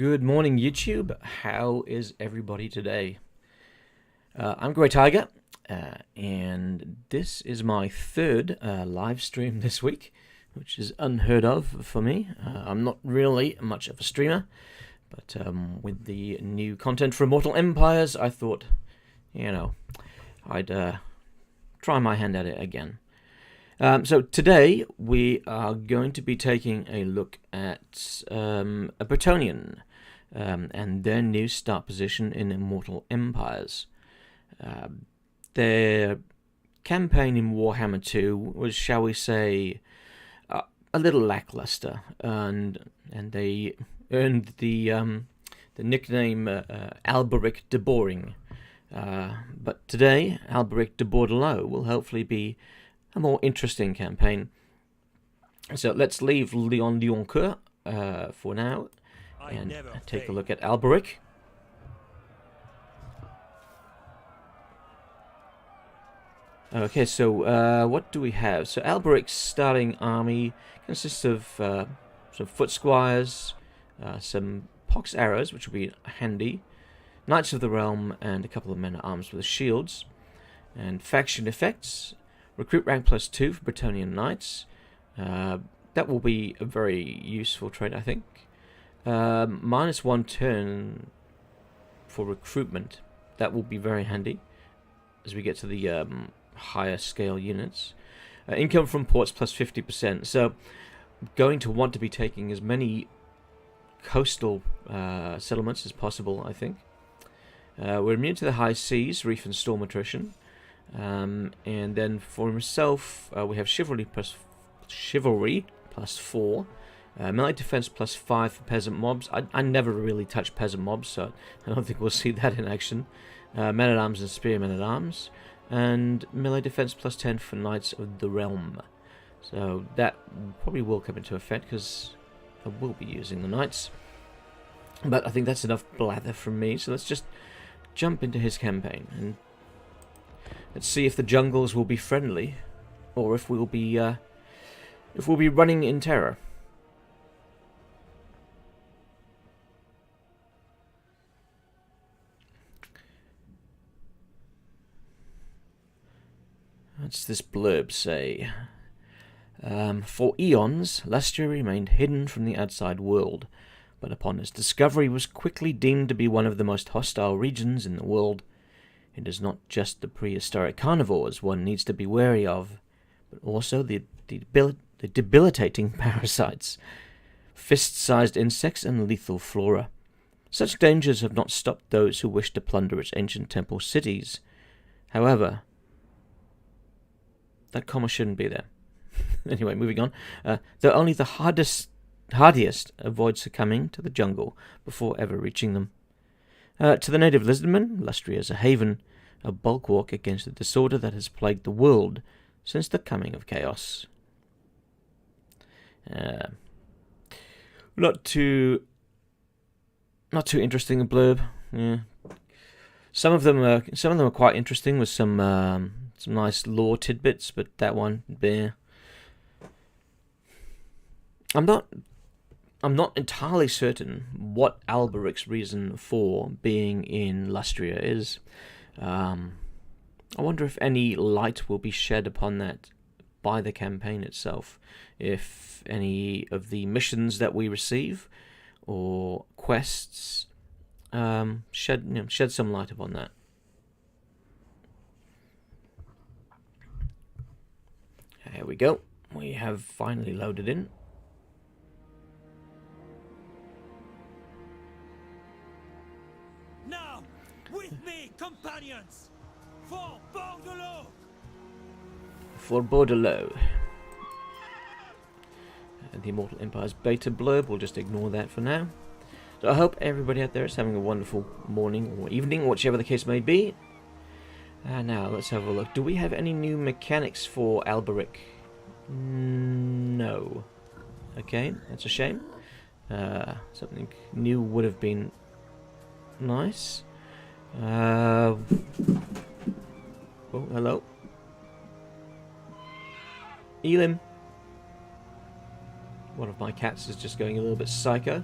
Good morning, YouTube. How is everybody today? I'm Grey Tiger, and this is my third live stream this week, which is unheard of for me. I'm not really much of a streamer, but with the new content for Immortal Empires, I thought, I'd try my hand at it again. So today we are going to be taking a look at a Bretonnian and their new start position in Immortal Empires. Their campaign in Warhammer 2 was, shall we say, a little lackluster, and they earned the nickname Alberic de Boring. But today, Alberic de Bordeleaux will hopefully be a more interesting campaign. So let's leave Leon Lioncoeur for now and take a look at Alberic. Okay, so what do we have? So Alberic's starting army consists of some foot squires, some pox arrows, which will be handy, knights of the realm, and a couple of men-at-arms with shields, and faction effects. Recruit rank +2 for Bretonnian Knights. That will be a very useful trait, I think. -1 turn for recruitment. That will be very handy as we get to the higher scale units. Income from ports +50%. So going to want to be taking as many coastal settlements as possible, I think. We're immune to the high seas, reef and storm attrition. And then for himself, we have chivalry +4, melee defense +5 for peasant mobs. I never really touch peasant mobs, so I don't think we'll see that in action. Men-at-arms and spearmen at arms, and melee defense +10 for knights of the realm. So that probably will come into effect because I will be using the knights. But I think that's enough blather from me. So let's just jump into his campaign and let's see if the jungles will be friendly, or if we'll be running in terror. What's this blurb say? For eons, Lustria remained hidden from the outside world, but upon its discovery was quickly deemed to be one of the most hostile regions in the world. It is not just the prehistoric carnivores one needs to be wary of, but also the debilitating parasites, fist-sized insects, and lethal flora. Such dangers have not stopped those who wish to plunder its ancient temple cities. However, that comma shouldn't be there. Anyway, moving on. Though only the hardiest avoid succumbing to the jungle before ever reaching them. To the native Lisbonman, Lustria is a haven, a bulwark against the disorder that has plagued the world since the coming of chaos. Not too interesting a blurb. Yeah. Some of them are quite interesting with some nice lore tidbits, but that one, there. I'm not entirely certain what Alberic's reason for being in Lustria is. I wonder if any light will be shed upon that by the campaign itself. If any of the missions that we receive or quests shed some light upon that. Here we go. We have finally loaded in. Now, with me, companions, for Bordeleaux! For Bordeleaux. The Immortal Empires beta blurb, we'll just ignore that for now. So I hope everybody out there is having a wonderful morning or evening, whichever the case may be. Now, let's have a look. Do we have any new mechanics for Alberic? No. Okay, that's a shame. Something new would have been nice. Oh, hello. Elim. One of my cats is just going a little bit psycho.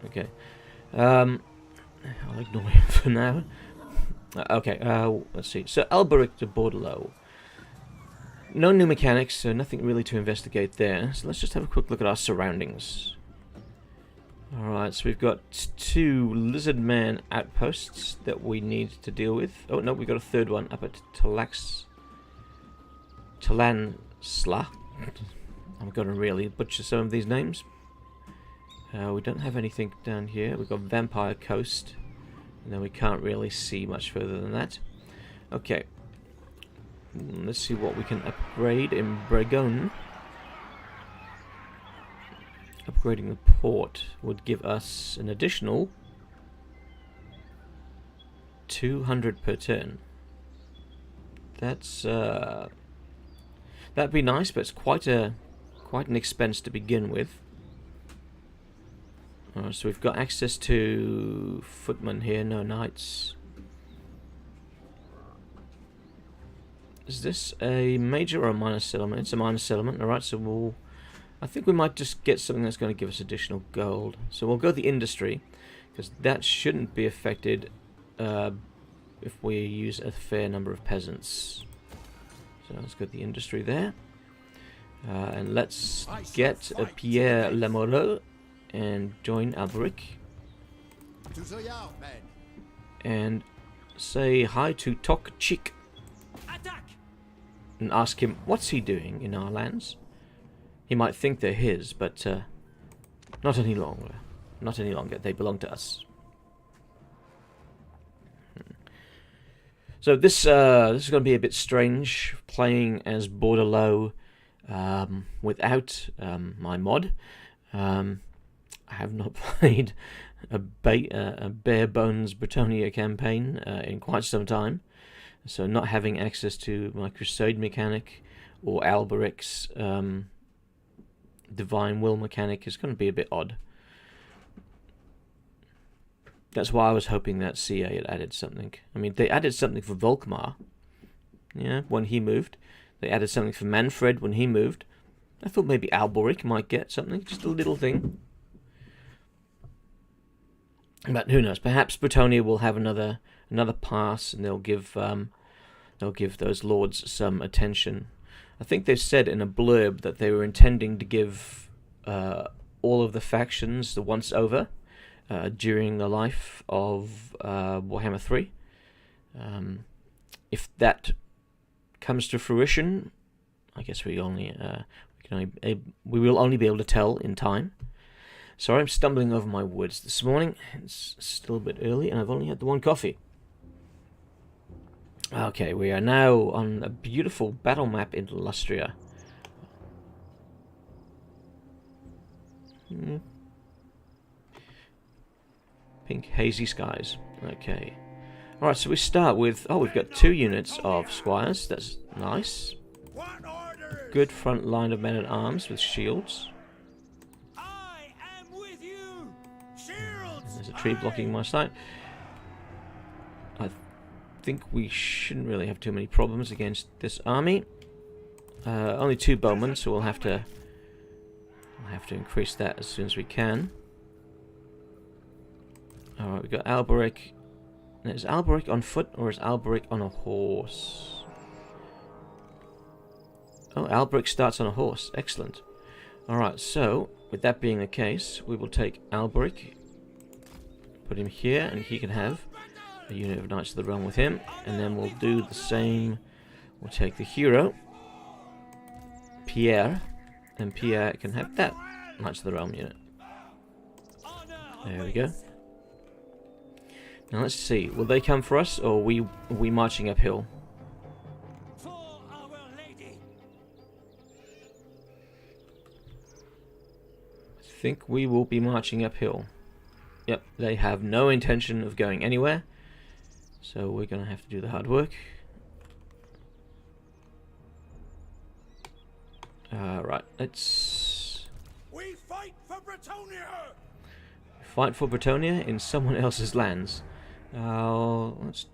Okay. I'll ignore him for now. Okay, let's see. So, Alberic to Bordeleaux. No new mechanics, so nothing really to investigate there. So let's just have a quick look at our surroundings. Alright, so we've got 2 lizard man outposts that we need to deal with. Oh no, we've got a third one up at Tallaxtlan. I'm going to really butcher some of these names. We don't have anything down here. We've got Vampire Coast. And then we can't really see much further than that. Okay. Let's see what we can upgrade in Bregon. Upgrading the port would give us an additional 200 per turn. That's that'd be nice, but it's quite an expense to begin with. So we've got access to footmen here, no knights. Is this a major or a minor settlement? It's a minor settlement, alright, so I think we might just get something that's going to give us additional gold. So we'll go the industry, because that shouldn't be affected if we use a fair number of peasants. So let's get the industry there. And let's get a Pierre Lemoreux and join Alberic. And say hi to Tok Chik. And ask him what's he doing in our lands. He might think they're his, but not any longer. Not any longer. They belong to us. So this is going to be a bit strange, playing as Bordeleaux without my mod. I have not played a bare bones Bretonnia campaign in quite some time. So not having access to my crusade mechanic or Alberic's divine will mechanic is going to be a bit odd. That's why I was hoping that CA had added something. I mean, they added something for Volkmar, yeah, when he moved. They added something for Manfred when he moved. I thought maybe Alberic might get something, just a little thing. But who knows? Perhaps Bretonnia will have another pass, and they'll give those lords some attention. I think they've said in a blurb that they were intending to give all of the factions the once over during the life of Warhammer 3. If that comes to fruition, I guess we will only be able to tell in time. Sorry, I'm stumbling over my words this morning. It's still a bit early, and I've only had the one coffee. Okay, we are now on a beautiful battle map in Lustria. Pink hazy skies. Okay. Alright, so we start with... Oh, we've got 2 units of squires. That's nice. Good front line of men-at-arms with shields. There's a tree blocking my sight. I think we shouldn't really have too many problems against this army. Only 2 bowmen, so we'll have to increase that as soon as we can. Alright, we've got Alberic. Now, is Alberic on foot or is Alberic on a horse? Oh, Alberic starts on a horse. Excellent. Alright, so with that being the case, we will take Alberic, put him here, and he can have a unit of Knights of the Realm with him. And then we'll do the same. We'll take the hero, Pierre, and Pierre can have that Knights of the Realm unit. There we go. Now let's see, will they come for us, or are we marching uphill? I think we will be marching uphill. Yep, they have no intention of going anywhere, so we're going to have to do the hard work. Right, let's... We fight for Bretonnia! Fight for Bretonnia in someone else's lands. Let's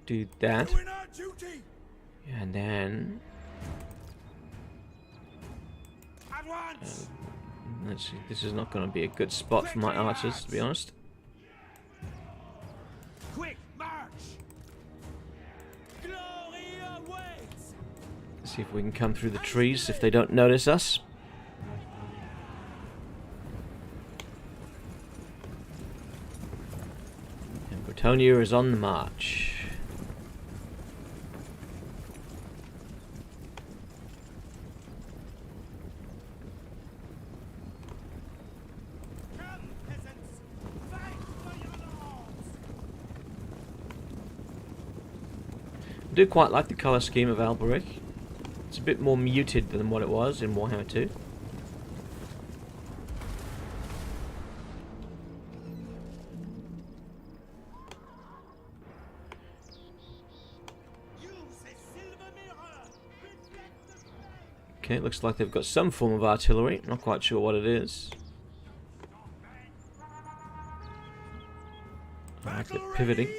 do that. And then... This is not going to be a good spot for my archers, to be honest. Quick march! Glory awaits! See if we can come through the trees if they don't notice us. And Bretonia is on the march. Come, peasants! Fight for your lords! I do quite like the colour scheme of Alberic. It's a bit more muted than what it was in Warhammer 2. Okay, it looks like they've got some form of artillery. Not quite sure what it is. Alright, they're pivoting.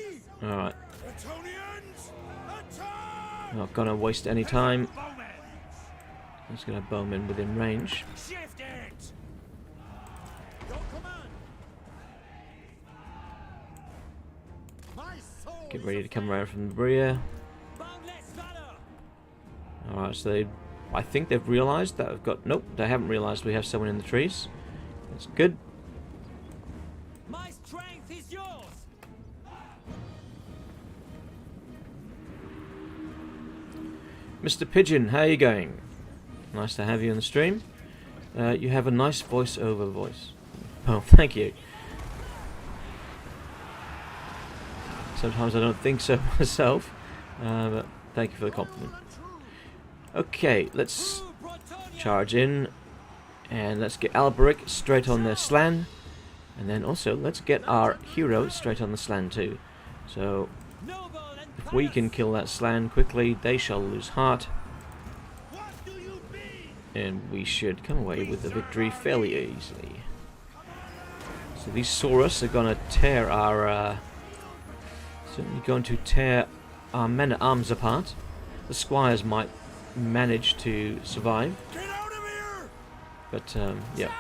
Alright. Bretonians, attack! Not gonna waste any time. Just gonna bowmen within range. Shift it! Your command! My soul Get is ready to come aflame. around from the rear. Boundless valor! Alright, so I think they've realised that we've got... Nope, they haven't realised we have someone in the trees. That's good. My strength is yours! Mr. Pigeon, how are you going? Nice to have you on the stream. You have a nice voice-over voice. Oh, thank you. Sometimes I don't think so myself, but thank you for the compliment. Okay, let's charge in, and let's get Alberic straight on their slan, and then also let's get our hero straight on the slan too. So if we can kill that slan quickly, they shall lose heart, and we should come away with the victory fairly easily. So these Saurus are going to tear our certainly going to tear our men-at-arms apart. The squires might manage to survive, Get out of here! but yeah,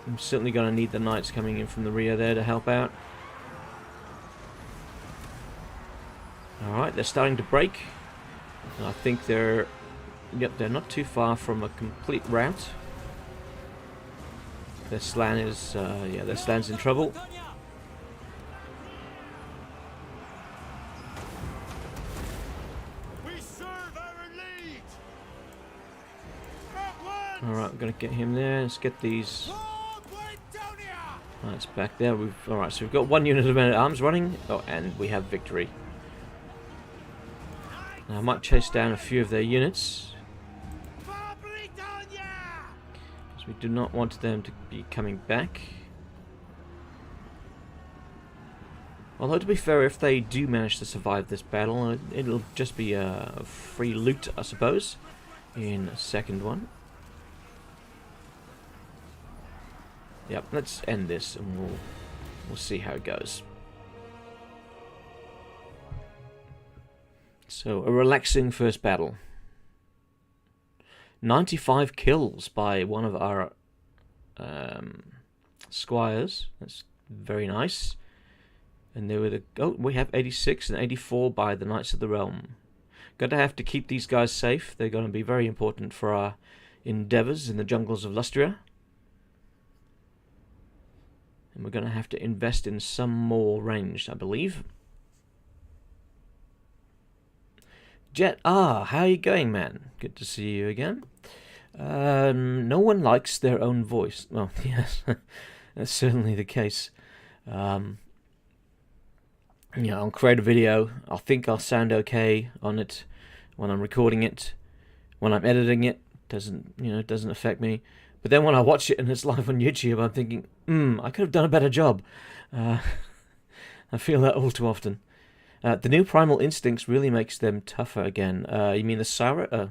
I'm certainly going to need the knights coming in from the rear there to help out. Alright, they're starting to break. And I think they're... Yep, they're not too far from a complete rout. Their slan is... yeah, their slan's in trouble. We serve our lead! At once! Alright, we're going to get him there. Let's get these For Bretonia! knights back there. Alright, so we've got one unit of men-at-arms running. Oh, and we have victory. Now I might chase down a few of their units, For Bretonia! because we do not want them to be coming back. Although, to be fair, if they do manage to survive this battle, it'll just be a free loot, I suppose, in a second one. Yep, let's end this, and we'll see how it goes. So, a relaxing first battle. 95 kills by one of our squires. That's very nice. And they were the... Oh, we have 86 and 84 by the Knights of the Realm. Going to have to keep these guys safe. They're going to be very important for our endeavours in the jungles of Lustria. And we're going to have to invest in some more ranged, I believe. Jet, how are you going, man? Good to see you again. No one likes their own voice. Well, yes, that's certainly the case. Yeah, I'll create a video. I think I'll sound okay on it when I'm recording it. When I'm editing it, it doesn't affect me. But then when I watch it and it's live on YouTube, I'm thinking, I could have done a better job. I feel that all too often. The new Primal Instincts really makes them tougher again. You mean the Saurus?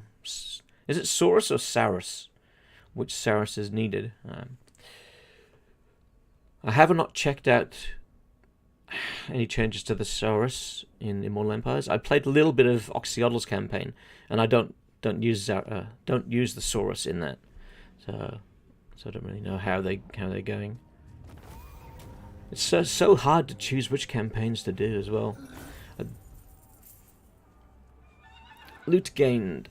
Is it Saurus or Saurus? Which Saurus is needed? I have not checked out any changes to the Saurus in Immortal Empires. I played a little bit of Oxyodl's campaign, and I don't use the Saurus in that. So so I don't really know how they're going. It's so hard to choose which campaigns to do as well. Loot gained.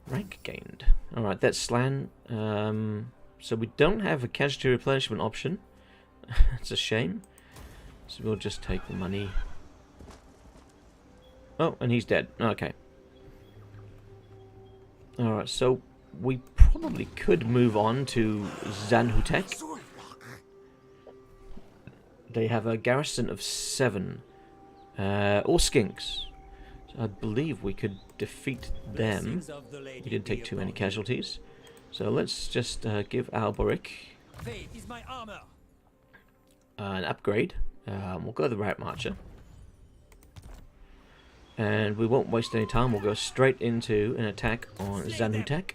Rank gained. Alright, that's Slan. So we don't have a casualty replenishment option. It's a shame. So we'll just take the money. Oh, and he's dead. Okay. Alright, so we probably could move on to Zanutet. They have a garrison of 7. All skinks. I believe we could defeat them. We didn't take too many casualties. So let's just give Alberic an upgrade. We'll go the Rat Marcher. And we won't waste any time. We'll go straight into an attack on Zanutet.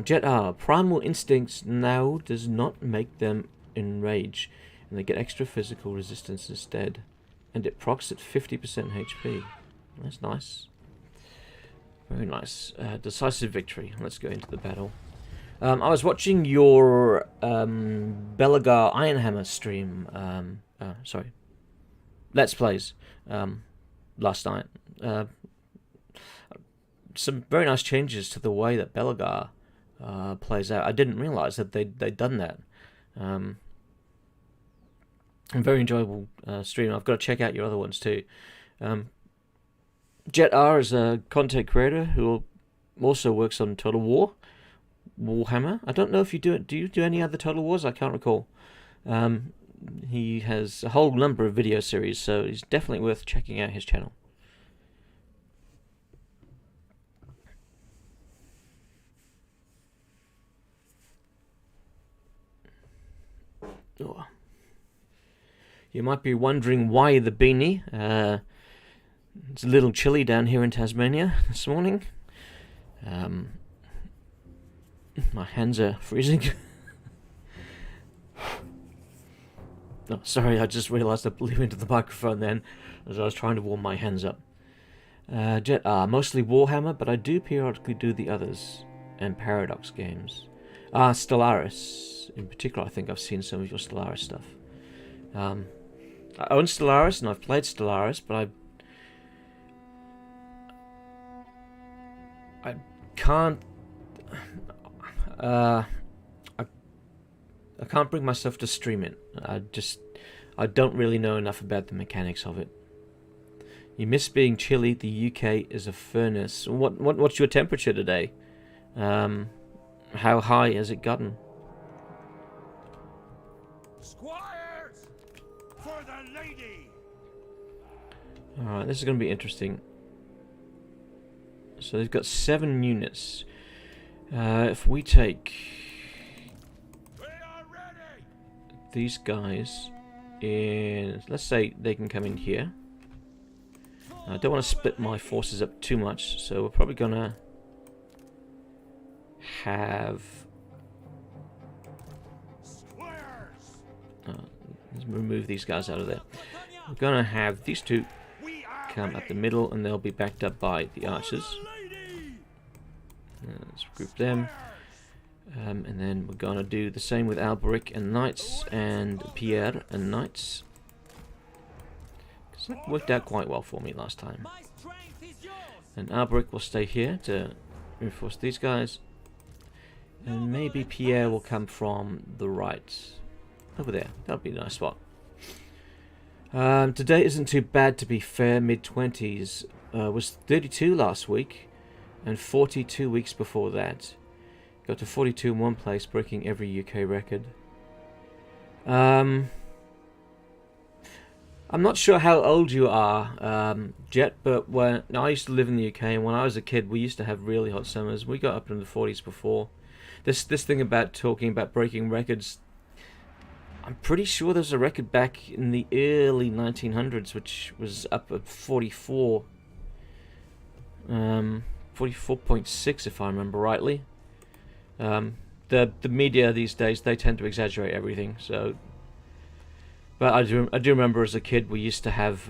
Jet R. Primal Instincts now does not make them enrage. And they get extra physical resistance instead. And it procs at 50% HP. That's nice. Very nice. Decisive victory. Let's go into the battle. I was watching your Belagar Ironhammer stream. Sorry. Let's Plays. Last night. Some very nice changes to the way that Belagar plays out. I didn't realise that they'd done that. A very enjoyable stream. I've got to check out your other ones too. Jet R is a content creator who also works on Total War, Warhammer. I don't know if you do it. Do you do any other Total Wars? I can't recall. He has a whole number of video series, so he's definitely worth checking out his channel. Oh. You might be wondering why the beanie. It's a little chilly down here in Tasmania this morning. My hands are freezing. Oh, sorry, I just realised I blew into the microphone then as I was trying to warm my hands up. Jet R, mostly Warhammer, but I do periodically do the others and Paradox games. Stellaris, in particular, I think I've seen some of your Stellaris stuff. I own Stellaris and I've played Stellaris, but I can't. I can't bring myself to stream it. I don't really know enough about the mechanics of it. You miss being chilly. The UK is a furnace. What's your temperature today? How high has it gotten? Squires, for the lady. All right, this is going to be interesting. So they've got 7 units. If we take these guys in, let's say they can come in here. I don't want to split my forces up too much, so we're probably gonna have. Let's remove these guys out of there. We're gonna have these two come up the middle, and they'll be backed up by the archers. Let's group them. And then we're going to do the same with Alberic and Knights and Pierre and Knights. Because that worked out quite well for me last time. And Alberic will stay here to reinforce these guys. And maybe Pierre will come from the right. Over there. That'll be a nice spot. Today isn't too bad, to be fair. Mid-20s. Was 32 last week. And 42 weeks before that. Got to 42 in one place, breaking every UK record. I'm not sure how old you are, Jet, but when I used to live in the UK, and when I was a kid, we used to have really hot summers. We got up in the 40s before. This thing about talking about breaking records, I'm pretty sure there's a record back in the early 1900s, which was up at 44. 44.6 if I remember rightly. The media these days, they tend to exaggerate everything. So, but I do remember as a kid we used to have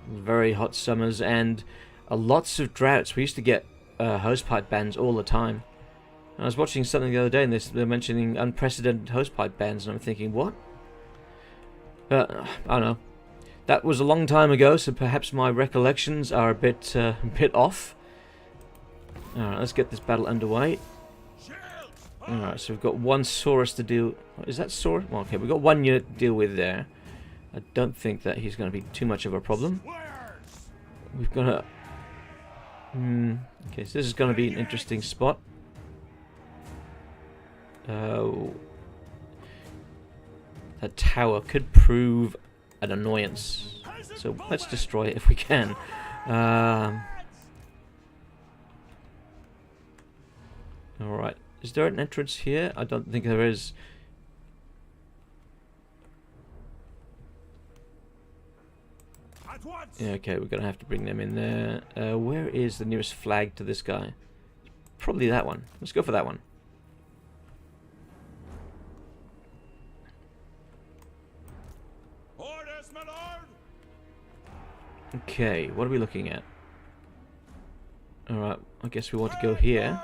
very hot summers and lots of droughts. We used to get hosepipe bans all the time. And I was watching something the other day and they're mentioning unprecedented hosepipe bans, and I'm thinking, what? I don't know. That was a long time ago, so perhaps my recollections are a bit off. Alright, let's get this battle underway. Alright, so we've got one Saurus to deal... Is that Saurus? Well, okay, we've got one unit to deal with there. I don't think that he's going to be too much of a problem. We've got a... okay, so this is going to be an interesting spot. That tower could prove an annoyance. So let's destroy it if we can. Alright. Is there an entrance here? I don't think there is. Yeah, okay, we're going to have to bring them in there. Where is the nearest flag to this guy? Probably that one. Let's go for that one. Orders, my lord. Okay, what are we looking at? Alright, I guess we want to go here.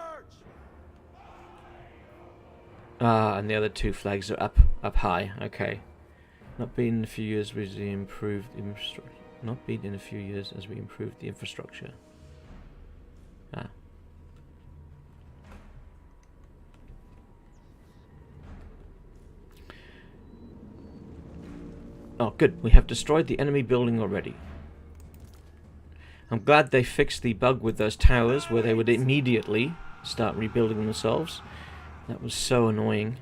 Ah, and the other two flags are up high. Okay. Not been in a few years as we improved infrastructure. Not been in a few years as we improved the infrastructure. Ah. Oh, good. We have destroyed the enemy building already. I'm glad they fixed the bug with those towers where they would immediately start rebuilding themselves. That was so annoying.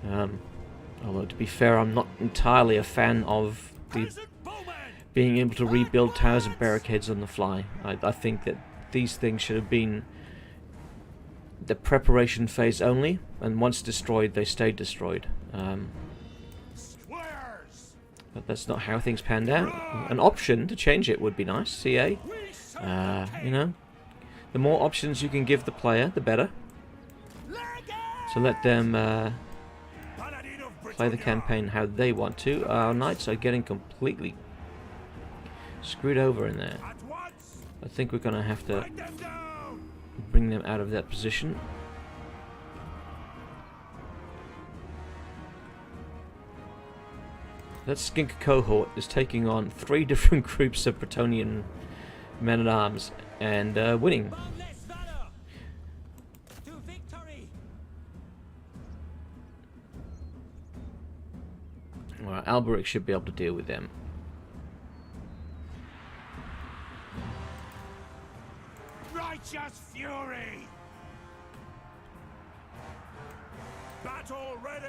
Although, to be fair, I'm not entirely a fan of the being able to rebuild towers and barricades on the fly. I think that these things should have been the preparation phase only, and once destroyed, they stayed destroyed. But that's not how things panned out. An option to change it would be nice, CA. You know, the more options you can give the player, the better. So let them play the campaign how they want to. Our knights are getting completely screwed over in there. I think we're going to have to bring them out of that position. That skink cohort is taking on 3 different groups of Bretonnian men-at-arms and winning. Well, Alberic should be able to deal with them. Righteous fury! Battle ready!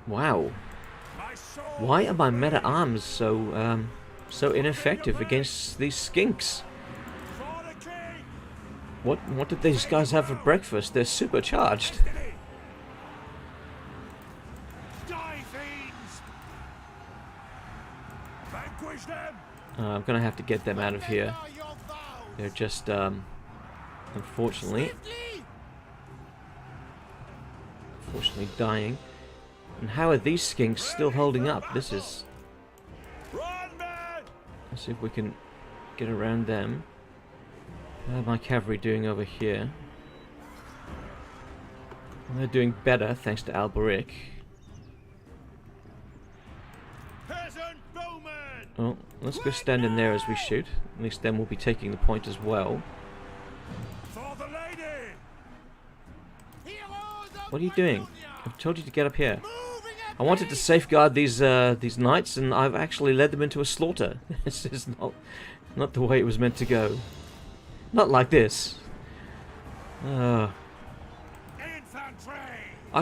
Wow. Why are my meta-arms so so ineffective against these skinks? What did these guys have for breakfast? They're supercharged. I'm gonna have to get them out of here. They're just unfortunately dying. And how are these skinks still holding up? This is... Let's see if we can get around them. How are my cavalry doing over here? Well, they're doing better thanks to Alberic. Well, let's go stand in there as we shoot. At least then we'll be taking the point as well. What are you doing? I've told you to get up here. I wanted to safeguard these knights, and I've actually led them into a slaughter. This is not the way it was meant to go. Not like this. I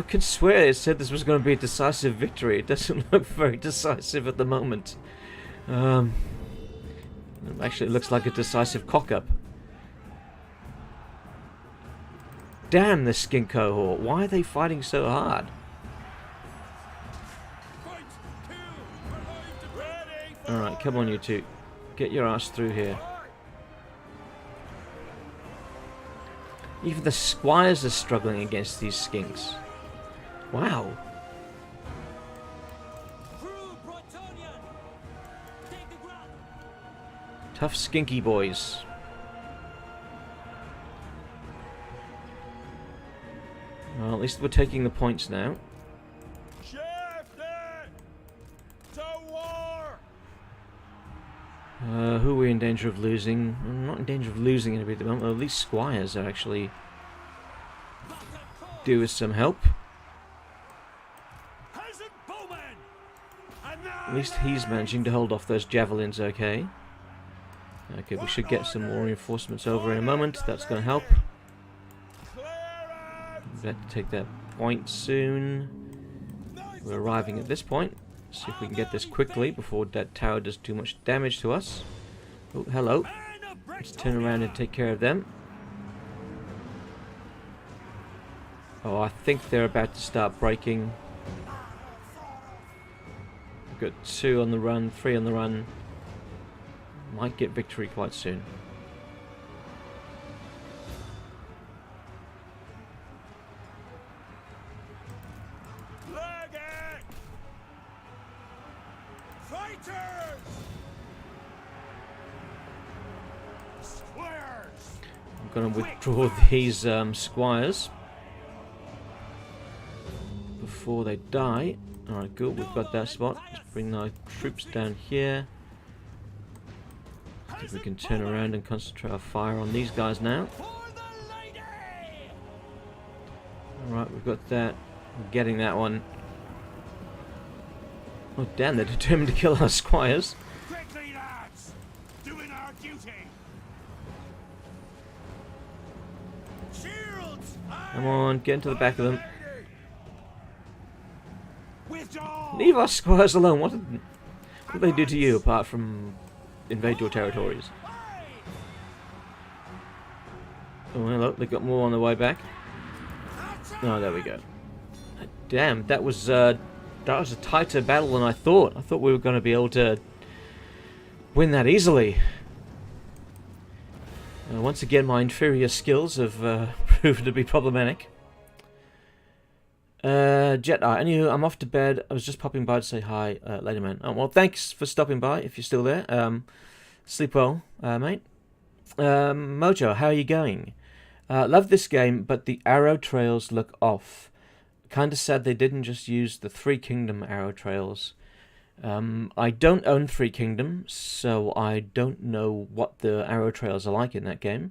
could swear it said this was going to be a decisive victory. It doesn't look very decisive at the moment. Actually, it looks like a decisive cock-up. Damn this skink cohort. Why are they fighting so hard? Alright, come on you two. Get your ass through here. Even the squires are struggling against these skinks. Wow. Tough skinky boys. Well, at least we're taking the points now. Shift it to war. Who are we in danger of losing? I'm not in danger of losing anybody at the moment. Well, at least squires are actually do with some help. Peasant bowmen. At least he's managing to hold off those javelins okay. Okay, we should get some more reinforcements over in a moment. That's going to help. We've got to take that point soon. We're arriving at this point. See if we can get this quickly before that tower does too much damage to us. Oh, hello. Let's turn around and take care of them. Oh, I think they're about to start breaking. We've got 2 on the run, 3 on the run. Might get victory quite soon. Leg it. Fighters. Squares. I'm going to withdraw these squires before they die. Alright, good. We've got that spot. Let's bring our troops down here. I think we can turn around and concentrate our fire on these guys now. Alright, we've got that. We're getting that one. Oh damn, they're determined to kill our squires. Quickly, lads. Doing our duty. Shields. Come on, get into the back of them. Withdraw. Leave our squires alone. What did they do to you apart from invade your territories? Oh, hello. They've got more on the way back. Oh, there we go. Damn, that was a tighter battle than I thought. I thought we were going to be able to win that easily. Once again, my inferior skills have proven to be problematic. Jet, anywho, I'm off to bed. I was just popping by to say hi, later, man. Oh, well, thanks for stopping by, if you're still there. Sleep well, mate. Mojo, how are you going? Love this game, but the arrow trails look off. Kinda sad they didn't just use the 3 Kingdom arrow trails. I don't own 3 Kingdom, so I don't know what the arrow trails are like in that game.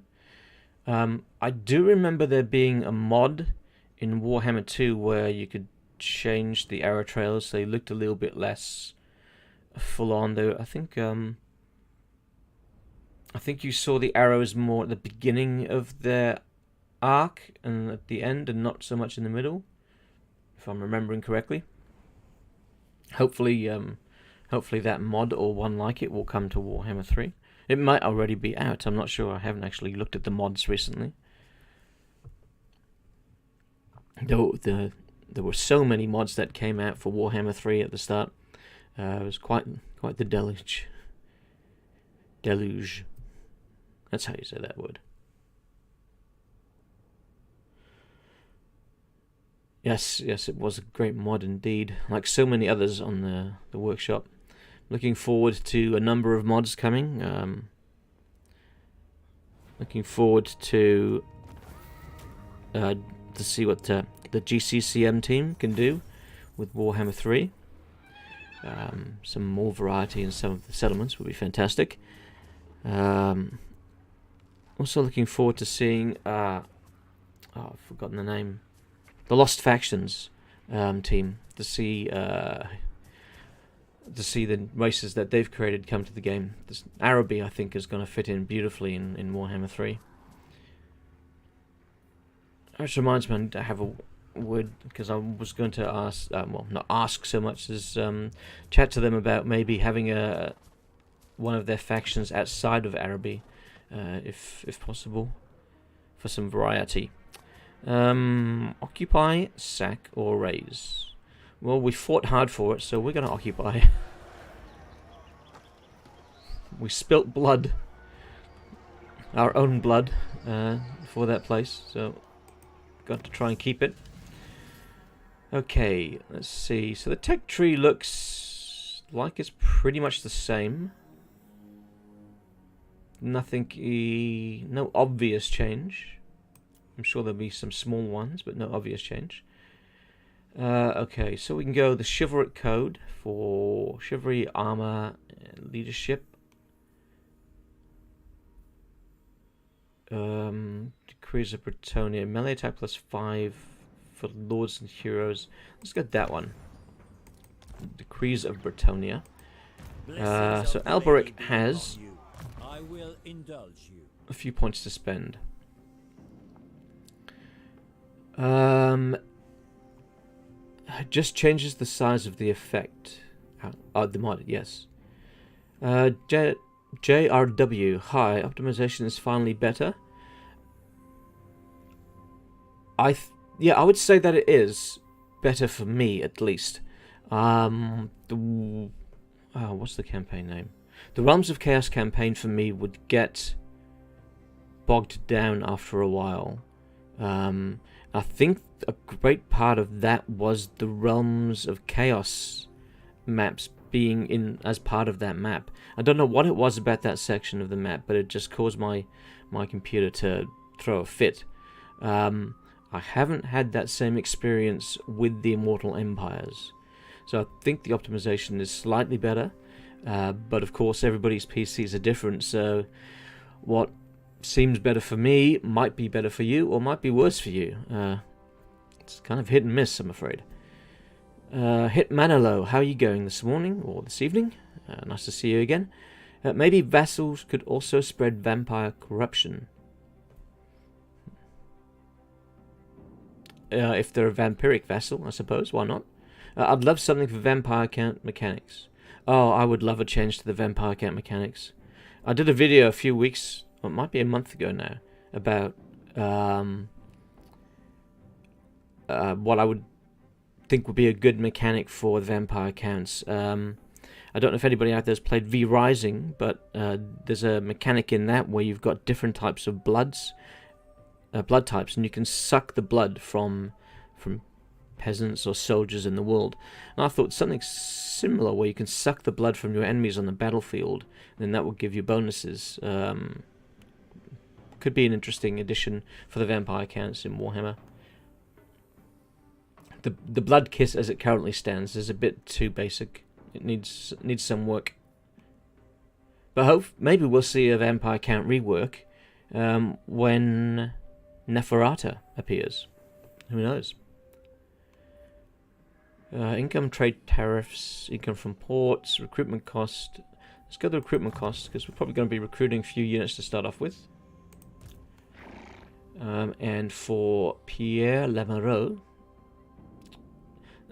I do remember there being a mod in Warhammer 2 where you could change the arrow trails so they looked a little bit less full on. Though I think you saw the arrows more at the beginning of their arc and at the end, and not so much in the middle, if I'm remembering correctly. Hopefully that mod or one like it will come to Warhammer 3. It might already be out. I'm not sure. I haven't actually looked at the mods recently. Though there were so many mods that came out for Warhammer 3 at the start. It was quite the deluge. Deluge. That's how you say that word. Yes, it was a great mod indeed. Like so many others on the workshop. Looking forward to a number of mods coming. Looking forward to see what the GCCM team can do with Warhammer 3. Some more variety in some of the settlements would be fantastic. Also looking forward to seeing I've forgotten the name. The Lost Factions team, to see the races that they've created come to the game. This Araby, I think, is going to fit in beautifully in Warhammer 3. Which reminds me, I need to have a word, because I was going to ask, well, not ask so much as chat to them about maybe having one of their factions outside of Araby, if possible, for some variety. Occupy, sack, or raise? Well, we fought hard for it, so we're going to occupy. We spilt blood. Our own blood for that place, so got to try and keep it. Okay, let's see. So the tech tree looks like it's pretty much the same. Nothing, no obvious change. I'm sure there'll be some small ones, but no obvious change. Okay, so we can go the chivalric code for chivalry, armor, and leadership. Decrees of Bretonia, melee attack +5 for lords and heroes. Let's get that one. Decrees of Bretonia. So Alberic has a few points to spend. Just changes the size of the effect. The mod, yes. JRW, hi, optimization is finally better. Yeah, I would say that it is better for me, at least. What's the campaign name? The Realms of Chaos campaign for me would get bogged down after a while. I think a great part of that was the Realms of Chaos maps being in as part of that map. I don't know what it was about that section of the map, but it just caused my computer to throw a fit. I haven't had that same experience with the Immortal Empires. So I think the optimization is slightly better, but of course everybody's PCs are different, so what seems better for me might be better for you, or might be worse for you. It's kind of hit and miss, I'm afraid. Hitmanolo, how are you going this morning, or this evening? Nice to see you again. Maybe vassals could also spread vampire corruption. If they're a vampiric vassal, I suppose, why not? I'd love something for vampire count mechanics. Oh, I would love a change to the vampire count mechanics. I did a video a few weeks, or it might be a month ago now, about what I would think would be a good mechanic for the vampire counts. I don't know if anybody out there's played V Rising, but there's a mechanic in that where you've got different types of blood types, and you can suck the blood from peasants or soldiers in the world. And I thought something similar where you can suck the blood from your enemies on the battlefield, and then that will give you bonuses. Could be an interesting addition for the vampire counts in Warhammer. The blood kiss as it currently stands is a bit too basic. It needs some work. But maybe we'll see a vampire count rework when Neferata appears. Who knows? Income, trade tariffs, income from ports, recruitment cost. Let's go to the recruitment cost, because we're probably going to be recruiting a few units to start off with. And for Pierre Lamoureux,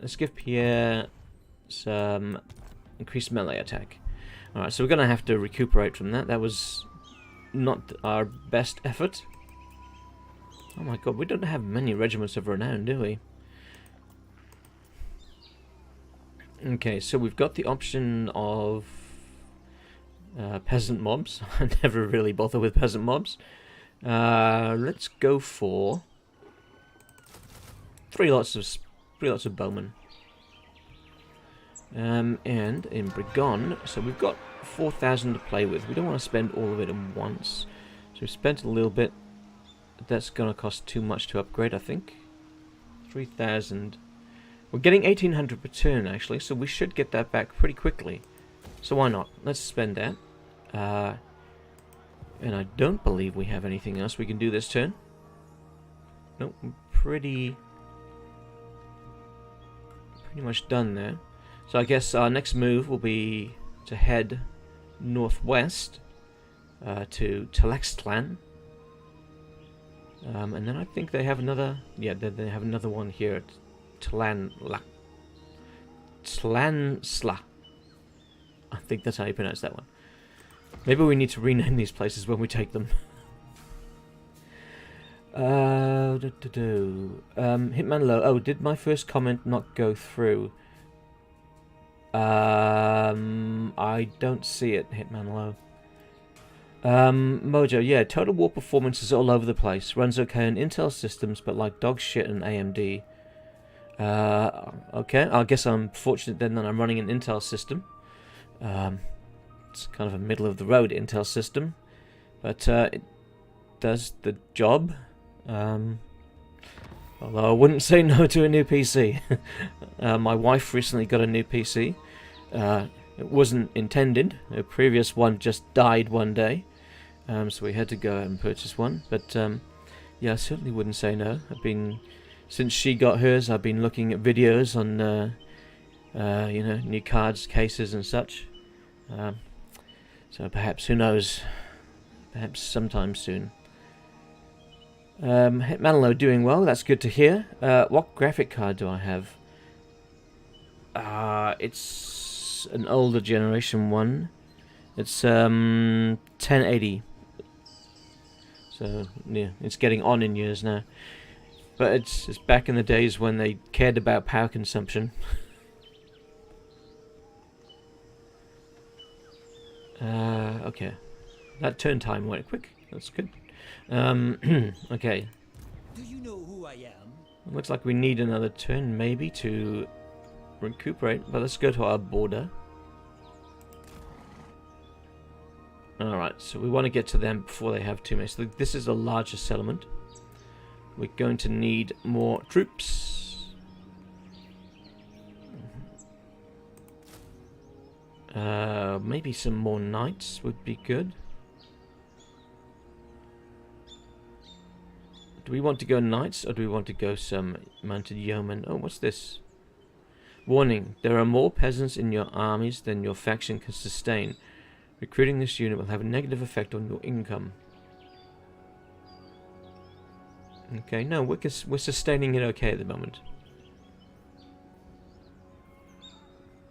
let's give Pierre some increased melee attack. Alright, so we're going to have to recuperate from that. That was not our best effort. Oh my god, we don't have many regiments of renown, do we? Okay, so we've got the option of peasant mobs. I never really bother with peasant mobs. Let's go for three lots of bowmen. And in Brigon, so we've got 4,000 to play with. We don't want to spend all of it at once. So we've spent a little bit. That's going to cost too much to upgrade, I think. 3,000. We're getting 1,800 per turn, actually, so we should get that back pretty quickly. So why not? Let's spend that. And I don't believe we have anything else we can do this turn. Nope, pretty much done there. So I guess our next move will be to head northwest to Tallaxtlan. And then I think they have another... Yeah, they have another one here at Tlansla. I think that's how you pronounce that one. Maybe we need to rename these places when we take them. Hitman Low. Oh, did my first comment not go through? I don't see it, Hitman Low. Mojo, yeah, Total War performance is all over the place. Runs okay on Intel systems, but like dog shit on AMD. Okay, I guess I'm fortunate then that I'm running an Intel system. It's kind of a middle of the road Intel system, but it does the job. Although I wouldn't say no to a new PC. My wife recently got a new PC. It wasn't intended. The previous one just died one day. So we had to go out and purchase one. But yeah, I certainly wouldn't say no. Since she got hers, I've been looking at videos on you know, new cards, cases and such. So perhaps, who knows, perhaps sometime soon. Manalo doing well, that's good to hear. What graphic card do I have? It's an older generation one. It's 1080. So yeah, it's getting on in years now. But it's back in the days when they cared about power consumption. Okay. That turn time went quick. That's good. Okay. Do you know who I am? Looks like we need another turn maybe to recuperate, but let's go to our border. Alright, so we want to get to them before they have too many. So this is a larger settlement. We're going to need more troops. Maybe some more knights would be good. Do we want to go knights or do we want to go some mounted yeomen? Oh, what's this? Warning, there are more peasants in your armies than your faction can sustain. Recruiting this unit will have a negative effect on your income. Okay, no, we're sustaining it okay at the moment.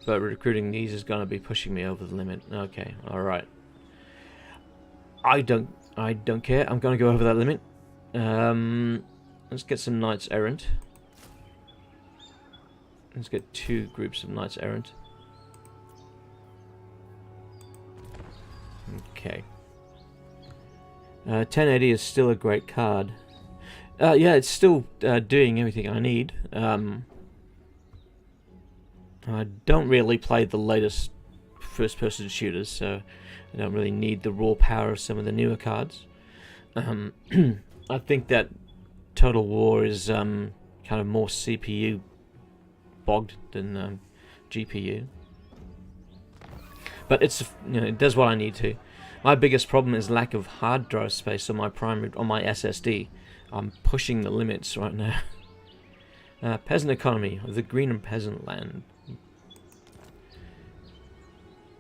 But recruiting these is going to be pushing me over the limit. Okay, alright. I don't care. I'm going to go over that limit. Let's get some knights errant. Let's get 2 groups of knights errant. Okay. 1080 is still a great card. Yeah, it's still doing everything I need. I don't really play the latest first-person shooters, so I don't really need the raw power of some of the newer cards. I think that Total War is kind of more CPU bogged than GPU, but it's, you know, it does what I need to. My biggest problem is lack of hard drive space on my SSD. I'm pushing the limits right now. Peasant economy of the green and peasant land.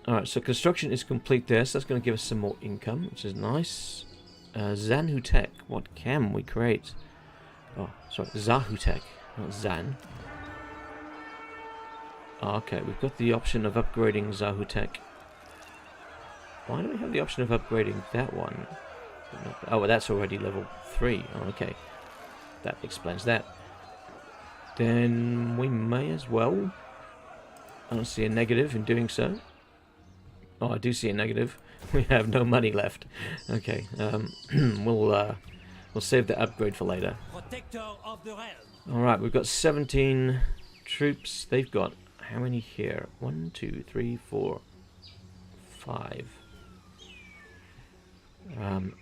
Alright, so construction is complete there, so that's going to give us some more income, which is nice. Zanutet, what can we create? Oh, sorry, Zahutek, not Zan. Oh, okay, we've got the option of upgrading Zahutek. Why do we have the option of upgrading that one? Oh, well, that's already level 3. Oh, okay. That explains that. Then we may as well. I don't see a negative in doing so. Oh, I do see a negative. We have no money left. Okay, we'll save the upgrade for later. Alright, we've got 17 troops. They've got how many here? 1, 2, 3, 4, 5.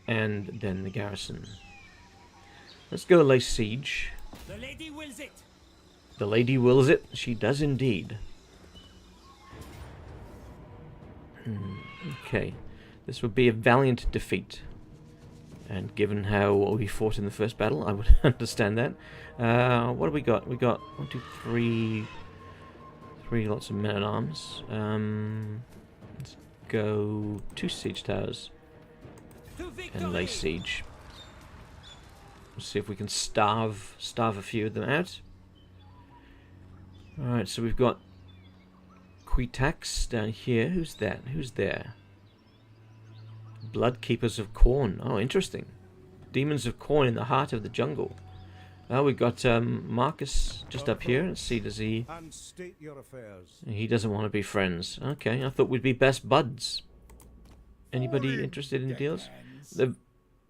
And then the garrison. Let's go lay siege. The lady wills it. The lady wills it. She does indeed. Okay, this would be a valiant defeat, and given how we fought in the first battle, I would understand that. What have we got? We got 1, 2, 3 lots of men-at-arms. Let's go 2 siege towers and lay siege. Let's see if we can starve a few of them out. Alright, so we've got Quitax down here. Who's that? Who's there? Bloodkeepers of Khorne. Oh, interesting. Demons of Khorne in the heart of the jungle. Oh, we've got Marcus just up here. Let's see, does he... State your affairs. He doesn't want to be friends. Okay, I thought we'd be best buds. Anybody interested in deals?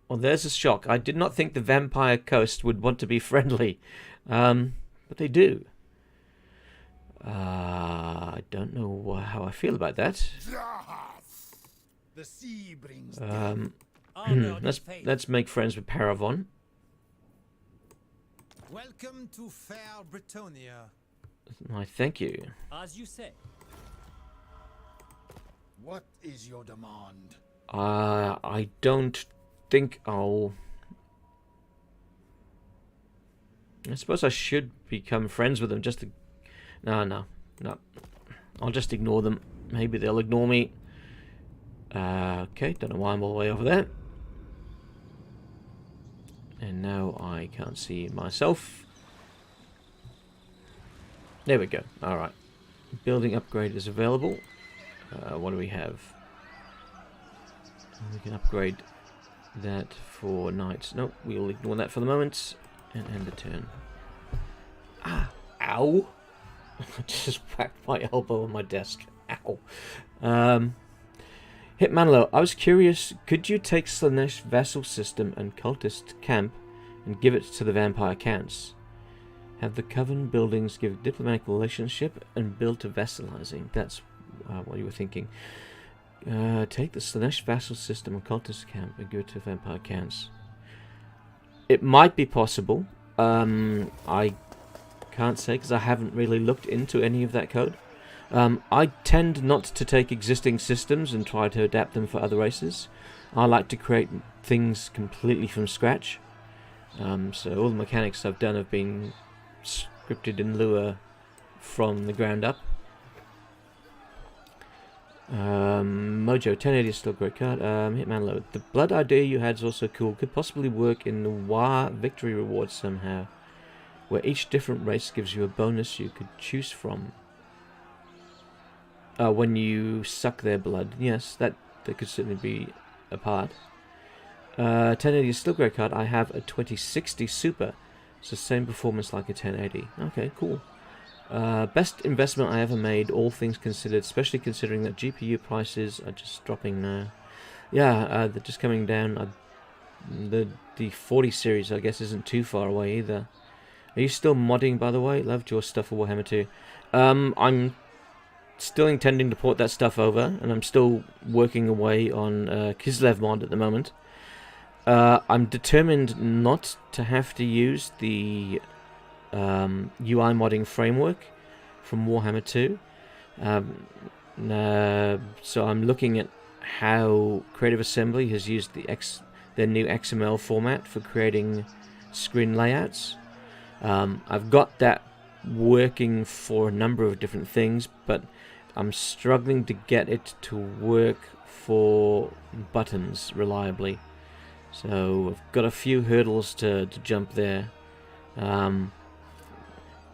Well, there's a shock. I did not think the Vampire Coast would want to be friendly. But they do. I don't know how I feel about that. The sea brings let's make friends with Paravon. Welcome to fair Britonia. I thank you. As you say. What is your demand? I don't think I'll... I suppose I should become friends with them just to... No. I'll just ignore them. Maybe they'll ignore me. Okay, don't know why I'm all the way over there. And now I can't see myself. There we go. Alright. Building upgrade is available. What do we have? We can upgrade that for knights. Nope, we'll ignore that for the moment. And end the turn. Ah! Ow! I just whacked my elbow on my desk. Ow. Hitmanlo, I was curious, could you take Slanesh vassal system and cultist camp and give it to the vampire counts? Have the coven buildings give diplomatic relationship and build to vassalizing. That's what you were thinking. Take the Slanesh vassal system and cultist camp and give it to vampire counts. It might be possible. I can't say because I haven't really looked into any of that code. I tend not to take existing systems and try to adapt them for other races. I like to create things completely from scratch. So all the mechanics I've done have been scripted in Lua from the ground up. Mojo 1080 is still a great card. Hitman Load. The blood idea you had is also cool. Could possibly work in the War victory reward somehow, where each different race gives you a bonus you could choose from. When you suck their blood. Yes, that could certainly be a part. 1080 is still a great card. I have a 2060 Super. It's the same performance like a 1080. Okay, cool. Best investment I ever made, all things considered, especially considering that GPU prices are just dropping now. Yeah, they're just coming down. The 40 series, I guess, isn't too far away either. Are you still modding, by the way? Loved your stuff for Warhammer 2. I'm still intending to port that stuff over, and I'm still working away on Kislev mod at the moment. I'm determined not to have to use the UI modding framework from Warhammer 2. So I'm looking at how Creative Assembly has used their new XML format for creating screen layouts. I've got that working for a number of different things, but I'm struggling to get it to work for buttons reliably. So I've got a few hurdles to jump there. I've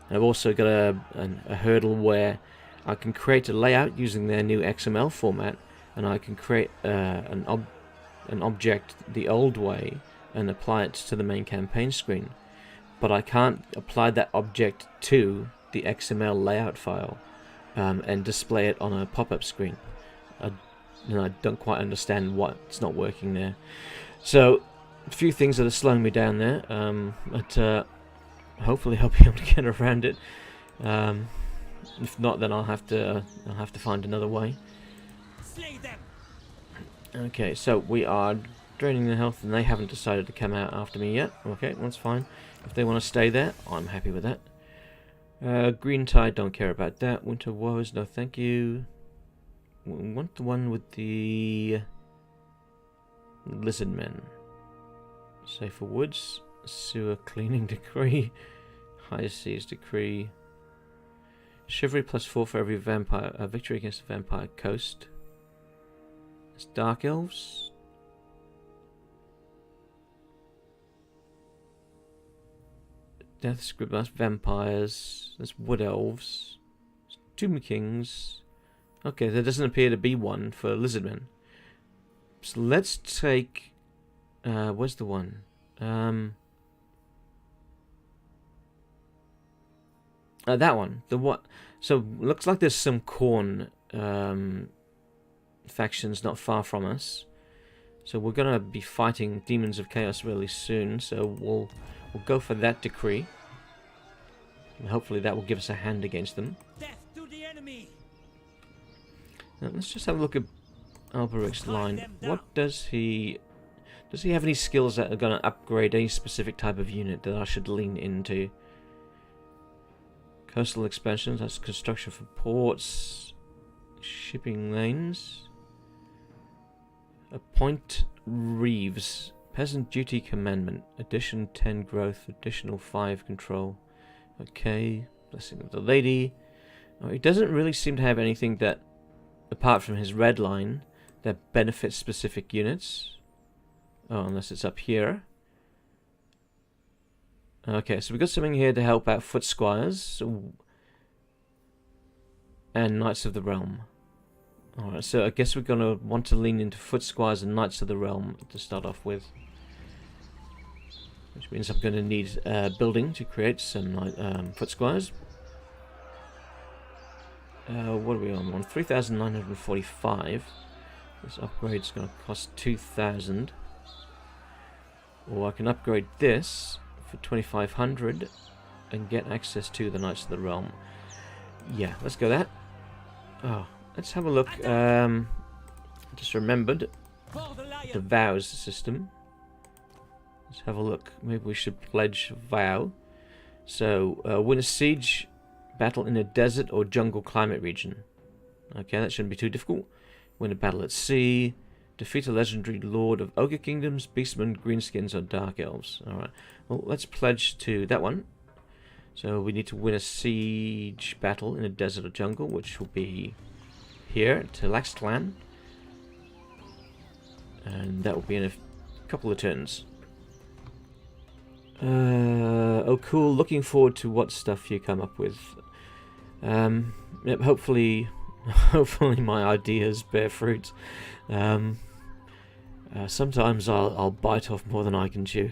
also got a hurdle where I can create a layout using their new XML format, and I can create an object the old way and apply it to the main campaign screen. But I can't apply that object to the XML layout file and display it on a pop-up screen. I don't quite understand what's not working there. So, a few things that are slowing me down there, but hopefully I'll be able to get around it. If not, then I'll have to find another way. Slay them. Okay, so we are draining their health, and they haven't decided to come out after me yet. Okay, that's fine. If they want to stay there, I'm happy with that. Green Tide, don't care about that. Winter Woes, no thank you. We want the one with the Lizard Men. Safer Woods, Sewer Cleaning Decree, High Seas Decree, Chivalry +4 for every vampire victory against the Vampire Coast. It's Dark Elves. Death Script, that's Vampires. That's Wood Elves. Tomb Kings. Okay, there doesn't appear to be one for Lizardmen. So let's take... where's the one? That one. The what? So looks like there's some Khorne factions not far from us. So we're gonna be fighting Demons of Chaos really soon. So we'll go for that decree. And hopefully that will give us a hand against them. Death to the enemy. Now, let's just have a look at Alberic's line. What does he... Does he have any skills that are going to upgrade any specific type of unit that I should lean into? Coastal expansions, that's construction for ports, shipping lanes. Appoint Reeves, peasant duty commandment, addition 10 growth, additional 5 control. Okay, blessing of the lady. Oh, he doesn't really seem to have anything that, apart from his red line, that benefits specific units. Oh, unless it's up here. Okay, so we've got something here to help out foot squires and knights of the realm. Alright, so I guess we're going to want to lean into foot squires and knights of the realm to start off with. Which means I'm going to need building to create some foot squires. What are we on? 3,945. This upgrade's going to cost 2,000. Or I can upgrade this for 2,500 and get access to the Knights of the Realm. Yeah, let's go that. Oh, let's have a look. Just remembered the vows system. Let's have a look. Maybe we should pledge a vow. So, win a siege battle in a desert or jungle climate region. Okay, that shouldn't be too difficult. Win a battle at sea. Defeat a legendary lord of ogre kingdoms, beastmen, greenskins, or dark elves. Alright, well, let's pledge to that one. So we need to win a siege battle in a desert or jungle, which will be here, Tallaxtlan. And that will be in a couple of turns. Oh cool, looking forward to what stuff you come up with. Yep, hopefully my ideas bear fruit. Sometimes I'll bite off more than I can chew.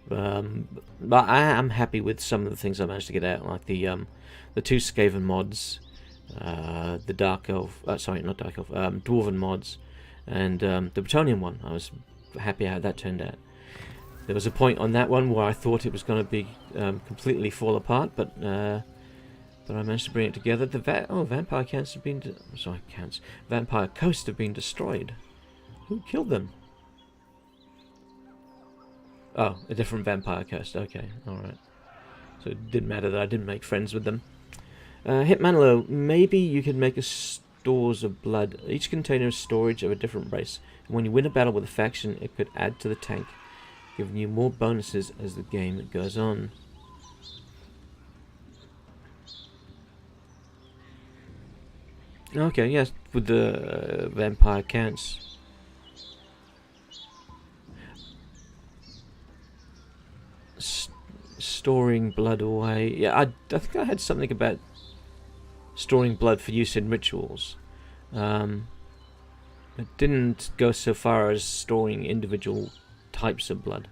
But I am happy with some of the things I managed to get out, like the 2 Skaven mods, the Dark Elf, sorry, not Dark Elf, Dwarven mods, and the Bretonnian one. I was happy how that turned out. There was a point on that one where I thought it was going to be completely fall apart, but I managed to bring it together. The vampire counts have been vampire coasts have been destroyed. Who killed them? Oh, a different vampire coast. Okay, alright. So it didn't matter that I didn't make friends with them. Hitmanlo, maybe you could make a stores of blood. Each container is storage of a different race. And when you win a battle with a faction, it could add to the tank, giving you more bonuses as the game goes on. Okay, yes, with the vampire counts. Storing blood away. Yeah, I think I had something about storing blood for use in rituals. It didn't go so far as storing individual types of blood.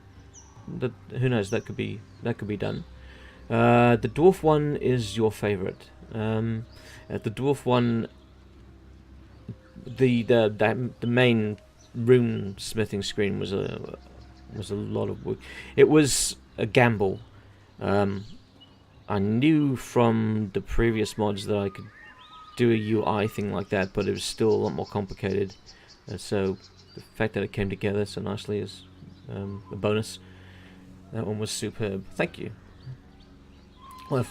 But who knows? That could be done. The dwarf one is your favorite. The dwarf one, the main rune smithing screen was a lot of work. It was a gamble. I knew from the previous mods that I could do a UI thing like that, but it was still a lot more complicated. So the fact that it came together so nicely is a bonus. That one was superb. Thank you. Well,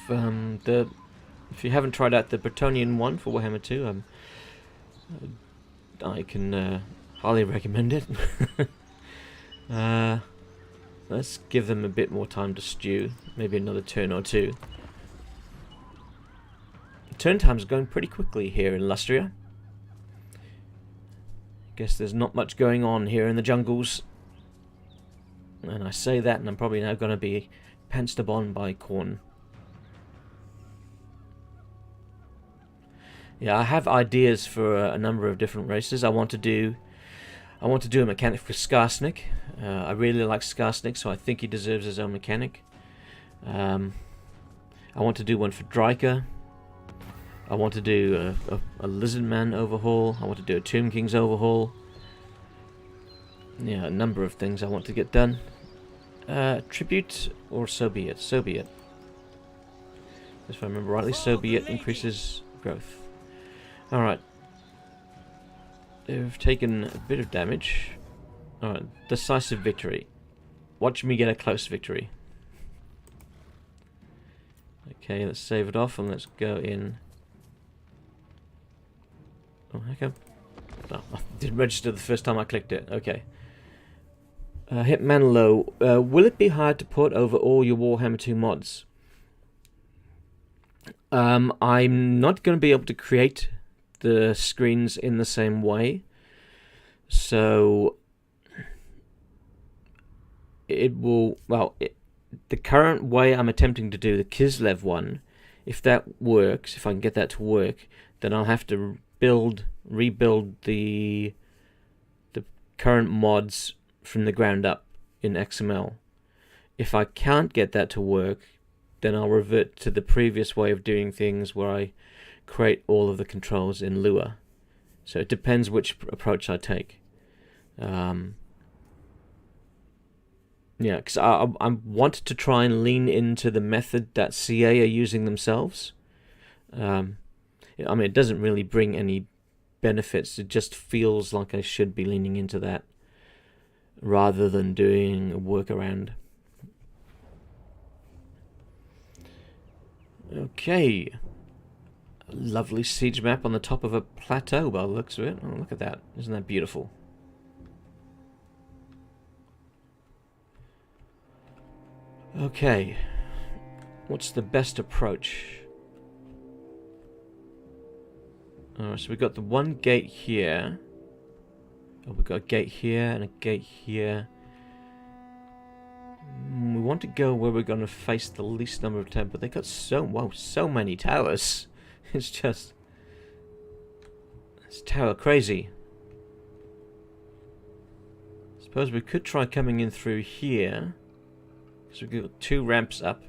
if you haven't tried out the Bretonnian one for Warhammer 2, I can highly recommend it. Let's give them a bit more time to stew. Maybe another turn or two. Turn time's going pretty quickly here in Lustria. Guess there's not much going on here in the jungles. And I say that, and I'm probably now going to be pounced upon by Khorne. Yeah, I have ideas for a number of different races. I want to do a mechanic for Skarsnik. I really like Skarsnik, so I think he deserves his own mechanic. I want to do one for Dryker. I want to do a Lizardman overhaul. I want to do a Tomb King's overhaul. Yeah, a number of things I want to get done. Tribute, or so be it. So be it. If I remember rightly, so be it increases growth. Alright. They've taken a bit of damage. Alright, decisive victory. Watch me get a close victory. Okay, let's save it off and let's go in. Oh, how come? Oh, I didn't register the first time I clicked it. Okay. Hitman Low. Will it be hard to port over all your Warhammer 2 mods? I'm not going to be able to create the screens in the same way. So it will, well, the current way I'm attempting to do the Kislev one, if that works, if I can get that to work, then I'll have to rebuild the current mods from the ground up in XML. If I can't get that to work, then I'll revert to the previous way of doing things where I create all of the controls in Lua. So it depends which approach I take. Yeah, because I want to try and lean into the method that CA are using themselves. I mean, it doesn't really bring any benefits. It just feels like I should be leaning into that rather than doing a workaround. Okay. A lovely siege map on the top of a plateau by the looks of it. Oh, look at that. Isn't that beautiful? Okay. What's the best approach? Alright, so we've got the one gate here. Oh, we've got a gate here and a gate here. We want to go where we're going to face the least number of towers, but they got so many towers. It's just... it's tower crazy. Suppose we could try coming in through here. So we've got 2 ramps up.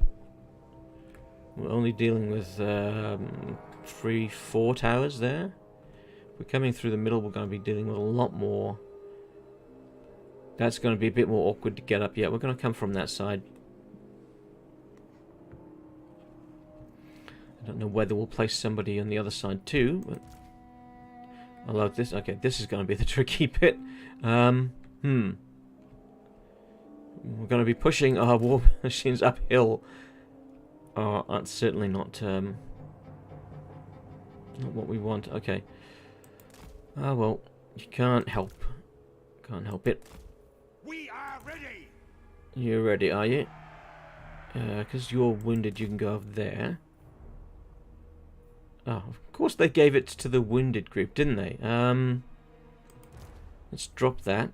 We're only dealing with 3-4 towers there. If we're coming through the middle, we're going to be dealing with a lot more. That's going to be a bit more awkward to get up. Yeah, we're going to come from that side. I don't know whether we'll place somebody on the other side too, but I love this. Okay, this is going to be the tricky bit. We're going to be pushing our war machines uphill. That's certainly not what we want. Okay. Ah, well, you can't help. Can't help it. We are ready. You're ready, are you? Because you're wounded, you can go over there. Oh, of course they gave it to the wounded group, didn't they? Let's drop that.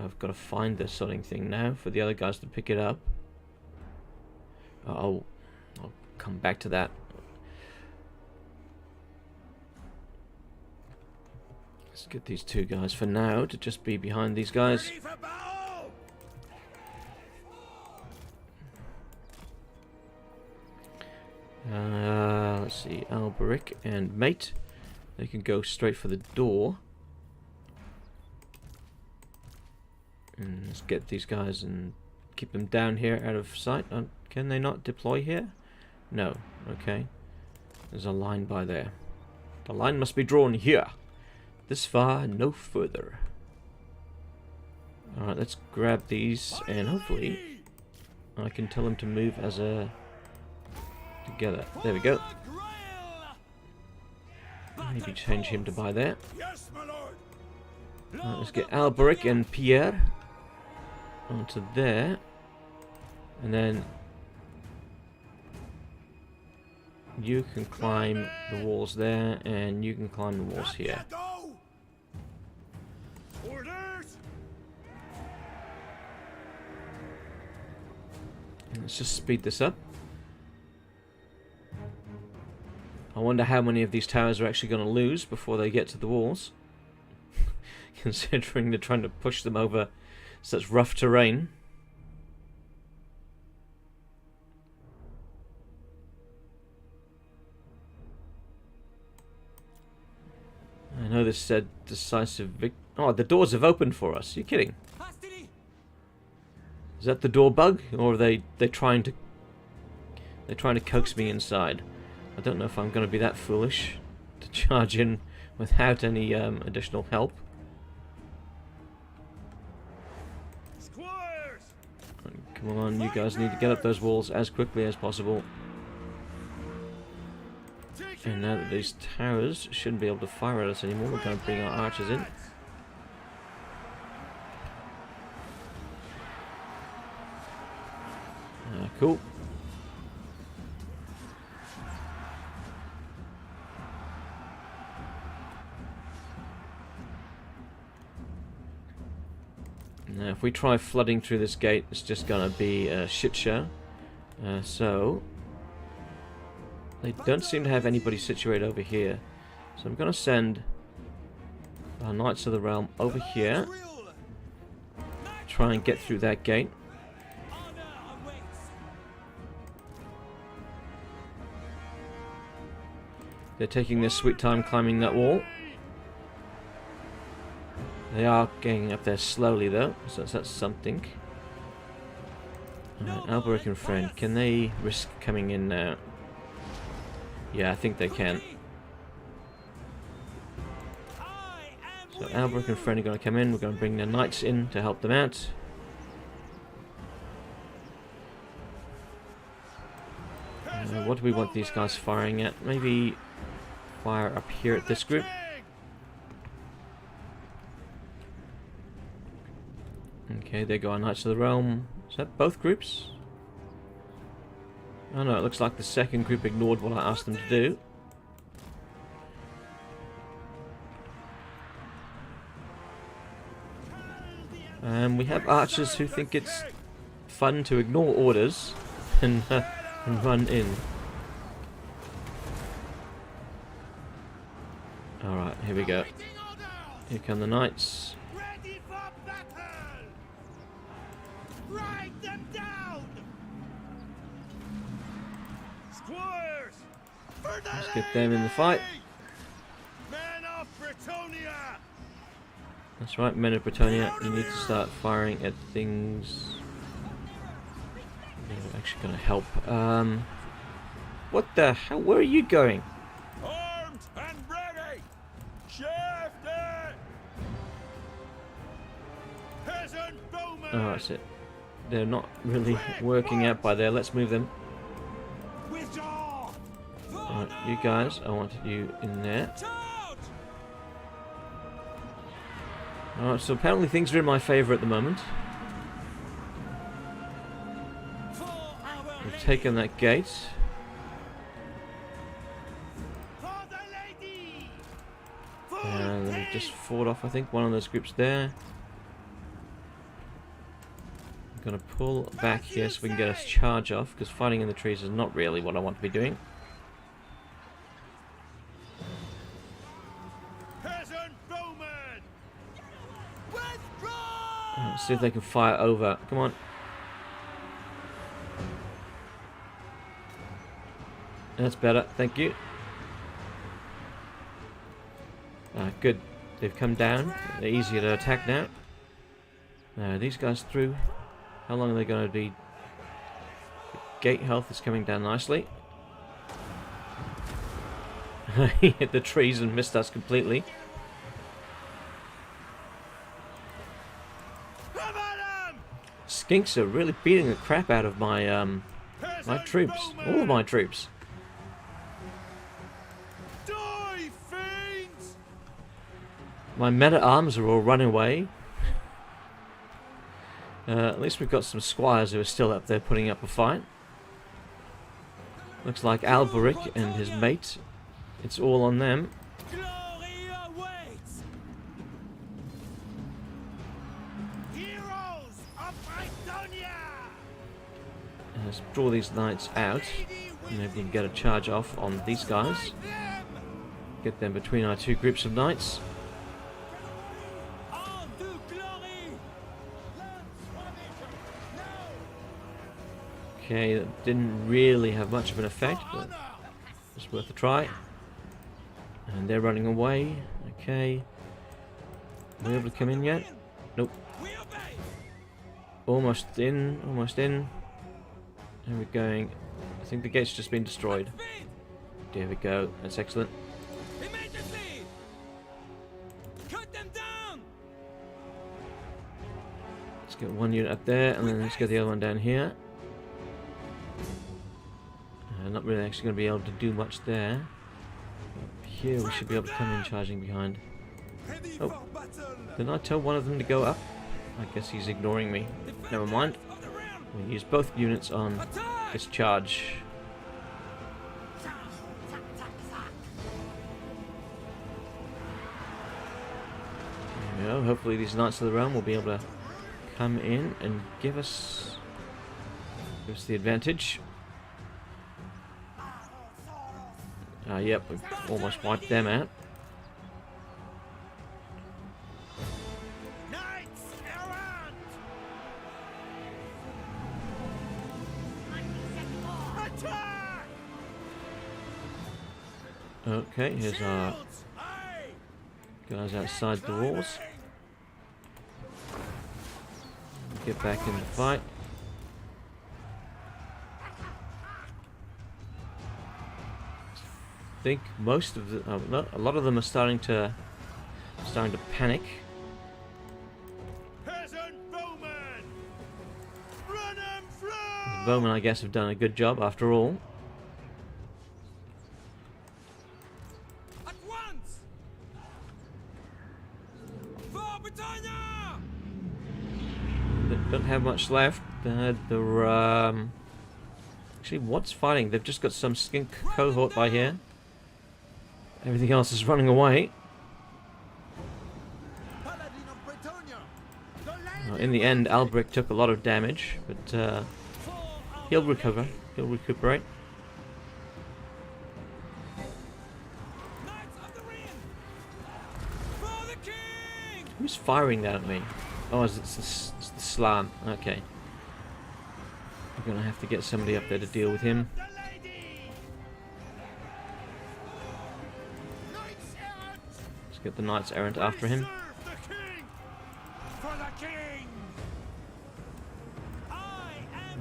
I've got to find the sorting thing now for the other guys to pick it up. I'll come back to that. Let's get these 2 guys for now to just be behind these guys. Let's see, Alberic and mate. They can go straight for the door. And let's get these guys and keep them down here out of sight. Can they not deploy here? No. Okay. There's a line by there. The line must be drawn here. This far, no further. Alright, let's grab these and hopefully I can tell them to move as a... together. There we go. Maybe change him to by there. Alright, let's get Alberic and Pierre onto there. And then you can climb the walls there and you can climb the walls here. Let's just speed this up. I wonder how many of these towers are actually going to lose before they get to the walls. Considering they're trying to push them over such rough terrain. I know this said decisive oh, the doors have opened for us. Are you kidding? Is that the door bug, or are they trying to coax me inside? I don't know if I'm going to be that foolish to charge in without any additional help. Squires! Come on, you guys need to get up those walls as quickly as possible. And now that these towers shouldn't be able to fire at us anymore, we're going to bring our archers in. Cool. Now, if we try flooding through this gate, it's just going to be a shit show. So, they don't seem to have anybody situated over here. So I'm going to send our Knights of the Realm over here. Try and get through that gate. They're taking their sweet time climbing that wall. They are getting up there slowly though, so that's something. Alberic and friend, can they risk coming in now? Yeah, I think they can. So Alberic and friend are going to come in. We're going to bring their knights in to help them out. What do we want these guys firing at? Maybe fire up here at this group. Okay, there go our Knights of the Realm. Is that both groups? Oh no, it looks like the second group ignored what I asked them to do. We have archers who think it's fun to ignore orders and run in. Alright, here we go. Here come the knights. Ready for battle! Ride them down! Squires! For the Let's get them in the fight. Men of Bretonia! That's right, men of Bretonia, you need to start firing at things. They're actually going to help. What the hell? Where are you going? Armed and ready! Shafted! Peasant bowmen! Oh, that's it. They're not really working out by there. Let's move them. Alright, you guys, I wanted you in there. Alright, so apparently things are in my favour at the moment. We've taken that gate. And we just fought off, I think, one of those groups there. I'm going to pull back here so we can get us charge off, because fighting in the trees is not really what I want to be doing. Let's see if they can fire over. Come on. That's better, thank you. Good. They've come down. They're easier to attack now. These guys through. How long are they going to be? The gate health is coming down nicely. He hit the trees and missed us completely. Skinks are really beating the crap out of my my troops. All of my troops. My men-at-arms are all running away. At least we've got some squires who are still up there putting up a fight. Looks like Alberic and his mate. It's all on them. Let's draw these knights out. Maybe we can get a charge off on these guys. Get them between our two groups of knights. Okay, that didn't really have much of an effect, but it's worth a try. And they're running away. Okay. Are we able to come in yet? Nope. Almost in, almost in. And we're going. I think the gate's just been destroyed. There we go. That's excellent. Let's get one unit up there, and then let's get the other one down here. Not really actually going to be able to do much there. Up here we should be able to come in charging behind. Oh, didn't I tell one of them to go up? I guess he's ignoring me. Never mind. We'll use both units on this charge. There we go. Hopefully these Knights of the Realm will be able to come in and give us the advantage. Yep, we've almost wiped them out. Okay, here's our guys outside the walls. Get back in the fight. I think most of the, no, a lot of them are starting to panic. Peasant bowmen! Run 'em through! The bowmen, I guess, have done a good job after all. At once! For Britannia! They don't have much left. Actually, what's fighting? They've just got some skink cohort by here. Everything else is running away. In the end, Alberic took a lot of damage, but he'll recover. He'll recuperate. Who's firing that at me? Oh, it's the Slan. Okay. I'm gonna have to get somebody up there to deal with him. Get the Knights Errant after him.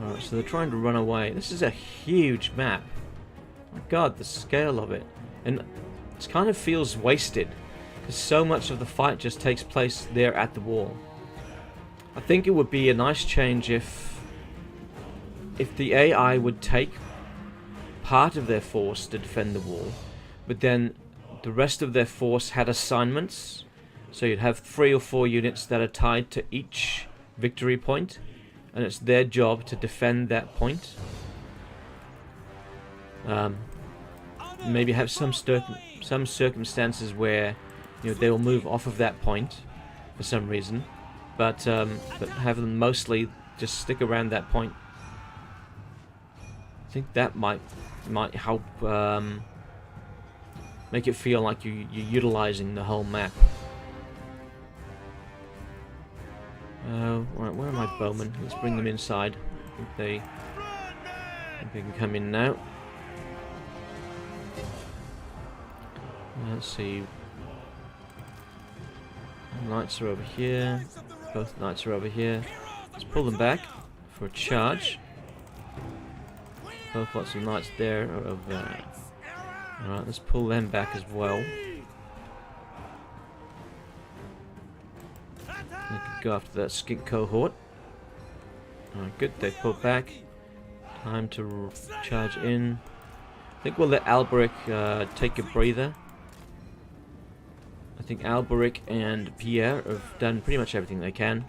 Alright, so they're trying to run away. This is a huge map. My god, the scale of it. And it kind of feels wasted, because so much of the fight just takes place there at the wall. I think it would be a nice change if the AI would take part of their force to defend the wall, but then the rest of their force had assignments, so you'd have 3 or 4 units that are tied to each victory point, and it's their job to defend that point. Maybe have some circumstances where they will move off of that point for some reason, but have them mostly just stick around that point. I think that might help. Make it feel like you're utilizing the whole map. Right, where are my bowmen? Let's bring them inside. I think they can come in now. Let's see. Knights are over here. Both Knights are over here. Let's pull them back for a charge. Both lots of Knights there are over there. Alright, let's pull them back as well. They could go after that skink cohort. Alright, good, they pulled back. Time to charge in. I think we'll let Alberic take a breather. I think Alberic and Pierre have done pretty much everything they can.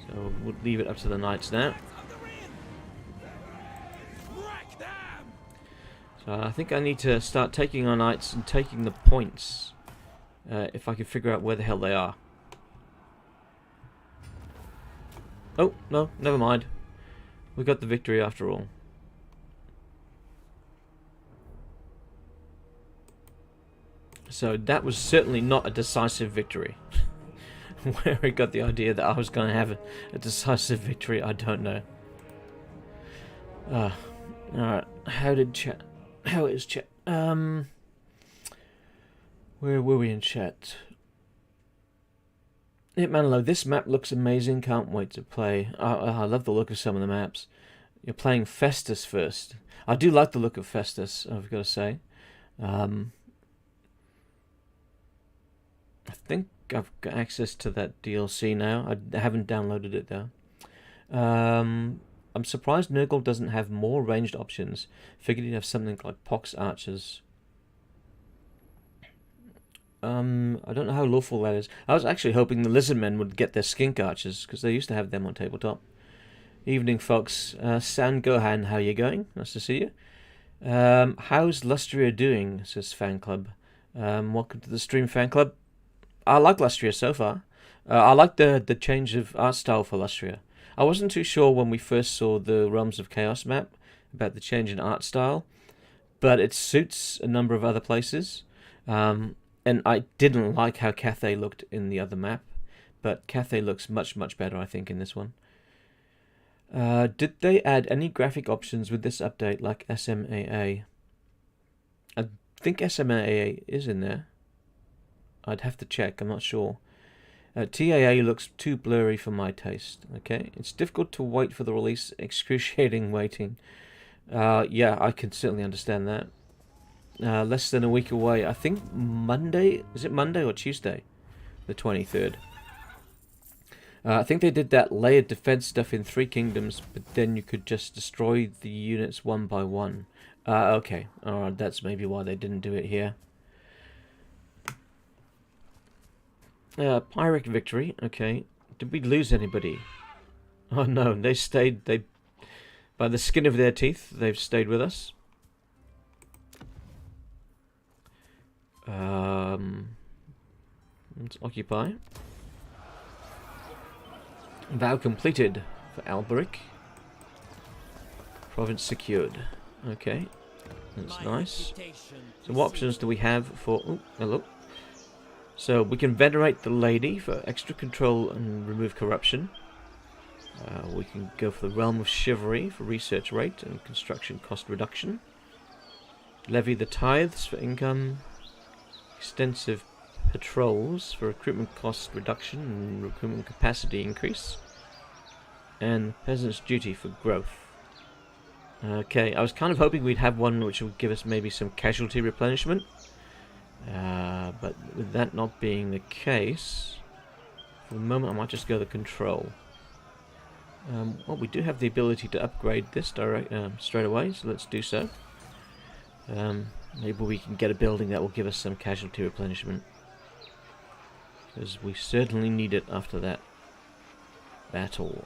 So we'll leave it up to the Knights now. So I think I need to start taking our Knights and taking the points, if I can figure out where the hell they are. Oh, no, never mind. We got the victory after all. So that was certainly not a decisive victory. Where he got the idea that I was going to have a decisive victory, I don't know. Alright, how is chat? Where were we in chat? Hitmanlo, this map looks amazing. Can't wait to play. I love the look of some of the maps. You're playing Festus first. I do like the look of Festus, I've got to say. I think I've got access to that DLC now. I haven't downloaded it though. I'm surprised Nurgle doesn't have more ranged options. Figured he'd have something like Pox Archers. I don't know how lawful that is. I was actually hoping the Lizardmen would get their Skink Archers, because they used to have them on tabletop. Evening, folks. San Gohan, how you going? Nice to see you. How's Lustria doing, says Fan Club. Welcome to the stream, Fan Club. I like Lustria so far. I like the change of art style for Lustria. I wasn't too sure when we first saw the Realms of Chaos map about the change in art style, but it suits a number of other places. And I didn't like how Cathay looked in the other map, but Cathay looks much, much better, I think, in this one. Did they add any graphic options with this update, like SMAA? I think SMAA is in there. I'd have to check, I'm not sure. TAA looks too blurry for my taste. Okay, it's difficult to wait for the release, excruciating waiting. Yeah, I can certainly understand that. Less than a week away. I think Monday. Is it Monday or Tuesday? The 23rd. I think they did that layered defense stuff in 3 Kingdoms, but then you could just destroy the units one by one. Okay. Alright, that's maybe why they didn't do it here. Pyrrhic victory. Okay. Did we lose anybody? Oh no, they stayed. By the skin of their teeth, they've stayed with us. Let's occupy. Vow completed for Alberic. Province secured. Okay, that's nice. So what options do we have for... Oh, hello. So we can venerate the lady for extra control and remove corruption. We can go for the Realm of Chivalry for research rate and construction cost reduction. Levy the tithes for income. Extensive patrols for recruitment cost reduction and recruitment capacity increase. And peasant's duty for growth. Okay, I was kind of hoping we'd have one which would give us maybe some casualty replenishment. But with that not being the case, for the moment I might just go the control. Well, we do have the ability to upgrade this straight away, so let's do so. Maybe we can get a building that will give us some casualty replenishment, because we certainly need it after that battle.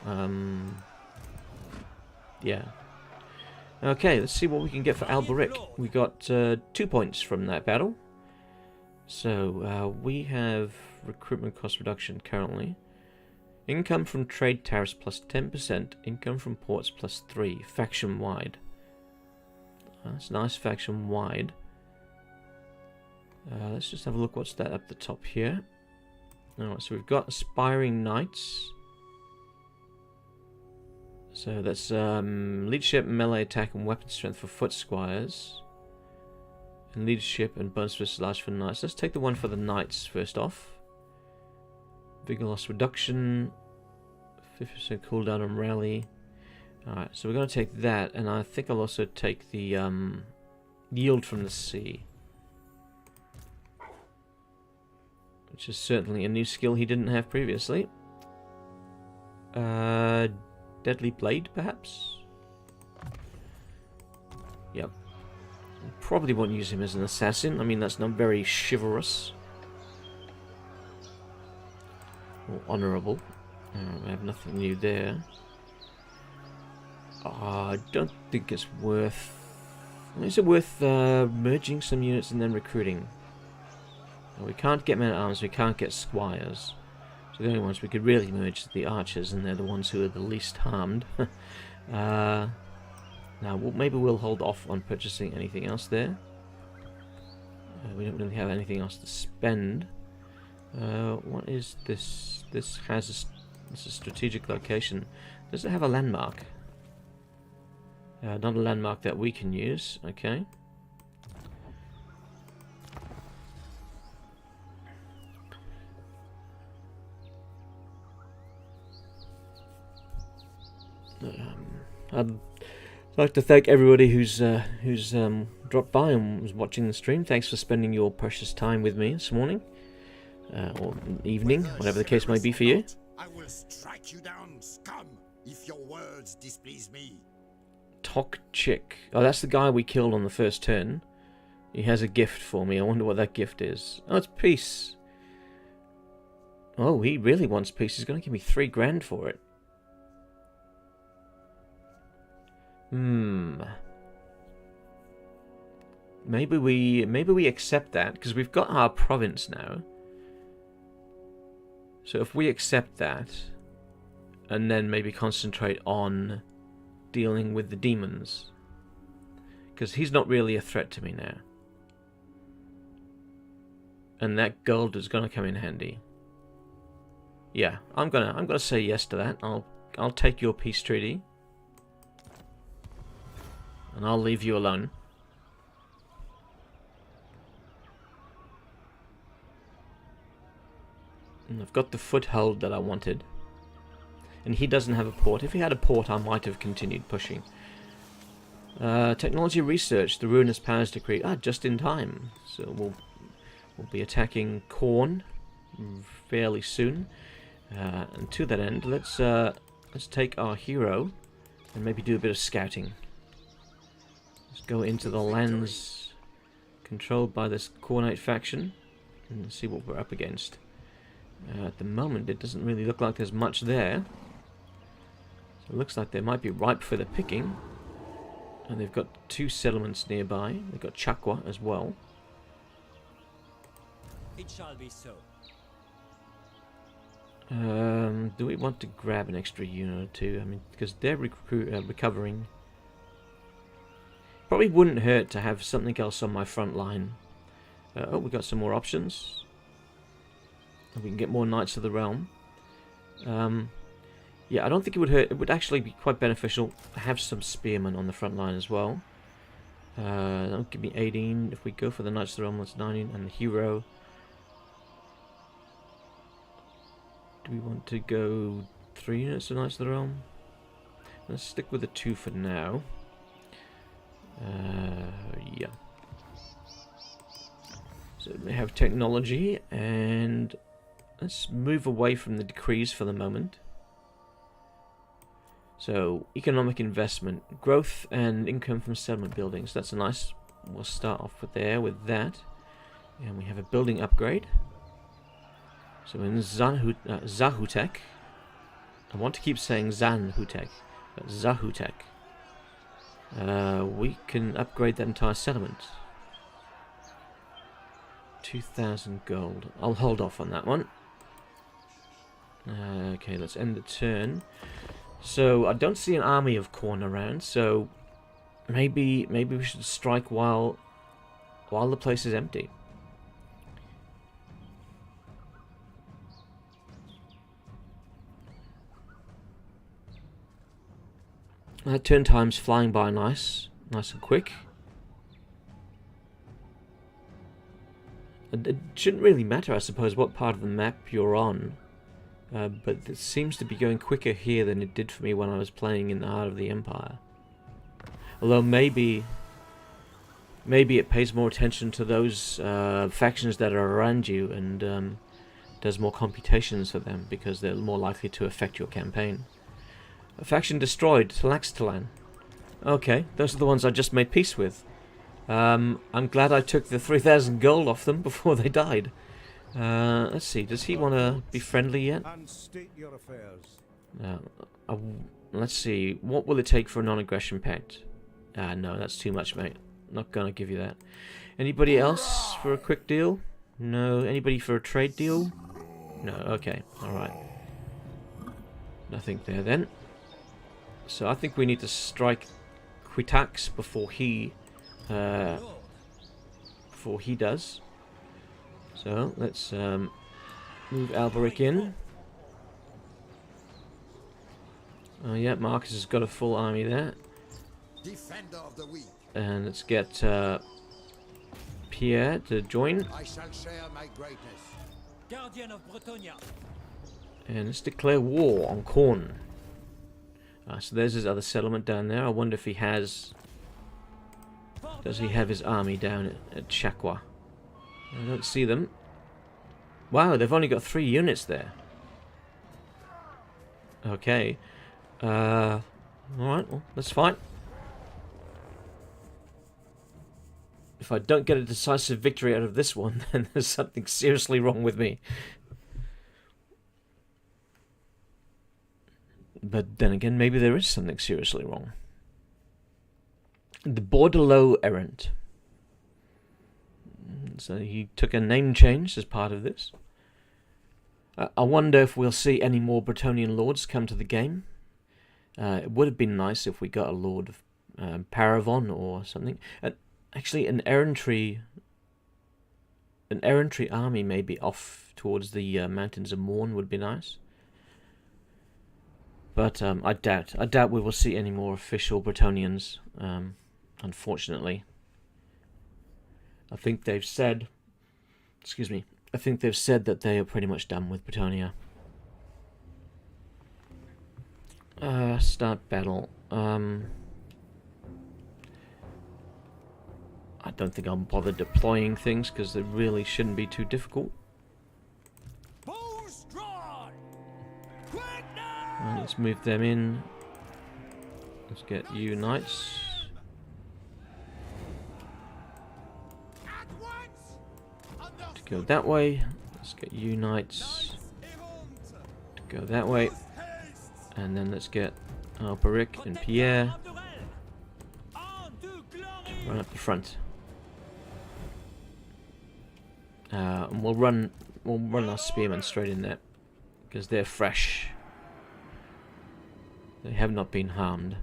Yeah. Okay, let's see what we can get for Alberic. We got 2 points from that battle. So we have recruitment cost reduction currently. Income from trade tariffs plus 10%. Income from ports plus 3. Faction wide. That's nice, faction wide. Let's just have a look what's that up the top here. Alright, so we've got Aspiring Knights. So that's leadership, melee attack, and weapon strength for foot squires. And leadership and bonus versus large for knights. Let's take the one for the knights first off. Vigor loss reduction. 50% cooldown on rally. Alright, so we're going to take that, and I think I'll also take the yield from the sea. Which is certainly a new skill he didn't have previously. Deadly Blade, perhaps? Yep. Probably won't use him as an assassin. I mean, that's not very chivalrous. Or honourable. I have nothing new there. I don't think it's worth... Is it worth merging some units and then recruiting? We can't get men-at-arms, we can't get squires. So the only ones we could really merge are the archers, and they're the ones who are the least harmed. Now, maybe we'll hold off on purchasing anything else there. We don't really have anything else to spend. What is this? This has a strategic location. Does it have a landmark? Not a landmark that we can use. Okay. I'd like to thank everybody who's dropped by and was watching the stream. Thanks for spending your precious time with me this morning. or evening, whatever the case may be for you. I will strike you down, scum, if your words displease me. Tok Chick. Oh, that's the guy we killed on the first turn. He has a gift for me. I wonder what that gift is. Oh, it's peace. Oh, he really wants peace. He's going to give me 3 grand for it. Maybe we accept that, because we've got our province now. So if we accept that, and then maybe concentrate on dealing with the demons, because he's not really a threat to me now. And that gold is gonna come in handy. Yeah, I'm gonna say yes to that. I'll take your peace treaty, and I'll leave you alone. And I've got the foothold that I wanted. And he doesn't have a port. If he had a port, I might have continued pushing. Technology research, the Ruinous Powers Decree. Ah, just in time. So we'll be attacking Khorne fairly soon. And to that end, let's take our hero and maybe do a bit of scouting. Let's go into the lands controlled by this Khornite faction and see what we're up against. At the moment, it doesn't really look like there's much there. So it looks like they might be ripe for the picking. And they've got 2 settlements nearby. They've got Chakwa as well. It shall be so. Do we want to grab an extra unit or 2? I mean, because they're recovering. Probably wouldn't hurt to have something else on my front line. Oh, we got some more options. We can get more Knights of the Realm. Yeah, I don't think it would hurt. It would actually be quite beneficial to have some Spearmen on the front line as well. That'll give me 18. If we go for the Knights of the Realm, that's 19. And the hero. Do we want to go 3 units of Knights of the Realm? Let's stick with the 2 for now. Yeah. So they have technology, and let's move away from the decrees for the moment. So, economic investment, growth and income from settlement buildings. That's a nice. We'll start off with that. And we have a building upgrade. So in Zahutek, I want to keep saying Zanutet, but Zahutek, we can upgrade that entire settlement. 2,000 gold. I'll hold off on that one. Okay, let's end the turn. So I don't see an army of Khorne around, so maybe we should strike while the place is empty. Turn time's flying by nice and quick. It shouldn't really matter, I suppose, what part of the map you're on. But it seems to be going quicker here than it did for me when I was playing in the heart of the Empire. Although maybe it pays more attention to those factions that are around you and does more computations for them because they're more likely to affect your campaign. A faction destroyed, Tallaxtlan. Okay, those are the ones I just made peace with. I'm glad I took the 3,000 gold off them before they died. Let's see, does he want to be friendly yet? State your affairs. Let's see, what will it take for a non-aggression pact? No, that's too much, mate. Not gonna give you that. Anybody else for a quick deal? No. Anybody for a trade deal? No, okay, alright. Nothing there then. So I think we need to strike Quitax before he does. So let's move Alberic in. Oh yeah, Marcus has got a full army there. Defender of the weak. And let's get Pierre to join. I shall share my greatness. Guardian of Bretonia. And let's declare war on Khorne. So there's his other settlement down there. I wonder if he has... Does he have his army down at Chakwa? I don't see them. Wow, they've only got 3 units there. Okay. Alright, well, that's fine. If I don't get a decisive victory out of this one, then there's something seriously wrong with me. But then again, maybe there is something seriously wrong. The Bordeleaux errant. So he took a name change as part of this. I wonder if we'll see any more Bretonnian lords come to the game. It would have been nice if we got a Lord of Paravon or something. Actually, an errantry army maybe off towards the mountains of Morn would be nice. But I doubt we will see any more official Bretonnians, unfortunately. I think they've said, that they are pretty much done with Bretonnia. Start battle. I don't think I'll bother deploying things because they really shouldn't be too difficult. Well, let's move them in. Let's get you knights. To go that way. Let's get you knights to go that way. And then let's get Alberic and Pierre to run up the front. And we'll run our spearmen straight in there because they're fresh. They have not been harmed.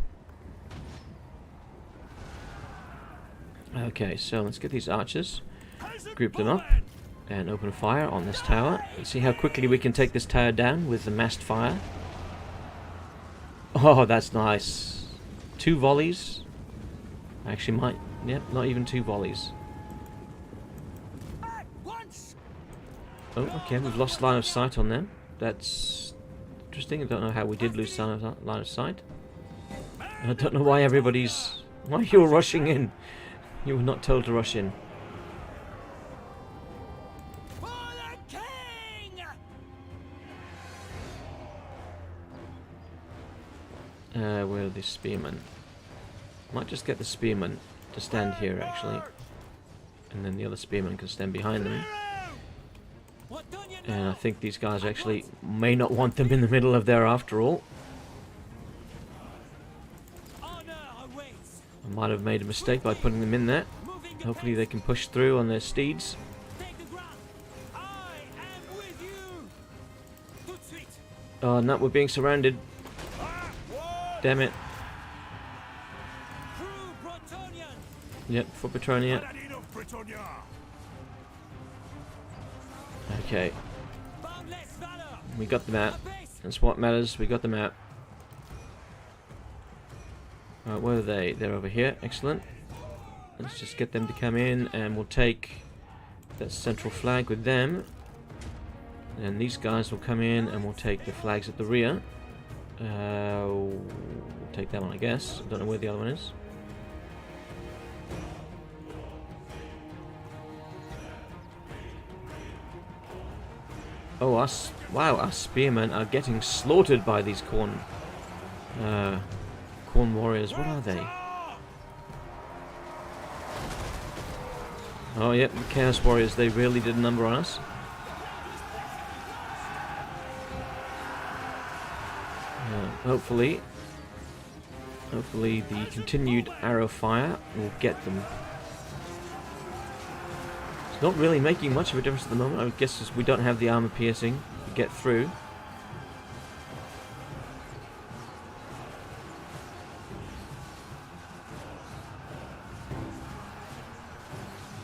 Okay, so let's get these archers, group them up, and open fire on this tower. Let's see how quickly we can take this tower down with the massed fire. Oh, that's nice. 2 volleys. Actually, not even 2 volleys. Oh, okay, we've lost line of sight on them. That's interesting. I don't know how we did lose line of sight. I don't know why why you're rushing in. You were not told to rush in. Where are the spearmen? Might just get the spearmen to stand here, actually. And then the other spearmen can stand behind them. And I think these guys actually may not want them in the middle of there after all. I might have made a mistake by putting them in there. Hopefully they can push through on their steeds. Oh no, we're being surrounded. Damn it. Yep, for Bretonnia. Okay. We got the map. That's what matters. We got the map. Alright, where are they? They're over here. Excellent. Let's just get them to come in and we'll take that central flag with them. And these guys will come in and we'll take the flags at the rear. We'll take that one, I guess. I don't know where the other one is. Oh, our spearmen are getting slaughtered by these Khorne warriors. What are they? Oh, yep, the Chaos Warriors. They really did a number on us. Hopefully the continued arrow fire will get them. It's not really making much of a difference at the moment. I guess we don't have the armor piercing to get through.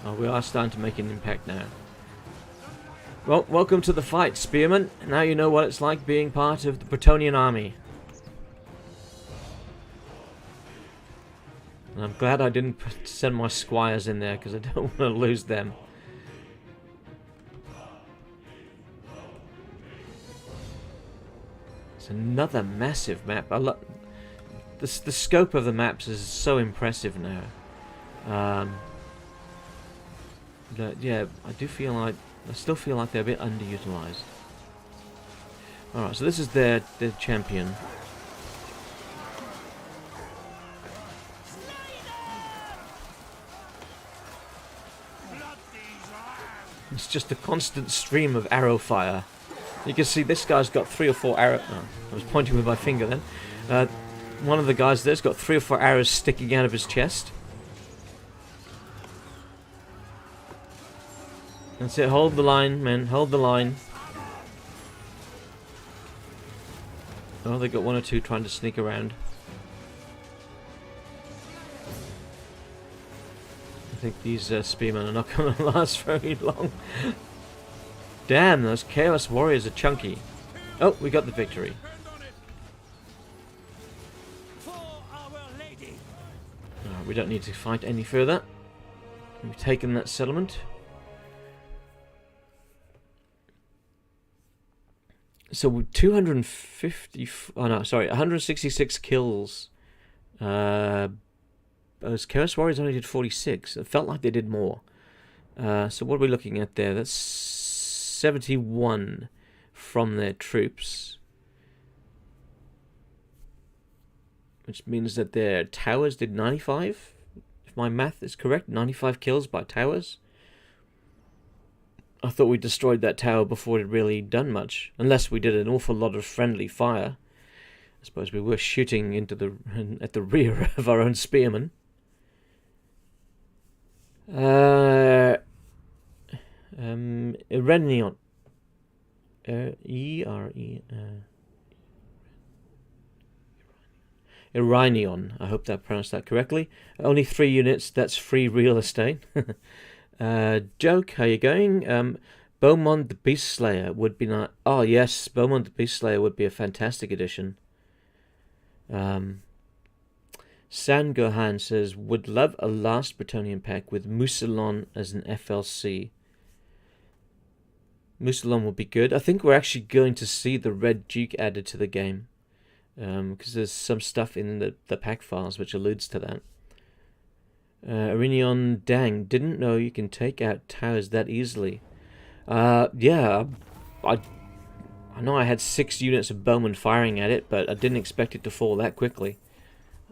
Oh, we are starting to make an impact now. Well, welcome to the fight, spearmen. Now you know what it's like being part of the Bretonnian army. And I'm glad I didn't send my squires in there because I don't want to lose them. It's another massive map. I love the scope of the maps is so impressive now. Yeah, I do feel like I still feel like they're a bit underutilized. Alright, so this is their champion. It's just a constant stream of arrow fire. You can see this guy's got 3 or 4 arrows. Oh, I was pointing with my finger then. One of the guys there's got 3 or 4 arrows sticking out of his chest. That's it. Hold the line, man. Hold the line. Oh, they got 1 or 2 trying to sneak around. I think these spearmen are not going to last very long. Damn, those Chaos Warriors are chunky. Oh, we got the victory. We don't need to fight any further. We've taken that settlement. So with 250... Oh no, sorry, 166 kills. Those Chaos Warriors only did 46. It felt like they did more. So what are we looking at there? That's 71 from their troops. Which means that their towers did 95. If my math is correct, 95 kills by towers. I thought we destroyed that tower before it had really done much. Unless we did an awful lot of friendly fire. I suppose we were shooting into at the rear of our own spearmen. Irenion. Irenion. I hope that pronounced that correctly. Only 3 units. That's free real estate. Joke, how you going? Beaumont the Beast Slayer would be not. Oh yes, Beaumont the Beast Slayer would be a fantastic addition. San Gohan says, would love a last Bretonnian pack with Mousillon as an FLC. Mousillon would be good. I think we're actually going to see the Red Duke added to the game. Because there's some stuff in the pack files which alludes to that. Arenion, dang, didn't know you can take out towers that easily. Yeah, I know I had 6 units of bowmen firing at it, but I didn't expect it to fall that quickly.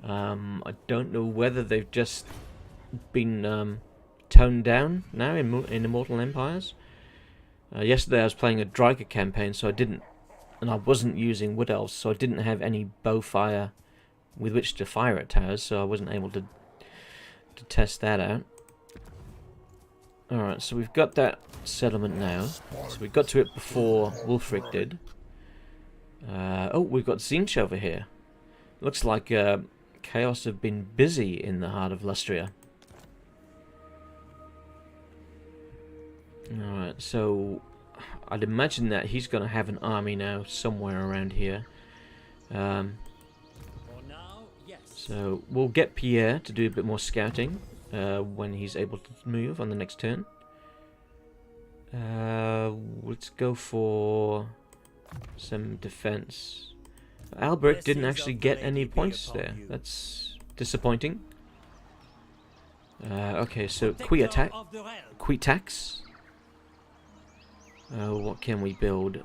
I don't know whether they've just been toned down now in Immortal Empires. Yesterday I was playing a Dryker campaign, so I wasn't using Wood Elves, so I didn't have any bow fire with which to fire at towers, so I wasn't able to test that out. Alright, so we've got that settlement now. So we got to it before Wulfric did. Oh, we've got Tzeentch over here. Looks like Chaos have been busy in the heart of Lustria. Alright, so I'd imagine that he's going to have an army now somewhere around here. So we'll get Pierre to do a bit more scouting when he's able to move on the next turn. Let's go for some defense. Alberic didn't actually get any points there. That's disappointing. Okay, so Quitax. What can we build?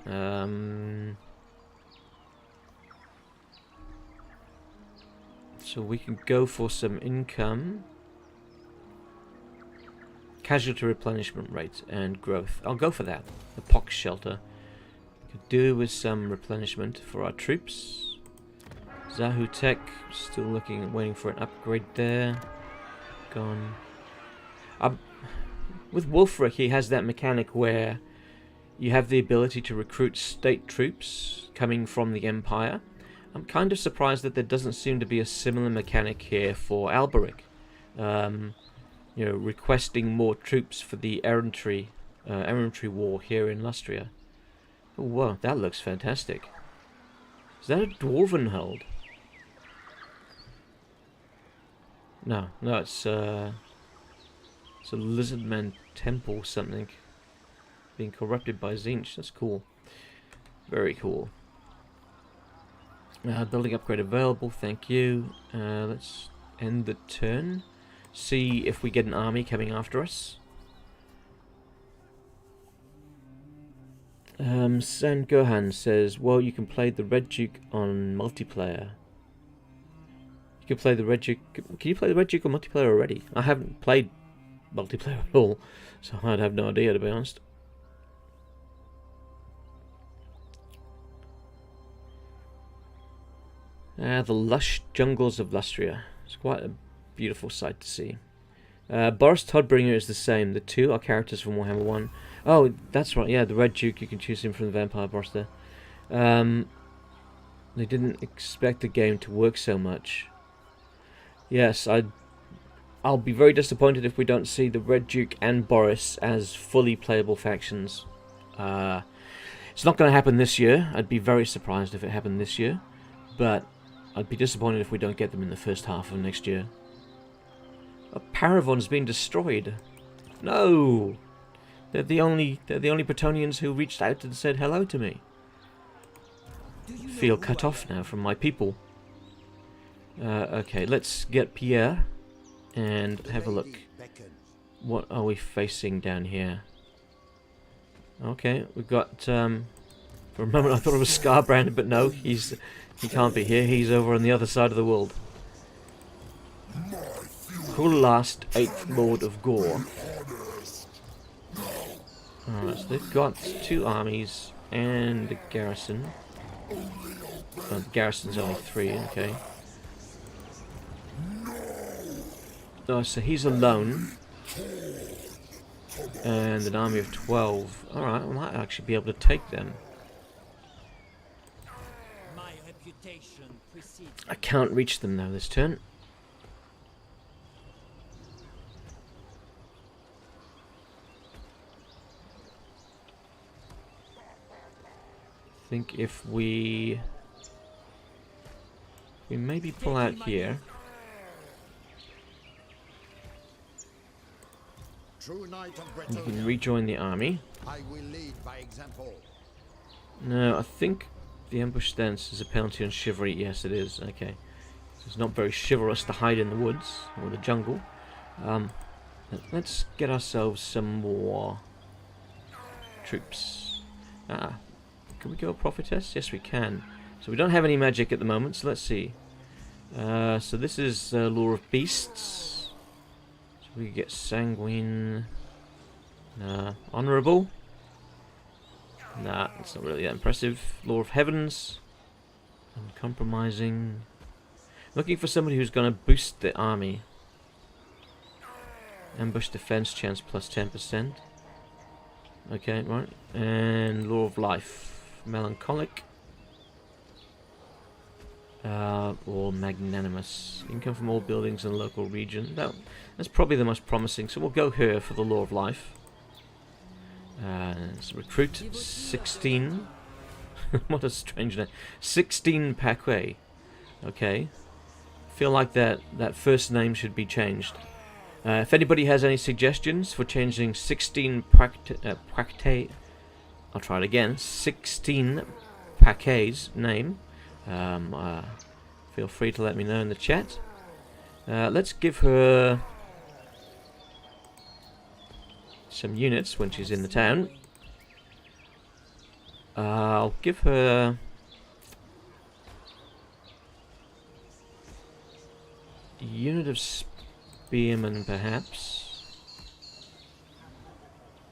So we can go for some income. Casualty replenishment rate and growth. I'll go for that. The pox shelter. Could do with some replenishment for our troops. Zanutet, still waiting for an upgrade there. Gone. With Wulfric, he has that mechanic where you have the ability to recruit state troops coming from the Empire. I'm kind of surprised that there doesn't seem to be a similar mechanic here for Alberic. You know, requesting more troops for the errantry war here in Lustria. Oh, wow, that looks fantastic. Is that a dwarven hold? No, it's a Lizardman temple something. Being corrupted by Tzeentch. That's cool. Very cool. Building upgrade available, thank you. Let's end the turn. See if we get an army coming after us. San Gohan says, well, you can play the Red Duke on multiplayer. You can play the Red Duke. Can you play the Red Duke on multiplayer already? I haven't played multiplayer at all, so I'd have no idea, to be honest. The lush jungles of Lustria. It's quite a beautiful sight to see. Boris Todbringer is the same. The two are characters from Warhammer 1. Oh, that's right. Yeah, the Red Duke. You can choose him from the Vampire Boss there. They didn't expect the game to work so much. Yes, I'll be very disappointed if we don't see the Red Duke and Boris as fully playable factions. It's not going to happen this year. I'd be very surprised if it happened this year. But I'd be disappointed if we don't get them in the first half of next year. A Paravon's been destroyed. No! They're the only Bretonnians who reached out and said hello to me. Feel cut off now from my people. Okay, let's get Pierre and have a look. What are we facing down here? Okay, we've got for a moment I thought it was Scarbrand, but no, he can't be here. He's over on the other side of the world. Kulast, 8th Lord of Gore. Alright, so they've got 2 armies and a garrison. Oh, the garrison's only 3, okay. Oh, so he's alone. And an army of 12. Alright, I might actually be able to take them. I can't reach them though this turn. I think if we maybe pull out here. You can rejoin the army. I will lead by example. No, I think the ambush stance is a penalty on chivalry. Yes, it is. Okay. So it's not very chivalrous to hide in the woods or the jungle. Let's get ourselves some more troops. Can we go a prophetess? Yes, we can. So we don't have any magic at the moment, so let's see. So this is Lore of Beasts. So we get Sanguine. Honourable. Nah, it's not really that impressive. Lore of Heavens. Uncompromising. Looking for somebody who's going to boost the army. Ambush defense chance plus 10%. Okay, right. And Law of Life. Melancholic. Or Magnanimous. Income from all buildings in the local region. That's probably the most promising. So we'll go here for the Law of Life. So recruit 16. What a strange name. 16 Paquet. Okay. Feel like that first name should be changed. If anybody has any suggestions for changing 16 Paquet, I'll try it again. 16 Paquet's name. Feel free to let me know in the chat. Let's give her some units when she's in the town. I'll give her a unit of spearmen, perhaps.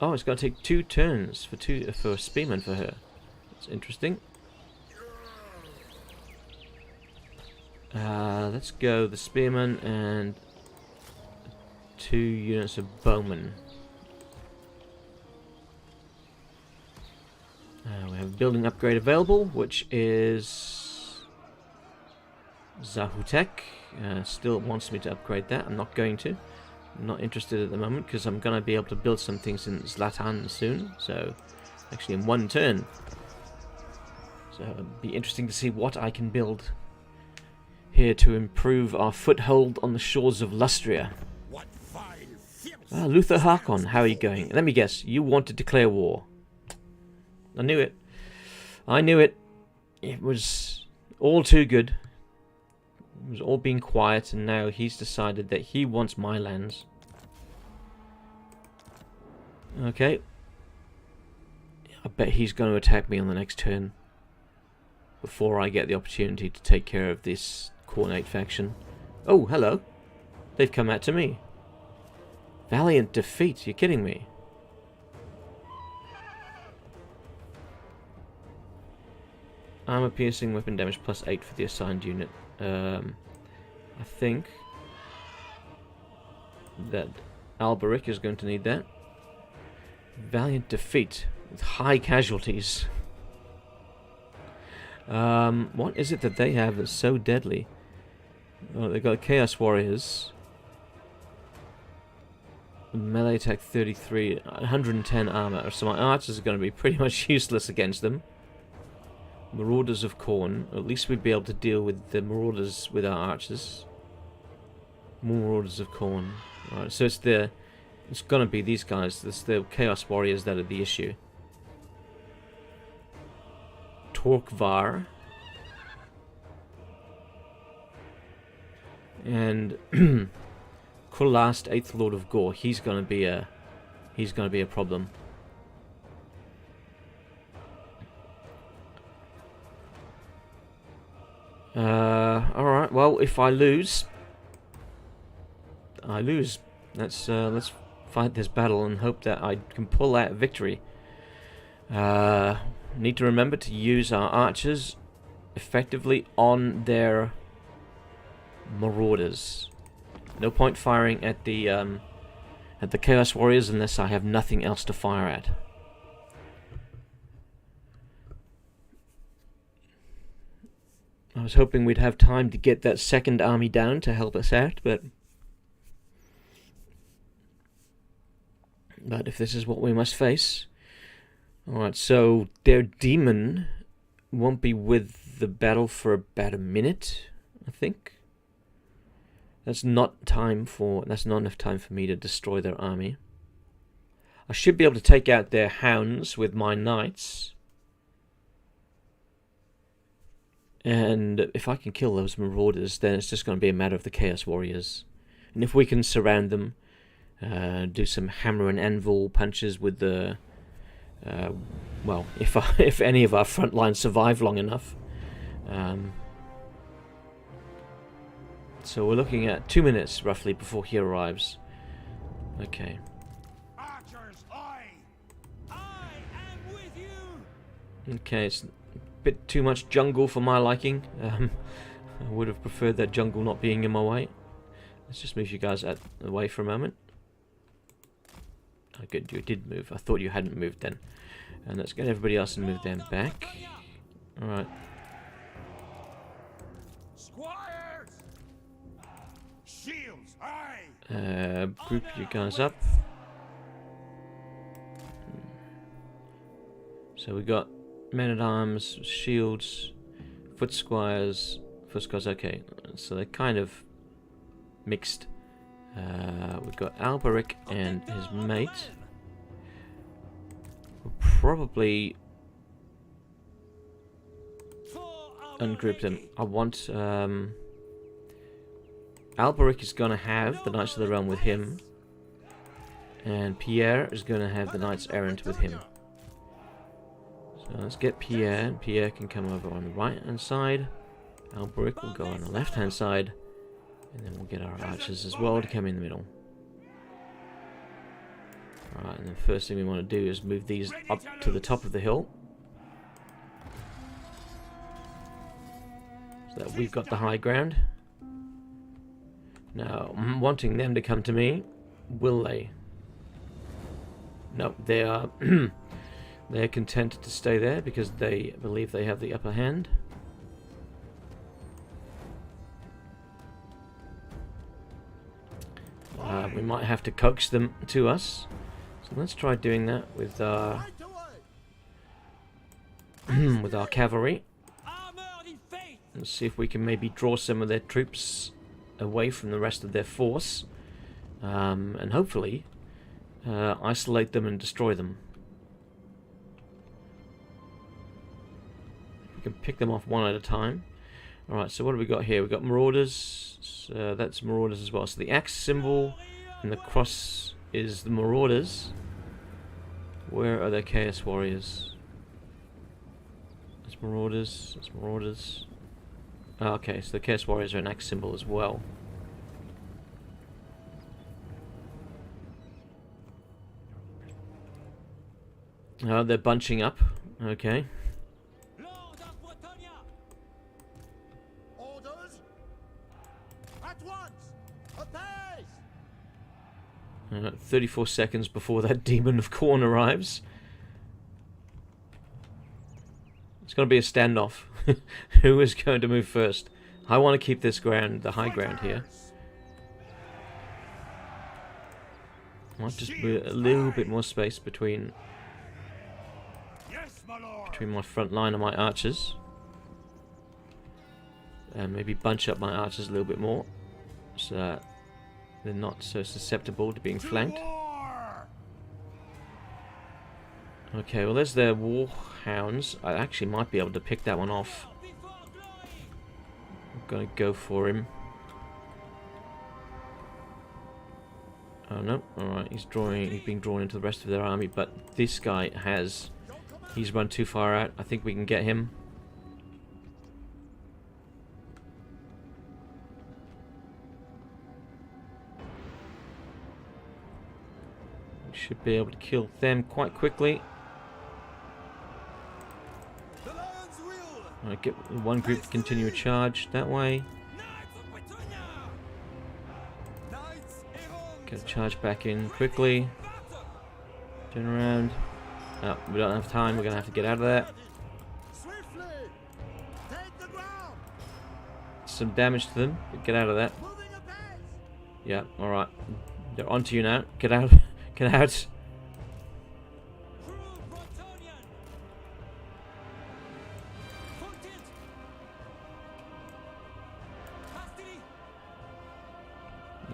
Oh, it's got to take 2 turns for spearmen for her. That's interesting. Let's go the spearmen and 2 units of bowmen. We have a building upgrade available, which is Zanutet. Still wants me to upgrade that. I'm not going to. I'm not interested at the moment because I'm going to be able to build some things in Zlatan soon. So, actually in 1 turn. So it'll be interesting to see what I can build here to improve our foothold on the shores of Lustria. Luther Harkon, how are you going? Let me guess, you want to declare war. I knew it. I knew it. It was all too good. It was all being quiet, and now he's decided that he wants my lands. Okay. I bet he's going to attack me on the next turn before I get the opportunity to take care of this Khorne faction. Oh, hello. They've come out to me. Valiant defeat. You're kidding me. Armor piercing, weapon damage plus 8 for the assigned unit. I think that Alberic is going to need that. Valiant defeat with high casualties. What is it that they have that's so deadly? Oh, they've got Chaos Warriors. Melee attack 33, 110 armor. So my archers are going to be pretty much useless against them. Marauders of Khorne. At least we'd be able to deal with the Marauders with our archers. More Marauders of Khorne. Alright, so it's going to be these guys. It's the Chaos Warriors that are the issue. Torquvar. And Kulast, 8th Lord of Gore. He's going to be a problem. Alright, well, if I lose, I lose. Let's fight this battle and hope that I can pull out victory. Need to remember to use our archers effectively on their Marauders. No point firing at the Chaos Warriors unless I have nothing else to fire at. I was hoping we'd have time to get that second army down to help us out, but if this is what we must face... Alright, so their demon won't be with the battle for about a minute, I think. That's not enough time for me to destroy their army. I should be able to take out their hounds with my knights. And if I can kill those marauders, then it's just going to be a matter of the Chaos Warriors. And if we can surround them, do some hammer and anvil punches with the... well, if any of our front lines survive long enough. So we're looking at 2 minutes, roughly, before he arrives. Okay. Archers, I am with you. Okay, it's a bit too much jungle for my liking. I would have preferred that jungle not being in my way. Let's just move you guys out of the way for a moment. Oh, good, you did move. I thought you hadn't moved then. And let's get everybody else and move them back. Alright. Squires! Shields, aye! Group you guys up. So we got men-at-arms, shields, foot squires, okay. So they're kind of mixed. We've got Alberic and his mate. We'll probably ungroup them. I want Alberic is going to have the Knights of the Realm with him, and Pierre is going to have the Knights Errant with him. So let's get Pierre. Pierre can come over on the right hand side. Alberic will go on the left hand side. And then we'll get our archers as well to come in the middle. Alright, and the first thing we want to do is move these up to the top of the hill. So that we've got the high ground. Now, I'm wanting them to come to me. Will they? No, they are they're content to stay there because they believe they have the upper hand. We might have to coax them to us. So let's try doing that with with our cavalry. Let's see if we can maybe draw some of their troops away from the rest of their force. And hopefully isolate them and destroy them. We can pick them off one at a time. Alright, so what have we got here? We've got Marauders. So that's Marauders as well. So the axe symbol and the cross is the Marauders. Where are the Chaos Warriors? There's marauders. There's marauders. Oh, okay, so the Chaos Warriors are an axe symbol as well. Oh, they're bunching up. Okay. Lord of Bretonia! Orders? At once! A pace! 34 seconds before that demon of Khorne arrives. It's going to be a standoff. Who is going to move first? I want to keep this ground, the high ground here. Might just be a little bit more space between my front line and my archers. And maybe bunch up my archers a little bit more, so that they're not so susceptible to being flanked. Okay, well there's their warhounds. I actually might be able to pick that one off. I'm gonna go for him. Oh no, alright, he's being drawn into the rest of their army, but this guy he's run too far out. I think we can get him. We should be able to kill them quite quickly. Alright, get one group to continue a charge that way. Get a charge back in quickly. Turn around. Oh, we don't have time. We're going to have to get out of there. Some damage to them, but get out of that. Yeah, alright. They're onto you now. Get out. Get out.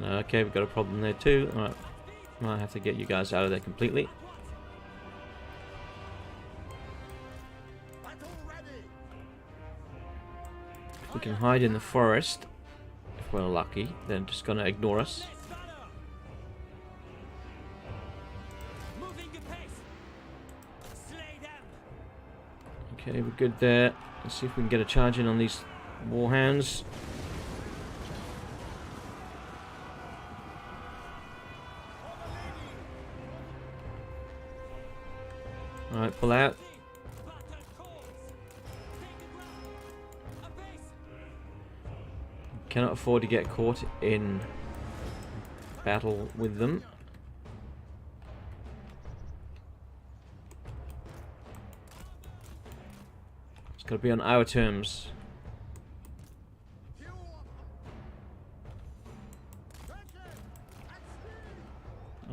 Okay, we've got a problem there too. Alright. Might have to get you guys out of there completely. If we can hide in the forest, if we're lucky, they're just gonna ignore us. Okay, we're good there. Let's see if we can get a charge in on these warhounds. Alright, pull out. Cannot afford to get caught in battle with them. It's got to be on our terms.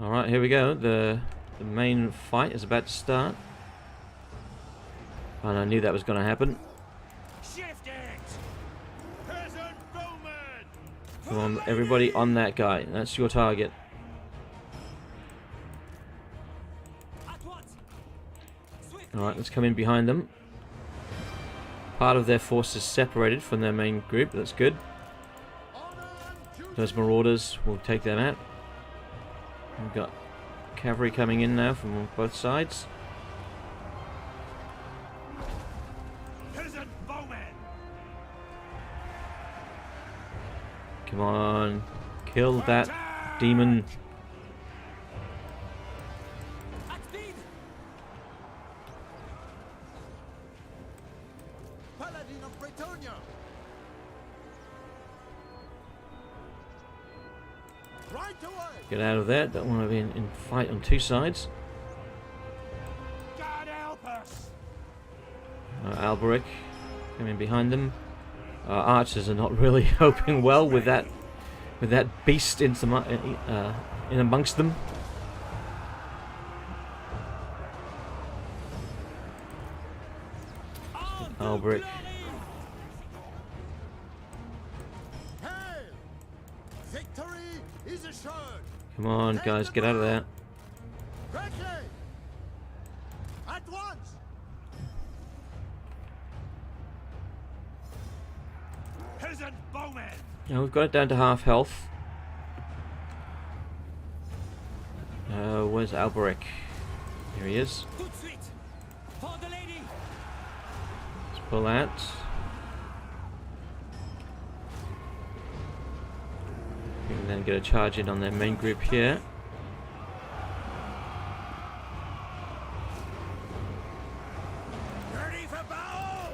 Alright, here we go. The main fight is about to start. And I knew that was going to happen. Come on, everybody on that guy. That's your target. Alright, let's come in behind them. Part of their force is separated from their main group. That's good. Those marauders, we'll take them out. We've got cavalry coming in now from both sides. Come on, kill that demon. Paladin of Bretonia. Right away. Get out of there. Don't want to be in fight on two sides. God help us! Alberic coming behind them. Archers are not really coping well with that beast in amongst them. Alberic. Hail! Victory is assured. Come on, guys, get out of there. Quickly! At once! Peasant bowman! Now we've got it down to half health. Where's Alberic? Here he is. Good suite! For the lady! Let's pull out. We can then get a charge in on their main group here. Ready for battle!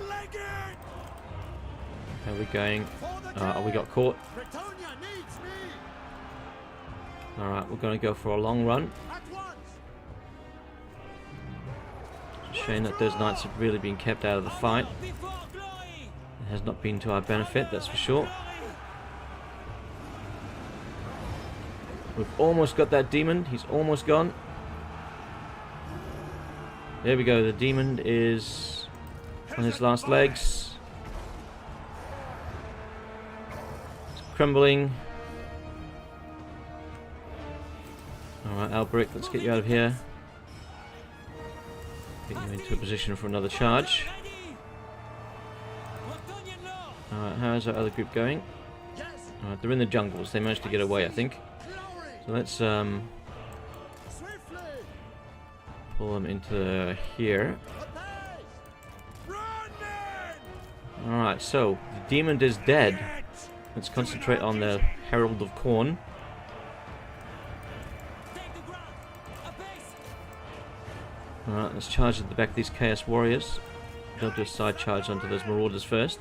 Leg it! How are we going? For the We got caught. Britannia needs me! Alright, we're going to go for a long run. At once! Shame that those knights have really been kept out of the fight. Before glory! It has not been to our benefit, that's for sure. We've almost got that demon. He's almost gone. There we go. The demon is on his last legs. It's crumbling. Alright, Alberic, let's get you out of here. Get you into a position for another charge. Alright, how is our other group going? Yes! Alright, they're in the jungles. They managed to get away, I think. Glory! So let's Swiftly! pull them into here. The pace! Run, men! Alright, so the demon is dead. Let's concentrate on the Herald of Khorne. Take the ground! Apace! Alright, let's charge at the back of these Chaos Warriors. Don't do a side charge onto those Marauders first.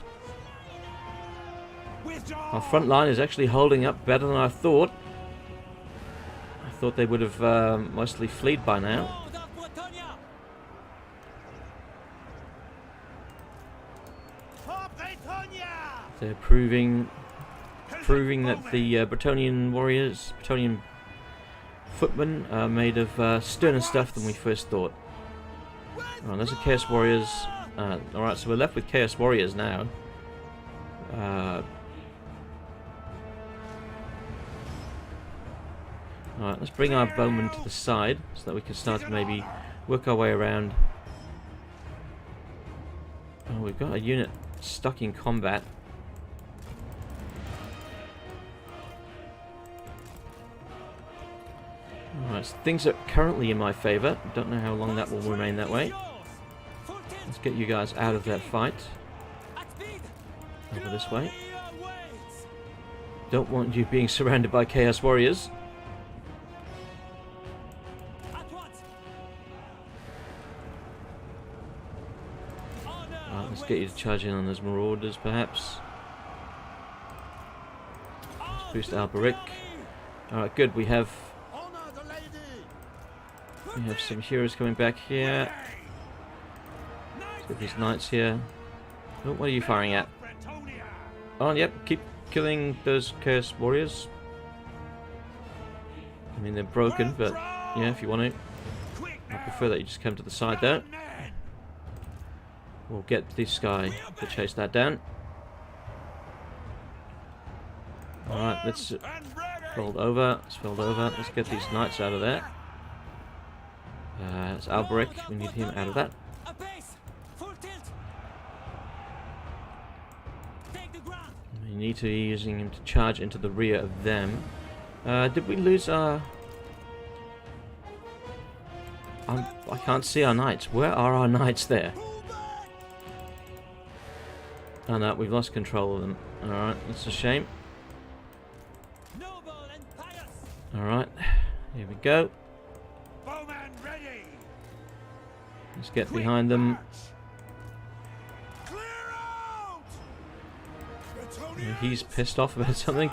Our front line is actually holding up better than I thought. I thought they would have mostly fled by now. Lord of Bretonia! For Britannia! They're proving that the Bretonian warriors, Bretonian footmen, are made of sterner stuff than we first thought. Alright, those are Chaos Warriors. Alright, so we're left with Chaos Warriors now. Alright, let's bring our bowmen to the side so that we can start to maybe work our way around. Oh, we've got a unit stuck in combat. Alright, so things are currently in my favour. Don't know how long that will remain that way. Let's get you guys out of that fight. Over this way. Don't want you being surrounded by Chaos Warriors. Alright, let's get you to charge in on those Marauders, perhaps. Let's boost Alberic. Alright, good. We have Honor the lady! some heroes coming back here. Let's get these knights here. Oh, what are you firing at? Oh, yep. Keep killing those Chaos Warriors. I mean, they're broken, but yeah, if you want to. I prefer that you just come to the side there. We'll get this guy to chase that down. Alright, let's fold over. Let's fold over. Let's get these knights out of there. It's Alberic. We need him out of that. We need to be using him to charge into the rear of them. Did we lose our... I can't see our knights. Where are our knights there? Oh no, we've lost control of them. Alright, that's a shame. Alright, here we go. Bowman ready! Let's get behind them. Clear out! He's pissed off about something.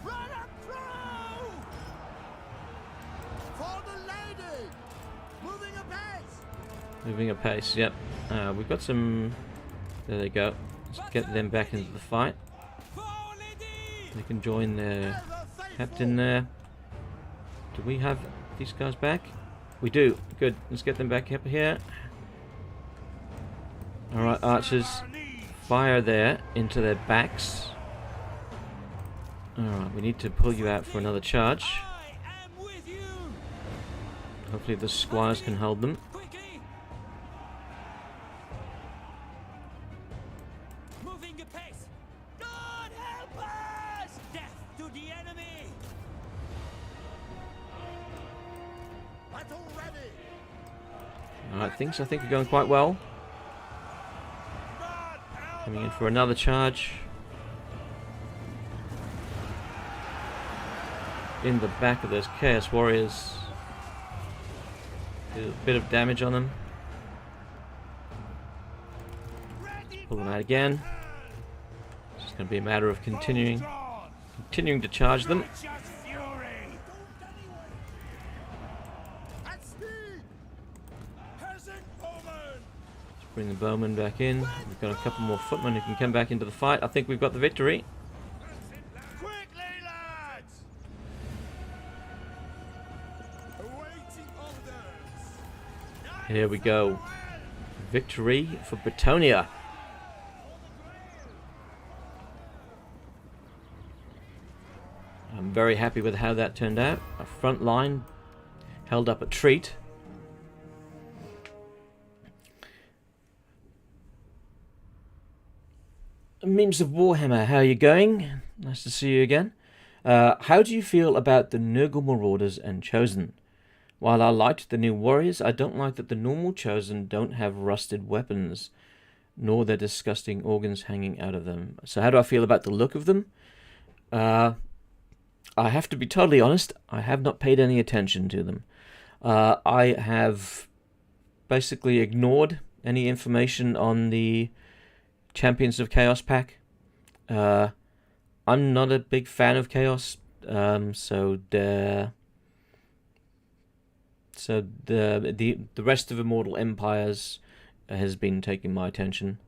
Run up through! For the lady! Moving apace! Moving apace, yep. We've got some... There they go. Let's get them back into the fight. They can join their captain there. Do we have these guys back? We do. Good. Let's get them back up here. Alright, archers. Fire there into their backs. Alright, we need to pull you out for another charge. Hopefully the squires can hold them. Alright, things I think are going quite well. Coming in for another charge. In the back of those Chaos Warriors. Do a bit of damage on them. Pull them out again. It's just going to be a matter of continuing to charge them. Bring the bowmen back in. We've got a couple more footmen who can come back into the fight. I think we've got the victory. Quickly, lads! Awaiting orders. Here we go. Victory for Bretonnia. I'm very happy with how that turned out. Our front line held up a treat. Memes of Warhammer, how are you going? Nice to see you again. How do you feel about the Nurgle Marauders and Chosen? While I liked the new warriors, I don't like that the normal Chosen don't have rusted weapons, nor their disgusting organs hanging out of them. So how do I feel about the look of them? I have to be totally honest, I have not paid any attention to them. I have basically ignored any information on the Champions of Chaos pack. I'm not a big fan of Chaos, so the rest of Immortal Empires has been taking my attention.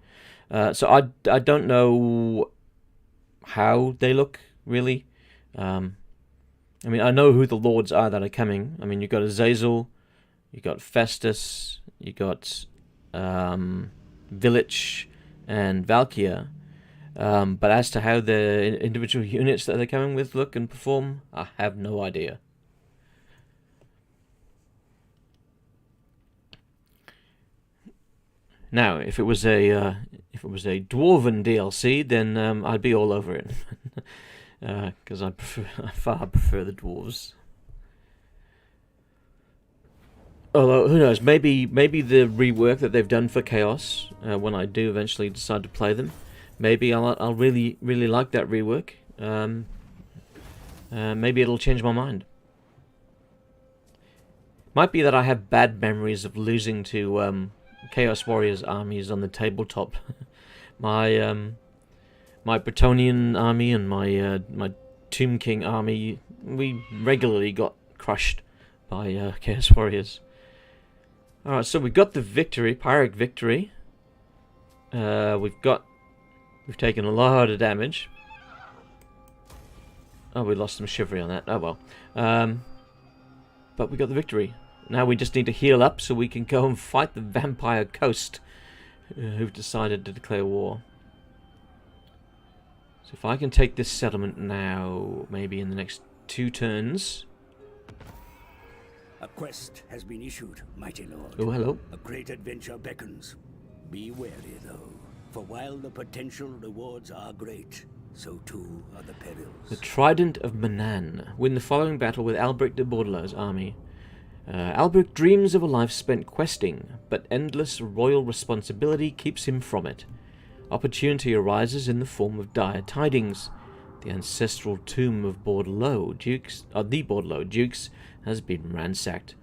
So I don't know how they look really. I mean, I know who the lords are that are coming. I mean, you've got Azazel, you got Festus, you got Village and Valkyr, but as to how the individual units that they're coming with look and perform, I have no idea. Now, if it was a dwarven DLC, then I'd be all over it, because I far prefer the dwarves. Although, who knows, maybe the rework that they've done for Chaos, when I do eventually decide to play them, maybe I'll really like that rework. Maybe it'll change my mind. Might be that I have bad memories of losing to Chaos Warriors armies on the tabletop. my Bretonnian army and my Tomb King army, we regularly got crushed by Chaos Warriors. Alright, so we've got the victory, Pyrrhic victory. We've taken a lot of damage. Oh, we lost some chivalry on that. Oh well. But we got the victory. Now we just need to heal up so we can go and fight the Vampire Coast, who've decided to declare war. So if I can take this settlement now, maybe in the next 2 turns. A quest has been issued, mighty lord. Oh, hello. A great adventure beckons. Be wary, though, for while the potential rewards are great, so too are the perils. The Trident of Manaan. Win the following battle with Alberic de Bordeleaux's army. Alberic dreams of a life spent questing, but endless royal responsibility keeps him from it. Opportunity arises in the form of dire tidings. The ancestral tomb of Bordeleaux Dukes has been ransacked.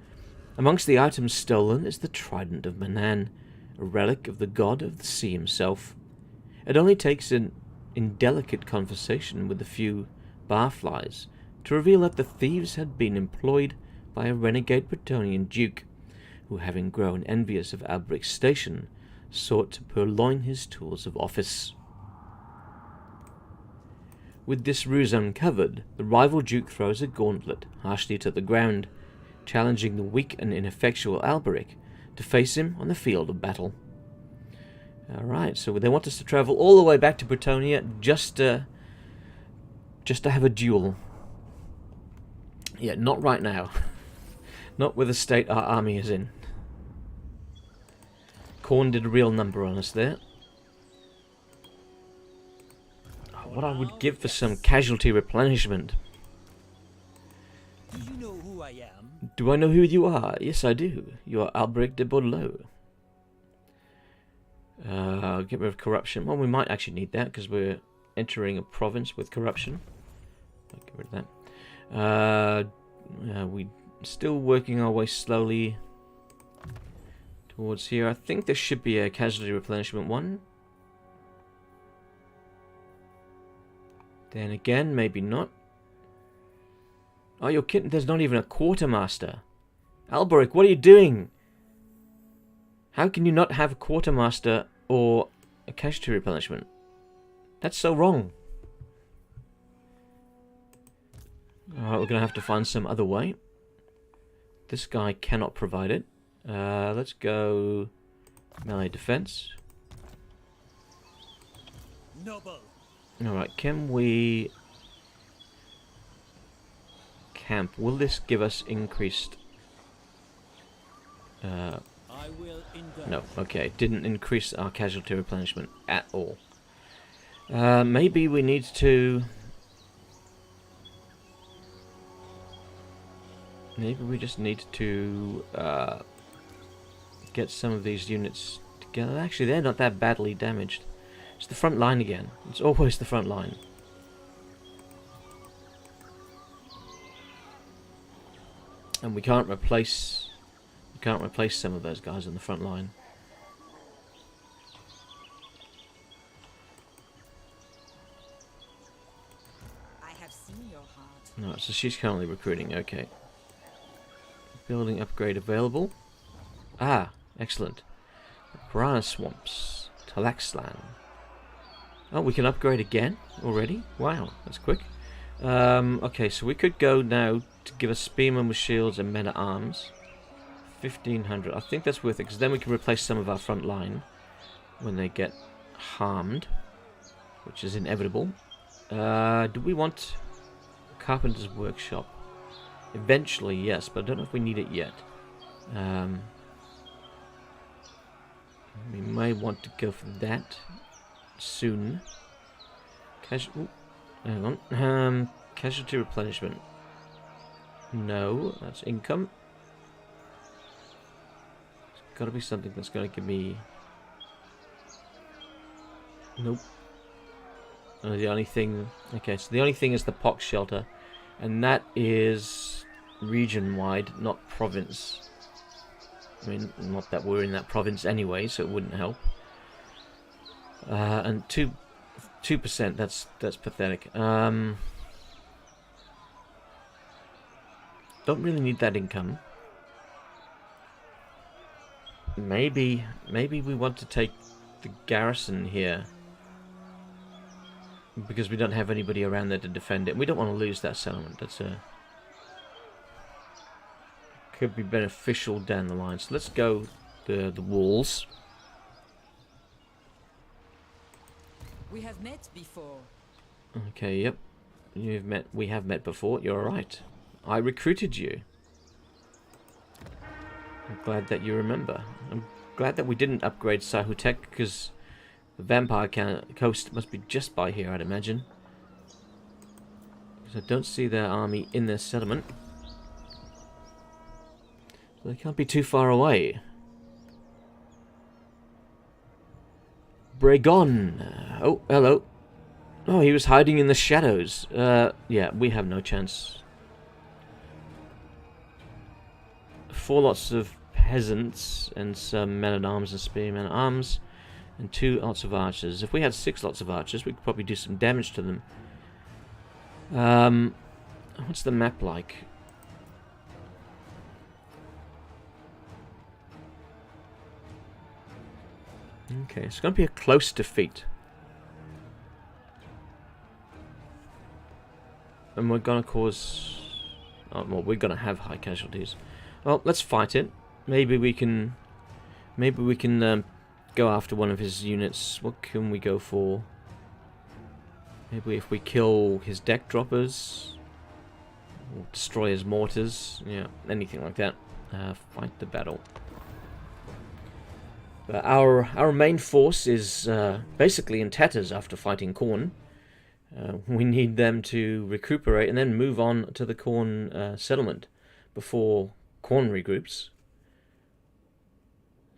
Amongst the items stolen is the Trident of Manaan, a relic of the god of the sea himself. It only takes an indelicate conversation with a few barflies to reveal that the thieves had been employed by a renegade Bretonnian duke, who, having grown envious of Alberic's station, sought to purloin his tools of office. With this ruse uncovered, the rival duke throws a gauntlet harshly to the ground, challenging the weak and ineffectual Alberic to face him on the field of battle. Alright, so they want us to travel all the way back to Bretonnia just to have a duel. Yeah, not right now. Not with the state our army is in. Khorne did a real number on us there. What I would give for some casualty replenishment. Do you know who I am? Do I know who you are? Yes, I do. You are Alberic de Bordeleaux. Get rid of corruption. Well, we might actually need that because we're entering a province with corruption. I'll get rid of that. We're still working our way slowly towards here. I think there should be a casualty replenishment one. Then again, maybe not. Oh, you're kidding. There's not even a quartermaster. Alberic, what are you doing? How can you not have a quartermaster or a casualty replenishment? That's so wrong. Alright, we're going to have to find some other way. This guy cannot provide it. Let's go melee defense. Noble. Alright, can we camp? Will this give us increased... I will indulge. No, okay, it didn't increase our casualty replenishment at all. Maybe we need to... Maybe we just need to get some of these units together. Actually, they're not that badly damaged. It's the front line again. It's always the front line. And we can't replace some of those guys on the front line. I have seen your heart. No, so she's currently recruiting. Okay. Building upgrade available. Ah, excellent. Piranha swamps. Tallaxtlan. Oh, we can upgrade again already? Wow, that's quick. Okay, so we could go now to give us spearmen with shields and men at arms. 1500. I think that's worth it because then we can replace some of our front line when they get harmed, which is inevitable. Do we want Carpenter's Workshop? Eventually, yes, but I don't know if we need it yet. We may want to go for that soon. Hang on. Casualty replenishment. No, that's income. It's got to be something that's going to give me... Nope. The only thing... Okay, so the only thing is the pox shelter. And that is region-wide, not province. I mean, not that we're in that province anyway, so it wouldn't help. And 2%, that's pathetic. Don't really need that income. Maybe we want to take the garrison here. Because we don't have anybody around there to defend it. We don't want to lose that settlement. That's could be beneficial down the line. So let's go the walls. We have met before. Okay, yep. We have met before. You're right. I recruited you. I'm glad that you remember. I'm glad that we didn't upgrade Zanutet because the vampire coast must be just by here, I'd imagine. Because I don't see their army in their settlement. So they can't be too far away. Bregon! Oh, hello. Oh, he was hiding in the shadows. Yeah, we have no chance. 4 lots of peasants and some men-at-arms and spearmen-at-arms. And 2 lots of archers. If we had 6 lots of archers, we could probably do some damage to them. What's the map like? Okay, it's going to be a close defeat. And we're going to cause... Oh, well, we're going to have high casualties. Well, let's fight it. Maybe we can go after one of his units. What can we go for? Maybe if we kill his deck droppers, or destroy his mortars, yeah, anything like that. Fight the battle. Our main force is basically in tatters after fighting Khorne. We need them to recuperate and then move on to the Khorne settlement before Khorne regroups.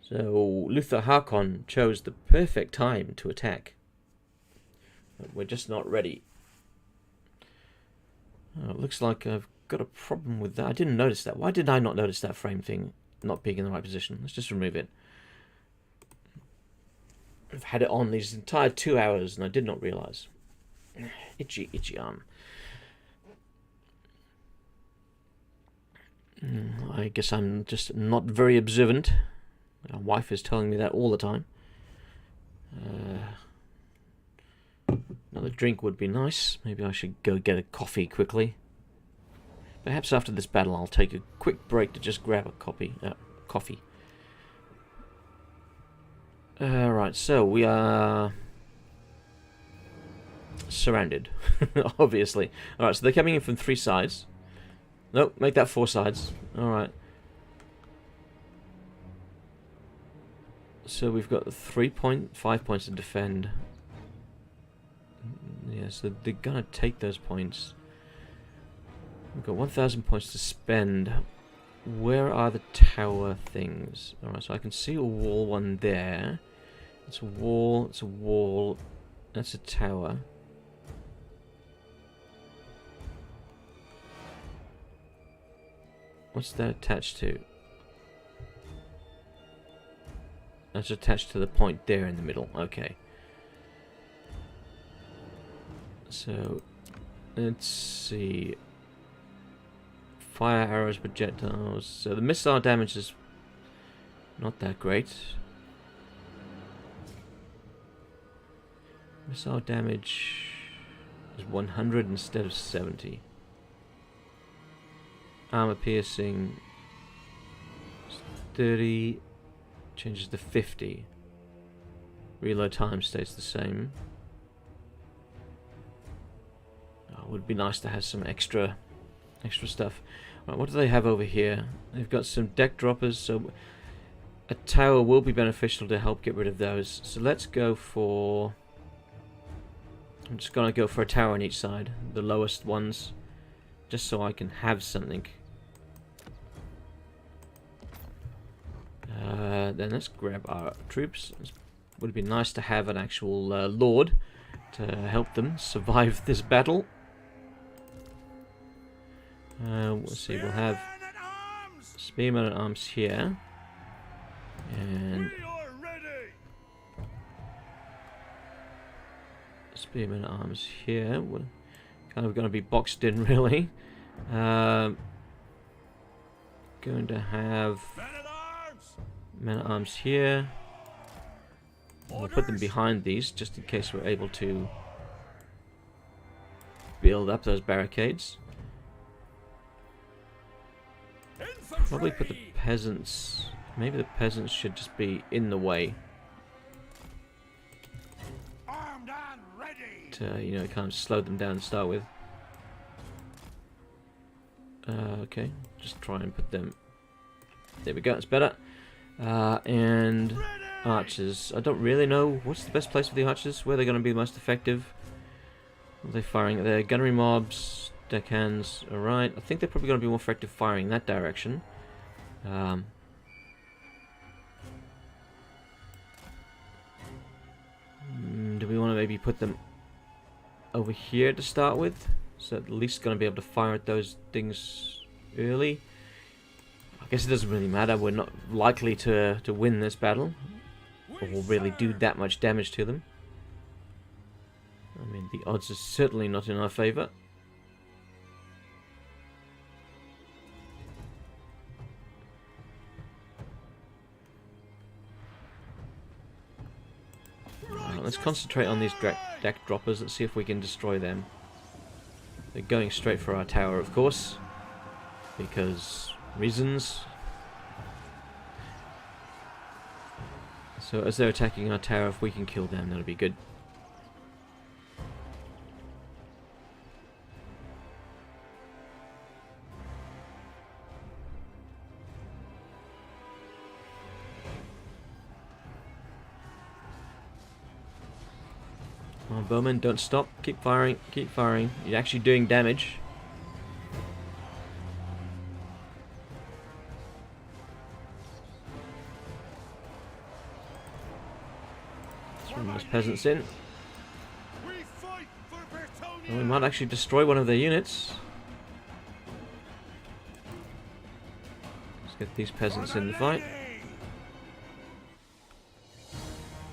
So Luther Harkon chose the perfect time to attack. But we're just not ready. Oh, it looks like I've got a problem with that. I didn't notice that. Why did I not notice that frame thing not being in the right position? Let's just remove it. I've had it on these entire 2 hours and I did not realise. Itchy, itchy arm. I guess I'm just not very observant. My wife is telling me that all the time. Another drink would be nice. Maybe I should go get a coffee quickly. Perhaps after this battle I'll take a quick break to just grab a coffee. Right, so we are surrounded, obviously. Alright, so they're coming in from 3 sides. Nope, make that 4 sides. Alright. So we've got 5 points to defend. Yeah, so they're gonna take those points. We've got 1,000 points to spend. Where are the tower things? Alright, so I can see a wall one there. It's a wall, it's a wall, that's a tower. What's that attached to? That's attached to the point there in the middle. Okay. So, let's see. Fire arrows, projectiles. So the missile damage is not that great. Missile damage is 100 instead of 70. Armor piercing is 30. Changes to 50. Reload time stays the same. Oh, it would be nice to have some extra stuff. Right, what do they have over here? They've got some deck droppers, so a tower will be beneficial to help get rid of those. So let's go for... I'm just gonna go for a tower on each side, the lowest ones, just so I can have something. Then let's grab our troops. It would be nice to have an actual lord to help them survive this battle. Let's see, we'll have spearmen at arms here, and spearmen at arms here. We're kind of going to be boxed in, really. Going to have men at arms here. We'll put them behind these just in case we're able to build up those barricades. Probably put the peasants... Maybe the peasants should just be in the way. To, you know, kind of slow them down to start with. Okay, just try and put them... There we go, it's better. And archers. I don't really know what's the best place for the archers. Where they're going to be the most effective. What are they firing at there? Gunnery mobs, deckhands. Alright, I think they're probably going to be more effective firing in that direction. Do we want to maybe put them over here to start with? So at least going to be able to fire at those things early. I guess it doesn't really matter. We're not likely to win this battle, or really do that much damage to them. I mean, the odds are certainly not in our favour. Let's concentrate on these deck droppers. Let's see if we can destroy them. They're going straight for our tower, of course, because reasons. So as they're attacking our tower, if we can kill them, that'll be good. Come on, bowmen, don't stop. Keep firing, keep firing. You're actually doing damage. Last peasants in. We fight for Bertonius. Well, we might actually destroy one of their units. Let's get these peasants in the fight.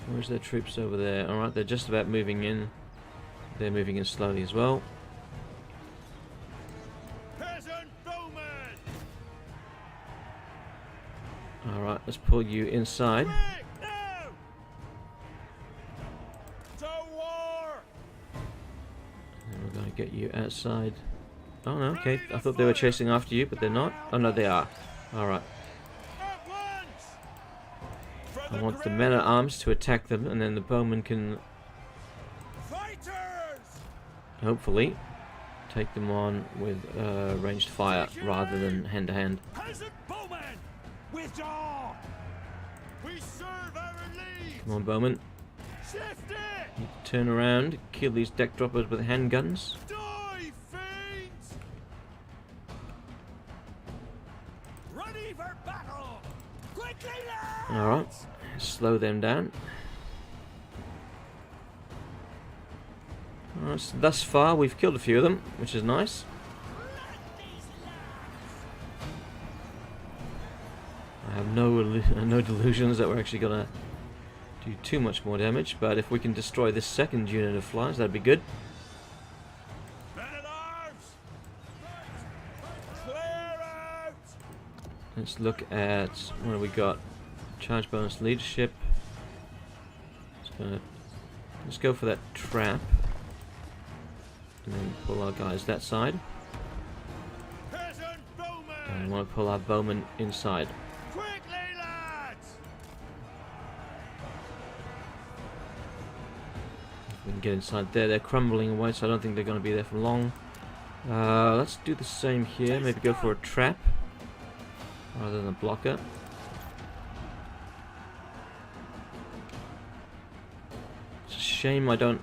Where's their troops over there? Alright, they're just about moving in. They're moving in slowly as well. Peasant bowman. Alright, let's pull you inside. Quick, now. To war. And we're going to get you outside. Oh no, okay. I thought they were chasing after you, but they're not. Oh no, they are. Alright. At once. For I want the men at arms to attack them, and then the bowmen can fighters. hopefully take them on with ranged fire rather than hand to hand. Peasant bowman. Withdraw. We serve our lead. Come on, bowmen. Shift it. Turn around, kill these deck droppers with handguns. Die, fiends. Ready for battle. Quickly, lads. Alright, slow them down. Alright, so thus far we've killed a few of them, which is nice. I have no delusions that we're actually gonna do too much more damage, but if we can destroy this second unit of flies, that'd be good. Men at arms. Clear out. Let's look at what have we got. Charge bonus leadership. Let's go for that trap. And then pull our guys that side. Peasant bowman. And we want to pull our bowmen inside. Quickly, lads. If we can get inside there. They're crumbling away, so I don't think they're going to be there for long. Let's do the same here. Maybe go for a trap rather than a blocker. It's a shame I don't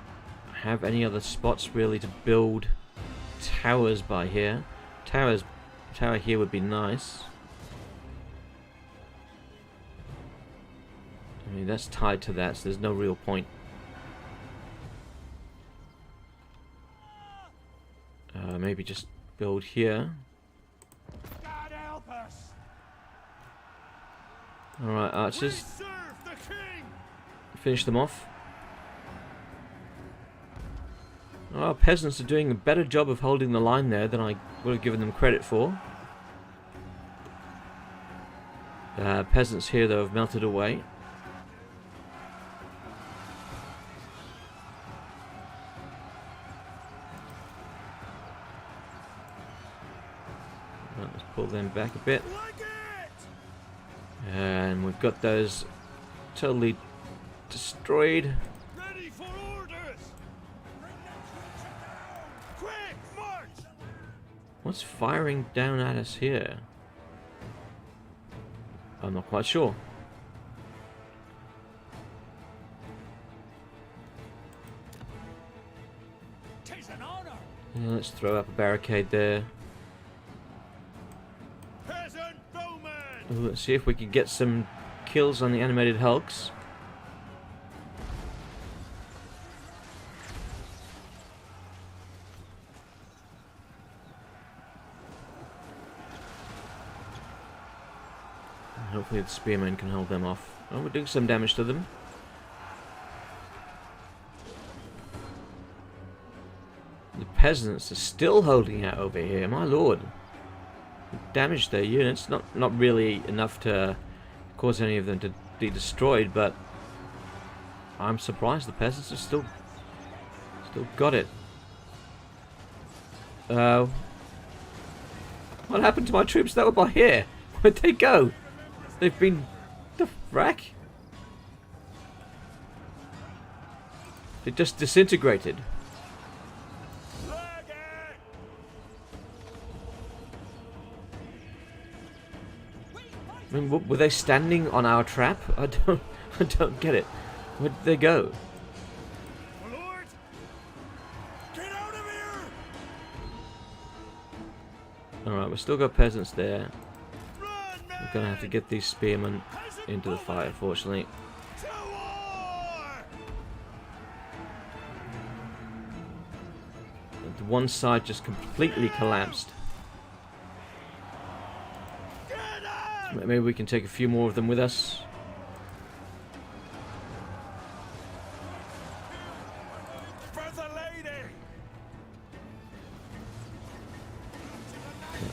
have any other spots really to build towers by here. Tower here would be nice. I mean, that's tied to that, so there's no real point. Maybe just build here. God help us. Alright, We archers. serve the king. Finish them off. Our peasants are doing a better job of holding the line there than I would have given them credit for. Peasants here, though, have melted away. Right, let's pull them back a bit. Like it. And we've got those totally destroyed. Ready for orders. Bring that creature down. Quick march. What's firing down at us here? I'm not quite sure. Tis an honor. Yeah, let's throw up a barricade there. Peasant bowman. Ooh, let's see if we can get some kills on the animated hulks. Hopefully the spearmen can hold them off. Oh, we're doing some damage to them. The peasants are still holding out over here, my lord. We damaged their units, not really enough to cause any of them to be destroyed, but I'm surprised the peasants have still got it. What happened to my troops that were by here? Where'd they go? They've been... the frack? They just disintegrated. I mean, were they standing on our trap? I don't get it. Where did they go? My lord. Get out of here. Alright, we've still got peasants there. Run, man. We're gonna have to get these spearmen Peasant into the fire, bowman. fortunately. To war. one side just completely collapsed. Maybe we can take a few more of them with us. For the lady!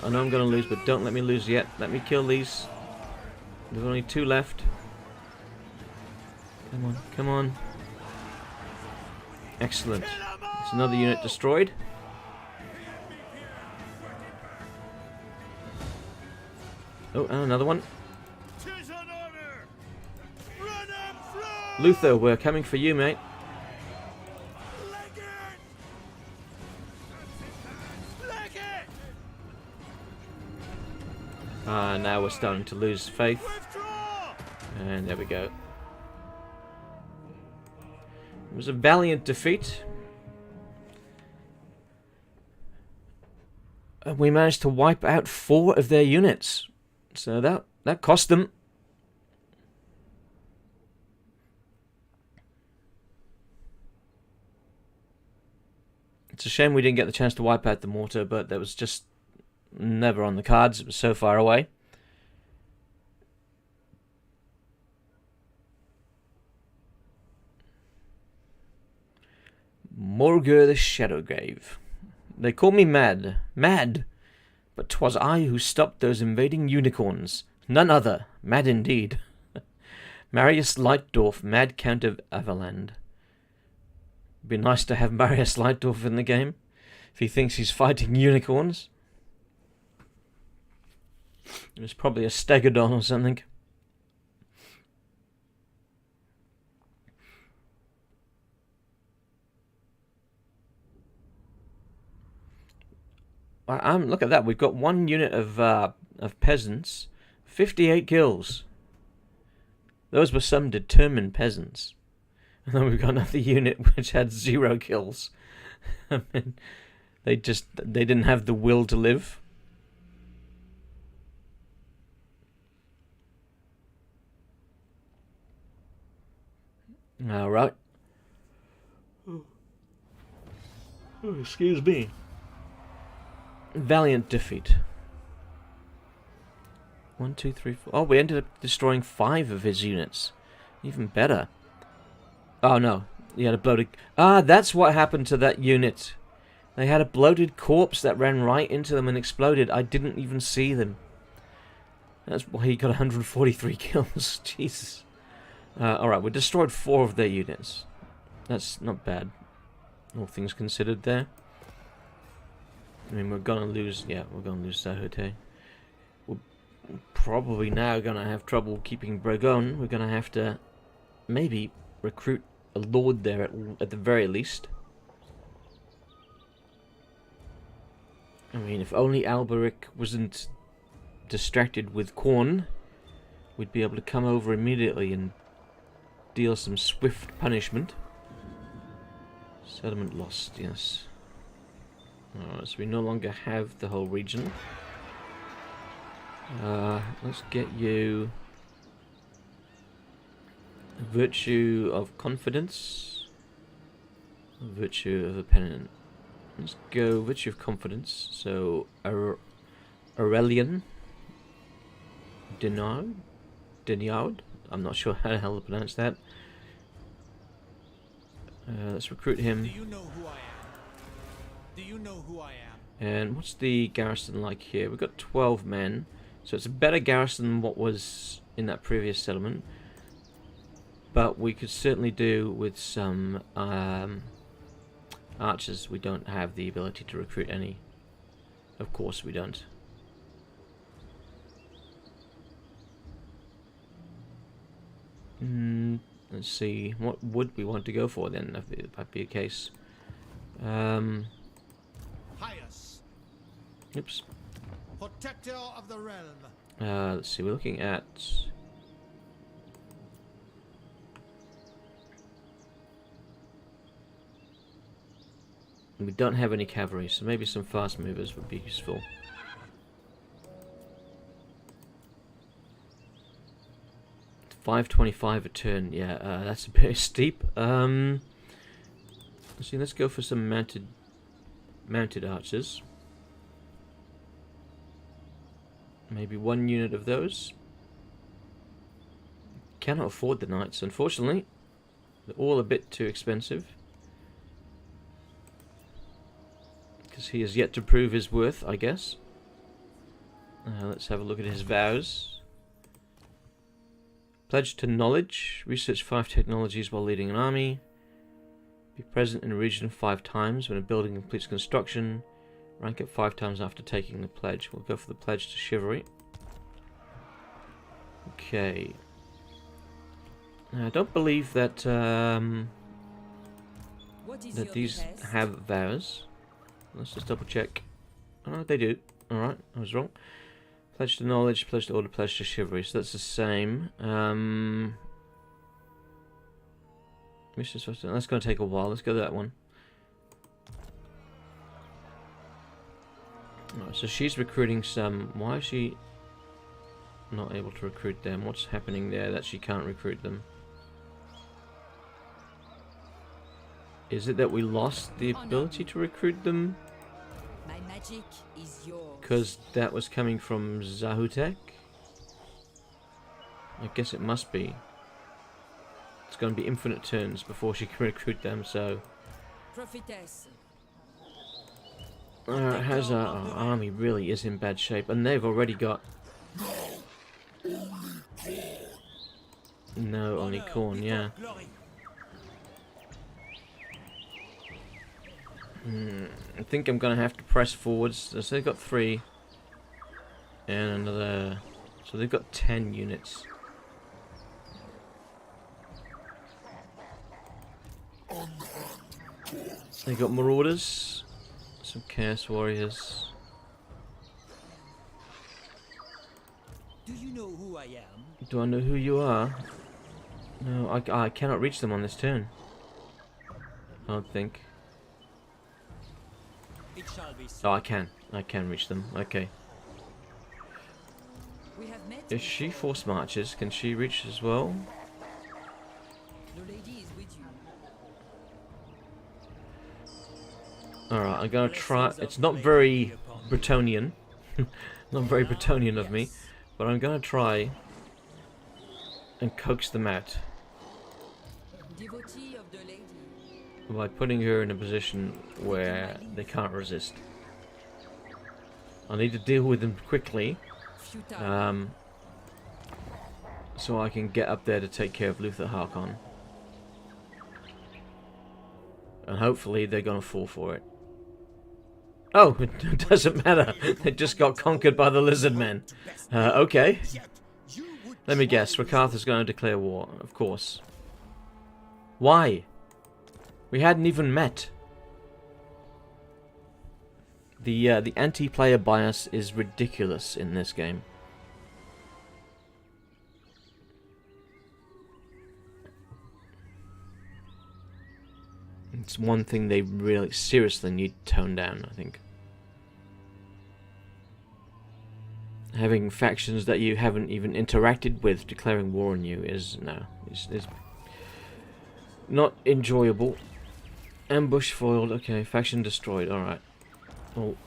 I know I'm going to lose, but don't let me lose yet. Let me kill these. There's only 2 left. Come on, come on. Excellent. There's another unit destroyed. Oh, and another one. 'Tis an honor! Run and flow! Luther, we're coming for you, mate. Leg it! Leg it! Now we're starting to lose faith. Withdraw! And there we go. It was a valiant defeat. And we managed to wipe out 4 of their units. So that cost them. It's a shame we didn't get the chance to wipe out the mortar, but that was just never on the cards. It was so far away. Morgur the Shadowgrave. They call me mad. Mad! But 'twas I who stopped those invading unicorns. None other. Mad indeed. Marius Lightdorf, Mad Count of Averland. Be nice to have Marius Lightdorf in the game, if he thinks he's fighting unicorns. It was probably a Stegodon or something. Look at that. We've got 1 unit of peasants, 58 kills. Those were some determined peasants. And then we've got another unit which had 0 kills. I mean, they didn't have the will to live. All right. Oh, excuse me. Valiant defeat. 1, 2, 3, 4. Oh, we ended up destroying 5 of his units. Even better. Oh no, he had a bloated... that's what happened to that unit. They had a bloated corpse that ran right into them and exploded. I didn't even see them. That's why he got 143 kills. Jesus. Alright, we destroyed 4 of their units. That's not bad. All things considered there. I mean, we're gonna lose... Yeah, we're gonna lose Zanutet. We're probably now gonna have trouble keeping Bregon. We're gonna have to maybe recruit a lord there at the very least. I mean, if only Alberic wasn't distracted with Khorne, we'd be able to come over immediately and deal some swift punishment. Settlement lost, yes. Alright, so we no longer have the whole region. Let's get you Virtue of Confidence, Virtue of a Penitent. Let's go Virtue of Confidence. So Aurelian Denard. I'm not sure how the hell to pronounce that. Let's recruit him. Do you know who I am? Do you know who I am? And what's the garrison like here? We've got 12 men, so it's a better garrison than what was in that previous settlement. But we could certainly do with some archers. We don't have the ability to recruit any. Of course we don't. Let's see. What would we want to go for then, if it might be a case? Pious, Oops. protector of the realm. Let's see. We're looking at... We don't have any cavalry, so maybe some fast movers would be useful. $5.25 a turn, yeah, that's a bit steep. Let's see, let's go for some mounted mounted archers. Maybe 1 unit of those. Cannot afford the knights, unfortunately. They're all a bit too expensive. Because he has yet to prove his worth, I guess. Let's have a look at his vows. Pledge to knowledge. Research 5 technologies while leading an army. Be present in a region 5 times when a building completes construction. Rank it 5 times after taking the pledge. We'll go for the pledge to chivalry. Okay. Now, I don't believe that that these have vows. Let's just double check. Oh, they do. Alright, I was wrong. Pledge to knowledge, pledge to order, pledge to chivalry. So that's the same. That's going to take a while. Let's go to that one. Alright, so she's recruiting some. Why is she not able to recruit them? What's happening there that she can't recruit them? Is it that we lost the ability to recruit them? My magic is yours. Because that was coming from Zanutet? I guess it must be. It's going to be infinite turns before she can recruit them, so... Prophetess. How's our army really is in bad shape, and they've already got... No, only Khorne, yeah. I think I'm going to have to press forwards. So they've got 3. And another... So they've got 10 units. They got marauders. Some chaos warriors. Do you know who I am? Do I know who you are? No, I cannot reach them on this turn. I don't think. It shall be so. Oh, I can. I can reach them. Okay. We have met If she force marches, can she reach as well? The lady is with you. Alright, I'm gonna try. It's not very Bretonnian. Not very Bretonnian of me. But I'm gonna try and coax them out Devotee of the lady. by putting her in a position where they can't resist. I need to deal with them quickly, Futile. so I can get up there to take care of Luther Harkon. And hopefully they're gonna fall for it. Oh, it doesn't matter. They just got conquered by the lizard men. Okay. Let me guess. Rakarth is going to declare war, of course. Why? We hadn't even met. The anti-player bias is ridiculous in this game. It's one thing they really seriously need to tone down, I think. Having factions that you haven't even interacted with declaring war on you is not enjoyable. Ambush foiled. Okay, faction destroyed. Alright. Well,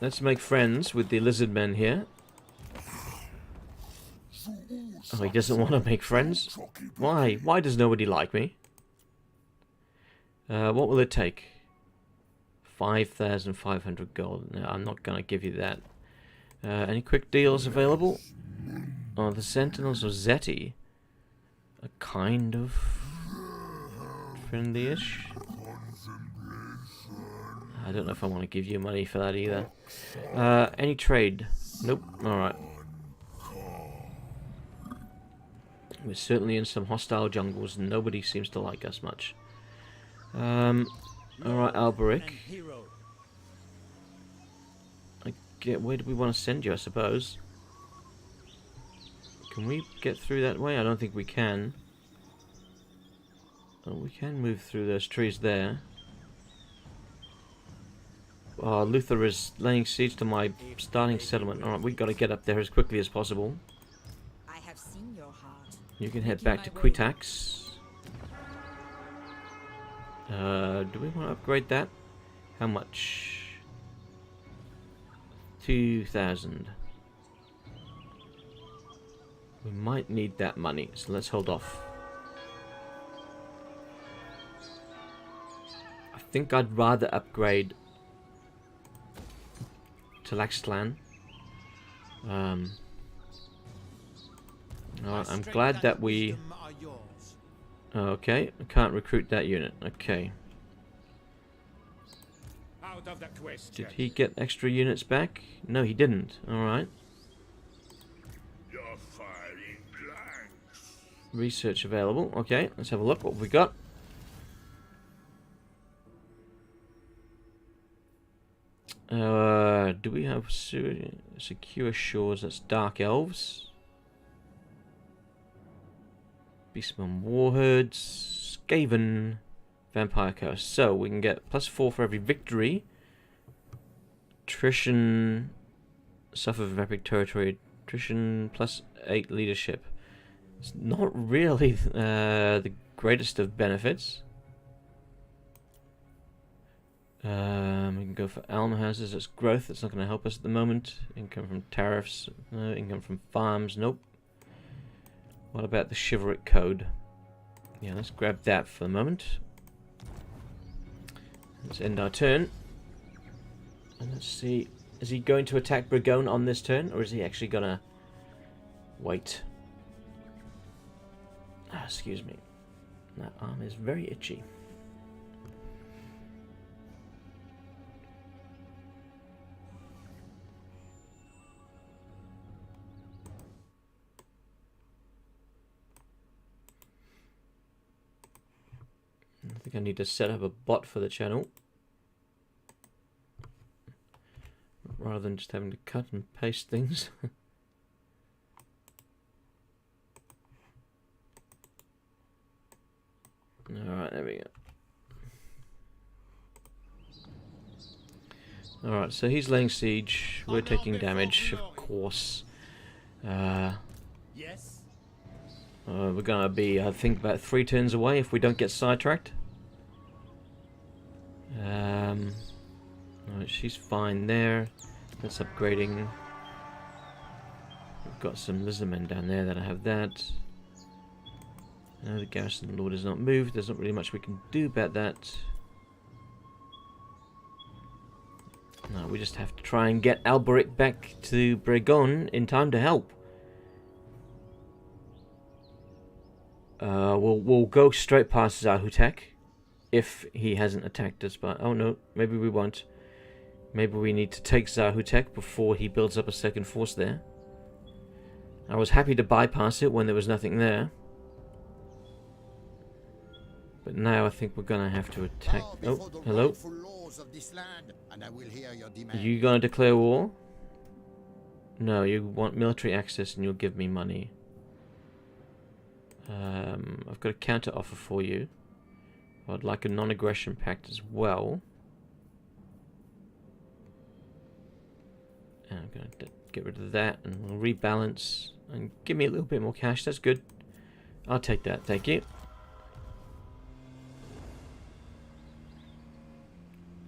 let's make friends with the lizard men here. Oh, he doesn't want to make friends? Why? Why does nobody like me? What will it take? 5,500 gold. No, I'm not going to give you that. Any quick deals available? Oh, the Sentinels of Zeti are kind of friendly-ish. I don't know if I want to give you money for that either. Any trade? Nope. Alright. We're certainly in some hostile jungles and nobody seems to like us much. Alright, Alberic. Where do we want to send you, I suppose? Can we get through that way? I don't think we can. Oh, we can move through those trees there. Oh, Luther is laying siege to my starting settlement. Alright, we've got to get up there as quickly as possible. I have seen your heart. You can head back to Quitax. Do we want to upgrade that? How much? 2,000. We might need that money, so let's hold off. I think I'd rather upgrade Tallaxtlan. Alright, I'm glad that we... Okay, I can't recruit that unit. Okay. Out of the quest. Did he get extra units back? No, he didn't. Alright. You're firing blanks. Research available. Okay, let's have a look what we got. Do we have secure shores? That's Dark Elves. Beastmen Warhords. Skaven Vampire Coast. So we can get +4 for every victory. Attrition. Suffer from epic territory. Attrition +8 leadership. It's not really the greatest of benefits. We can go for almhouses. That's growth. That's not going to help us at the moment. Income from tariffs. No. Income from farms. Nope. What about the chivalric code? Yeah, let's grab that for the moment. Let's end our turn. And let's see. Is he going to attack Burgonne on this turn? Or is he actually going to wait? Ah, excuse me. That arm is very itchy. I think I need to set up a bot for the channel rather than just having to cut and paste things. Alright, there we go. Alright, so he's laying siege. We're taking damage, of course. Yes. We're gonna be, I think, about 3 turns away if we don't get sidetracked. Alright, she's fine there. That's upgrading. We've got some lizardmen down there that I have that. No, the garrison lord is not moved. There's not really much we can do about that. No, we just have to try and get Alberic back to Burgonne in time to help. We'll go straight past Zanutet if he hasn't attacked us. But oh no, maybe we won't. Maybe we need to take Zanutet before he builds up a second force there. I was happy to bypass it when there was nothing there. But now I think we're gonna have to attack. Oh, hello. Are you gonna declare war? No, you want military access and you'll give me money. I've got a counter offer for you. I'd like a non-aggression pact as well. And I'm going to get rid of that and we'll rebalance and give me a little bit more cash. That's good. I'll take that. Thank you.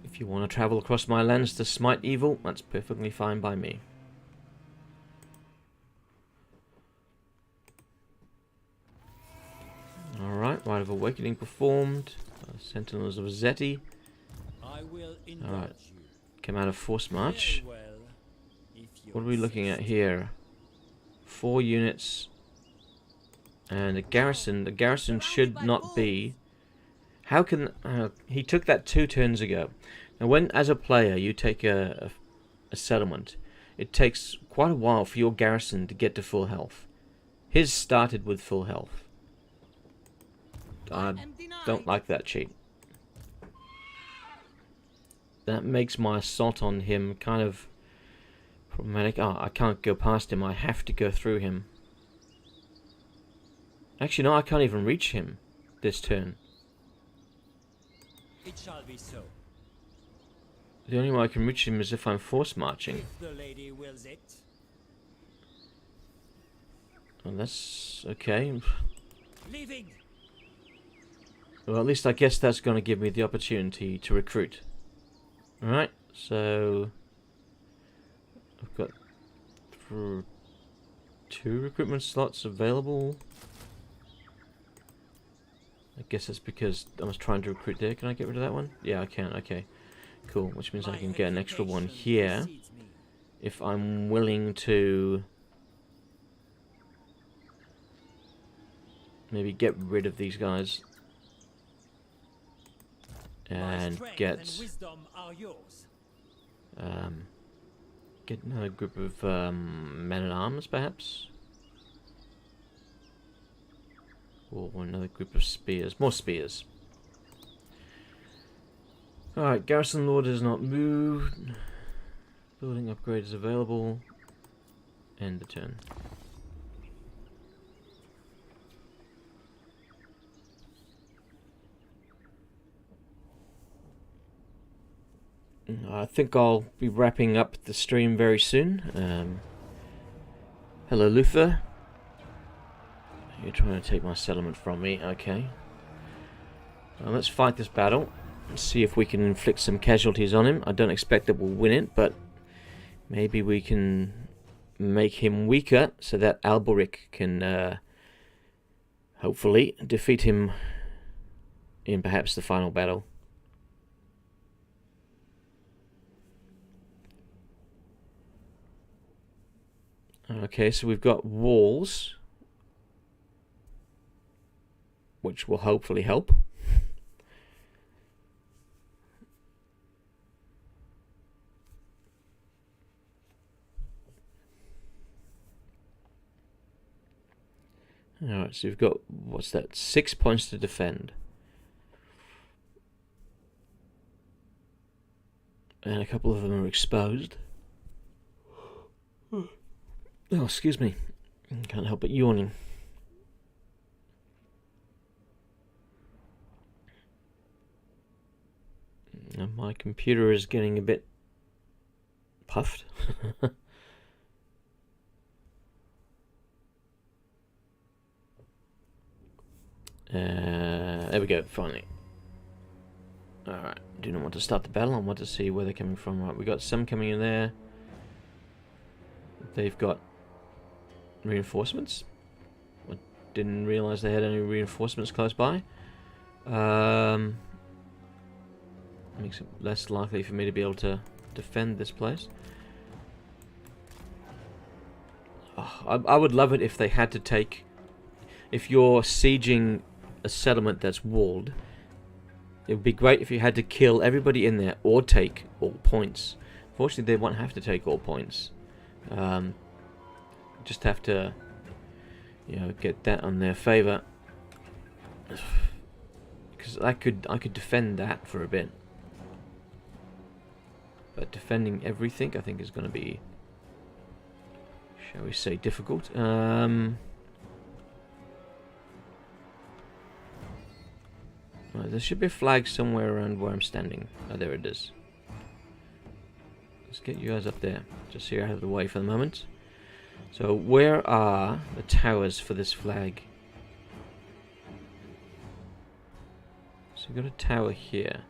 If you want to travel across my lands to smite evil, that's perfectly fine by me. Alright, Rite of Awakening performed. Sentinels of Zeti. Alright, come out of Force March. What are we looking at here? 4 units. And a garrison. The garrison should not be... How can... he took that 2 turns ago. Now when, as a player, you take a settlement, it takes quite a while for your garrison to get to full health. His started with full health. I don't like that cheat. That makes my assault on him kind of problematic. Oh, I can't go past him. I have to go through him. Actually, no, I can't even reach him this turn. It shall be so. The only way I can reach him is if I'm force marching. If the lady wills it. Well, that's okay. Leaving. Well, at least I guess that's going to give me the opportunity to recruit. Alright, so... I've got 2 recruitment slots available. I guess that's because I was trying to recruit there. Can I get rid of that one? Yeah, I can. Okay, cool. Which means I can get an extra one here if I'm willing to maybe get rid of these guys and get another group of men-at-arms, perhaps, or another group of spears. More spears. Alright, garrison lord has not moved. Building upgrade is available. End the turn. I think I'll be wrapping up the stream very soon. Hello, Luther. You're trying to take my settlement from me. Okay. Let's fight this battle. Let's see if we can inflict some casualties on him. I don't expect that we'll win it, but maybe we can make him weaker so that Alberic can hopefully defeat him in perhaps the final battle. Okay, so we've got walls, which will hopefully help. Alright, so we've got, what's that, 6 points to defend. And a couple of them are exposed. Oh, excuse me. Can't help but yawning. And my computer is getting a bit puffed. There we go, finally. Alright, do not want to start the battle. I want to see where they're coming from. Right, we got some coming in there. They've got reinforcements. I didn't realize they had any reinforcements close by. Makes it less likely for me to be able to defend this place. Oh, I would love it if they had to take... If you're sieging a settlement that's walled, it would be great if you had to kill everybody in there or take all points. Fortunately, they won't have to take all points. Just have to, you know, get that on their favor, because I could defend that for a bit, but defending everything I think is going to be, shall we say, difficult. Right, there should be a flag somewhere around where I'm standing. Oh, there it is. Let's get you guys up there, just so you're out of the way for the moment. So where are the towers for this flag? So we've got a tower here.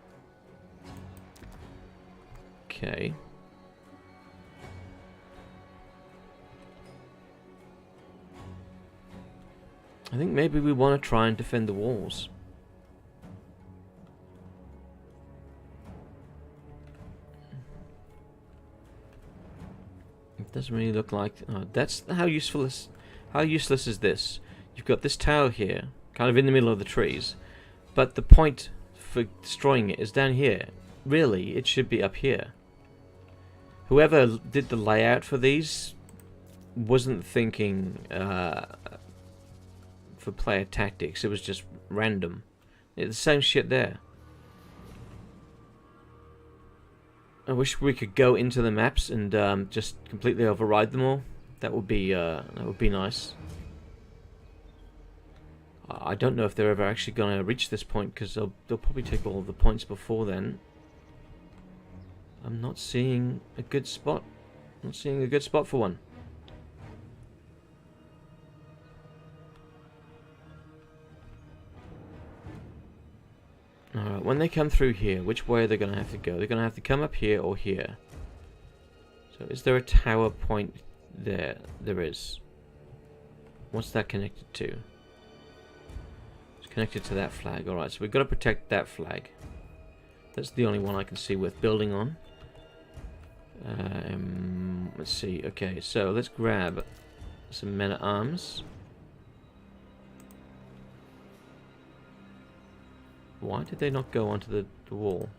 Okay. I think maybe we want to try and defend the walls. Doesn't really look like... Oh, that's how useless is this? You've got this tower here, kind of in the middle of the trees, but the point for destroying it is down here. Really, it should be up here. Whoever did the layout for these wasn't thinking for player tactics. It was just random. It's the same shit there. I wish we could go into the maps and just completely override them all. That would be nice. I don't know if they're ever actually going to reach this point, because they'll probably take all of the points before then. I'm not seeing a good spot. Not seeing a good spot for one. Alright, when they come through here, which way are they going to have to go? They're going to have to come up here or here. So So is there a tower point there? There is. What's that connected to? It's connected to that flag. Alright, so we've got to protect that flag. That's the only one I can see worth building on. Let's see. Okay, so let's grab some men-at-arms. Why did they not go onto the wall?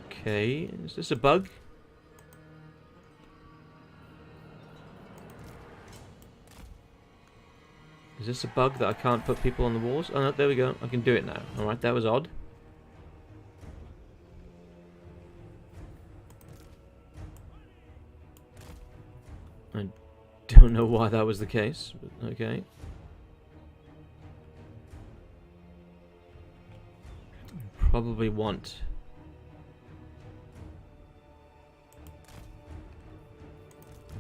Okay, is this a bug? Is this a bug that I can't put people on the walls? Oh no, there we go. I can do it now. Alright, that was odd. I don't know why that was the case, but okay. Probably want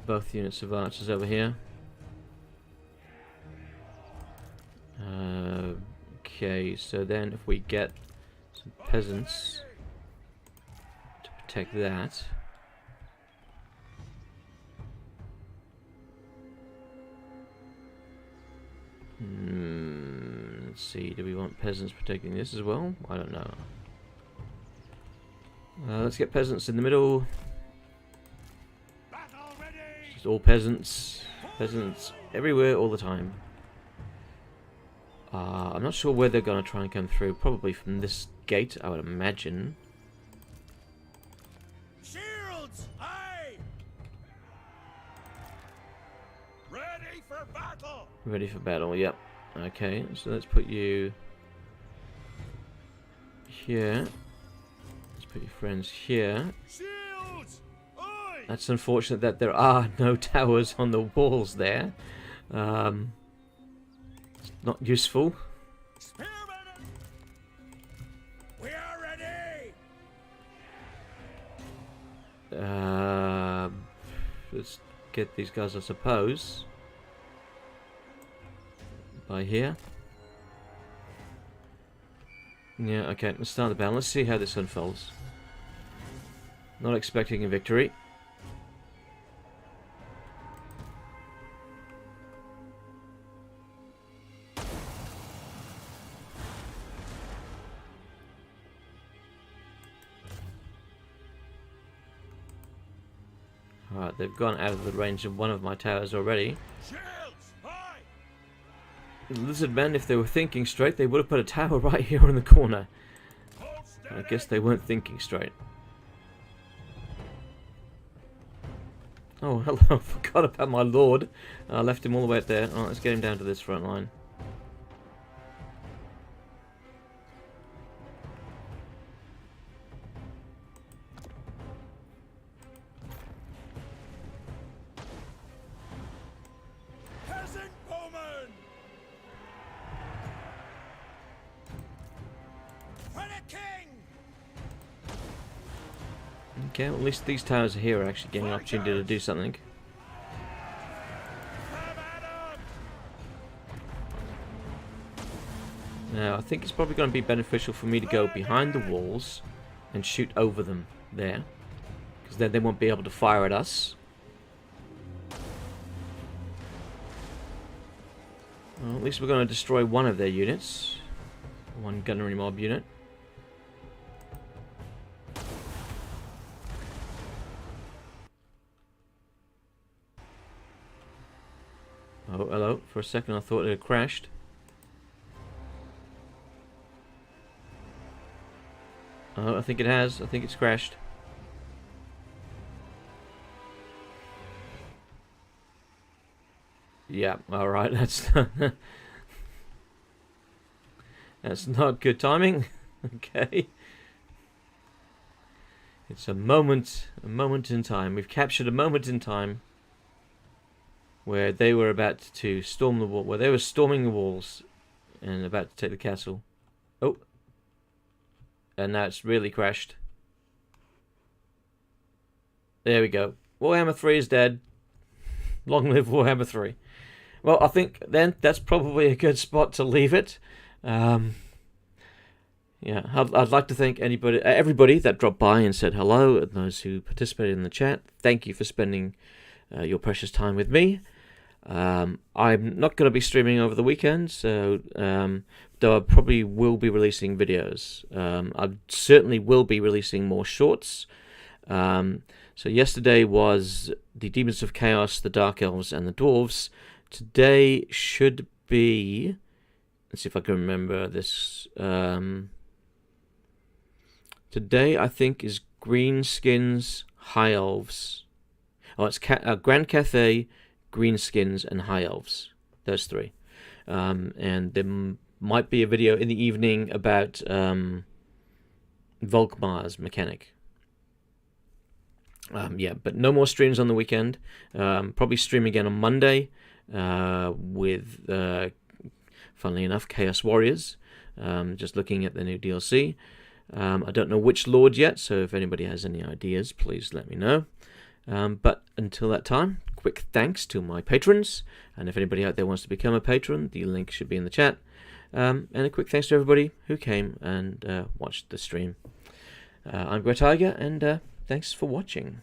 both units of archers over here. Okay, so then if we get some peasants to protect that. Let's see, do we want peasants protecting this as well? I don't know. Let's get peasants in the middle. Just all peasants. Peasants everywhere all the time. I'm not sure where they're going to try and come through. Probably from this gate, I would imagine. Shields, aye! Ready for battle! Ready for battle, yep. Okay, so let's put you here. Let's put your friends here. Shields, aye! That's unfortunate that there are no towers on the walls there. It's not useful. Spearmen! We are ready! Let's get these guys, I suppose. By here. Yeah, okay, let's start the battle. Let's see how this unfolds. Not expecting a victory. Alright, they've gone out of the range of one of my towers already. Shields, aye! The lizard men, if they were thinking straight, they would have put a tower right here in the corner. Hold steady! I guess they weren't thinking straight. Oh, hello, forgot about my lord. I left him all the way up there. Alright, let's get him down to this front line. Peasant bowmen! For the king! Okay, well, at least these towers here are actually getting an opportunity to do something. Have at 'em! Now, I think it's probably going to be beneficial for me to go behind the walls and shoot over them there. Because then they won't be able to fire at us. Well, at least we're going to destroy one of their units. One gunnery mob unit. Oh, hello. For a second I thought it had crashed. Oh, I think it has. I think it's crashed. Yeah, alright, that's that's not good timing. Okay. It's a moment in time. We've captured a moment in time where they were about to storm the wall, where they were storming the walls and about to take the castle. Oh. And now it's really crashed. There we go. Warhammer 3 is dead. Long live Warhammer 3. Well, I think then that's probably a good spot to leave it. Yeah, I'd like to thank everybody that dropped by and said hello, and those who participated in the chat. Thank you for spending your precious time with me. I'm not going to be streaming over the weekend, so though I probably will be releasing videos. I certainly will be releasing more shorts. So yesterday was the Demons of Chaos, the Dark Elves, and the Dwarves. Today should be... Let's see if I can remember this. Today, I think, is Greenskins, High Elves. Oh, it's Grand Cathay, Greenskins, and High Elves. Those three. And there might be a video in the evening about Volkmar's mechanic. Yeah, but no more streams on the weekend. Probably stream again on Monday with, funnily enough, Chaos Warriors. Just looking at the new DLC. I don't know which Lord yet, so if anybody has any ideas, please let me know. But until that time, quick thanks to my patrons. And if anybody out there wants to become a patron, the link should be in the chat. And a quick thanks to everybody who came and watched the stream. I'm Grey Tiger, and thanks for watching.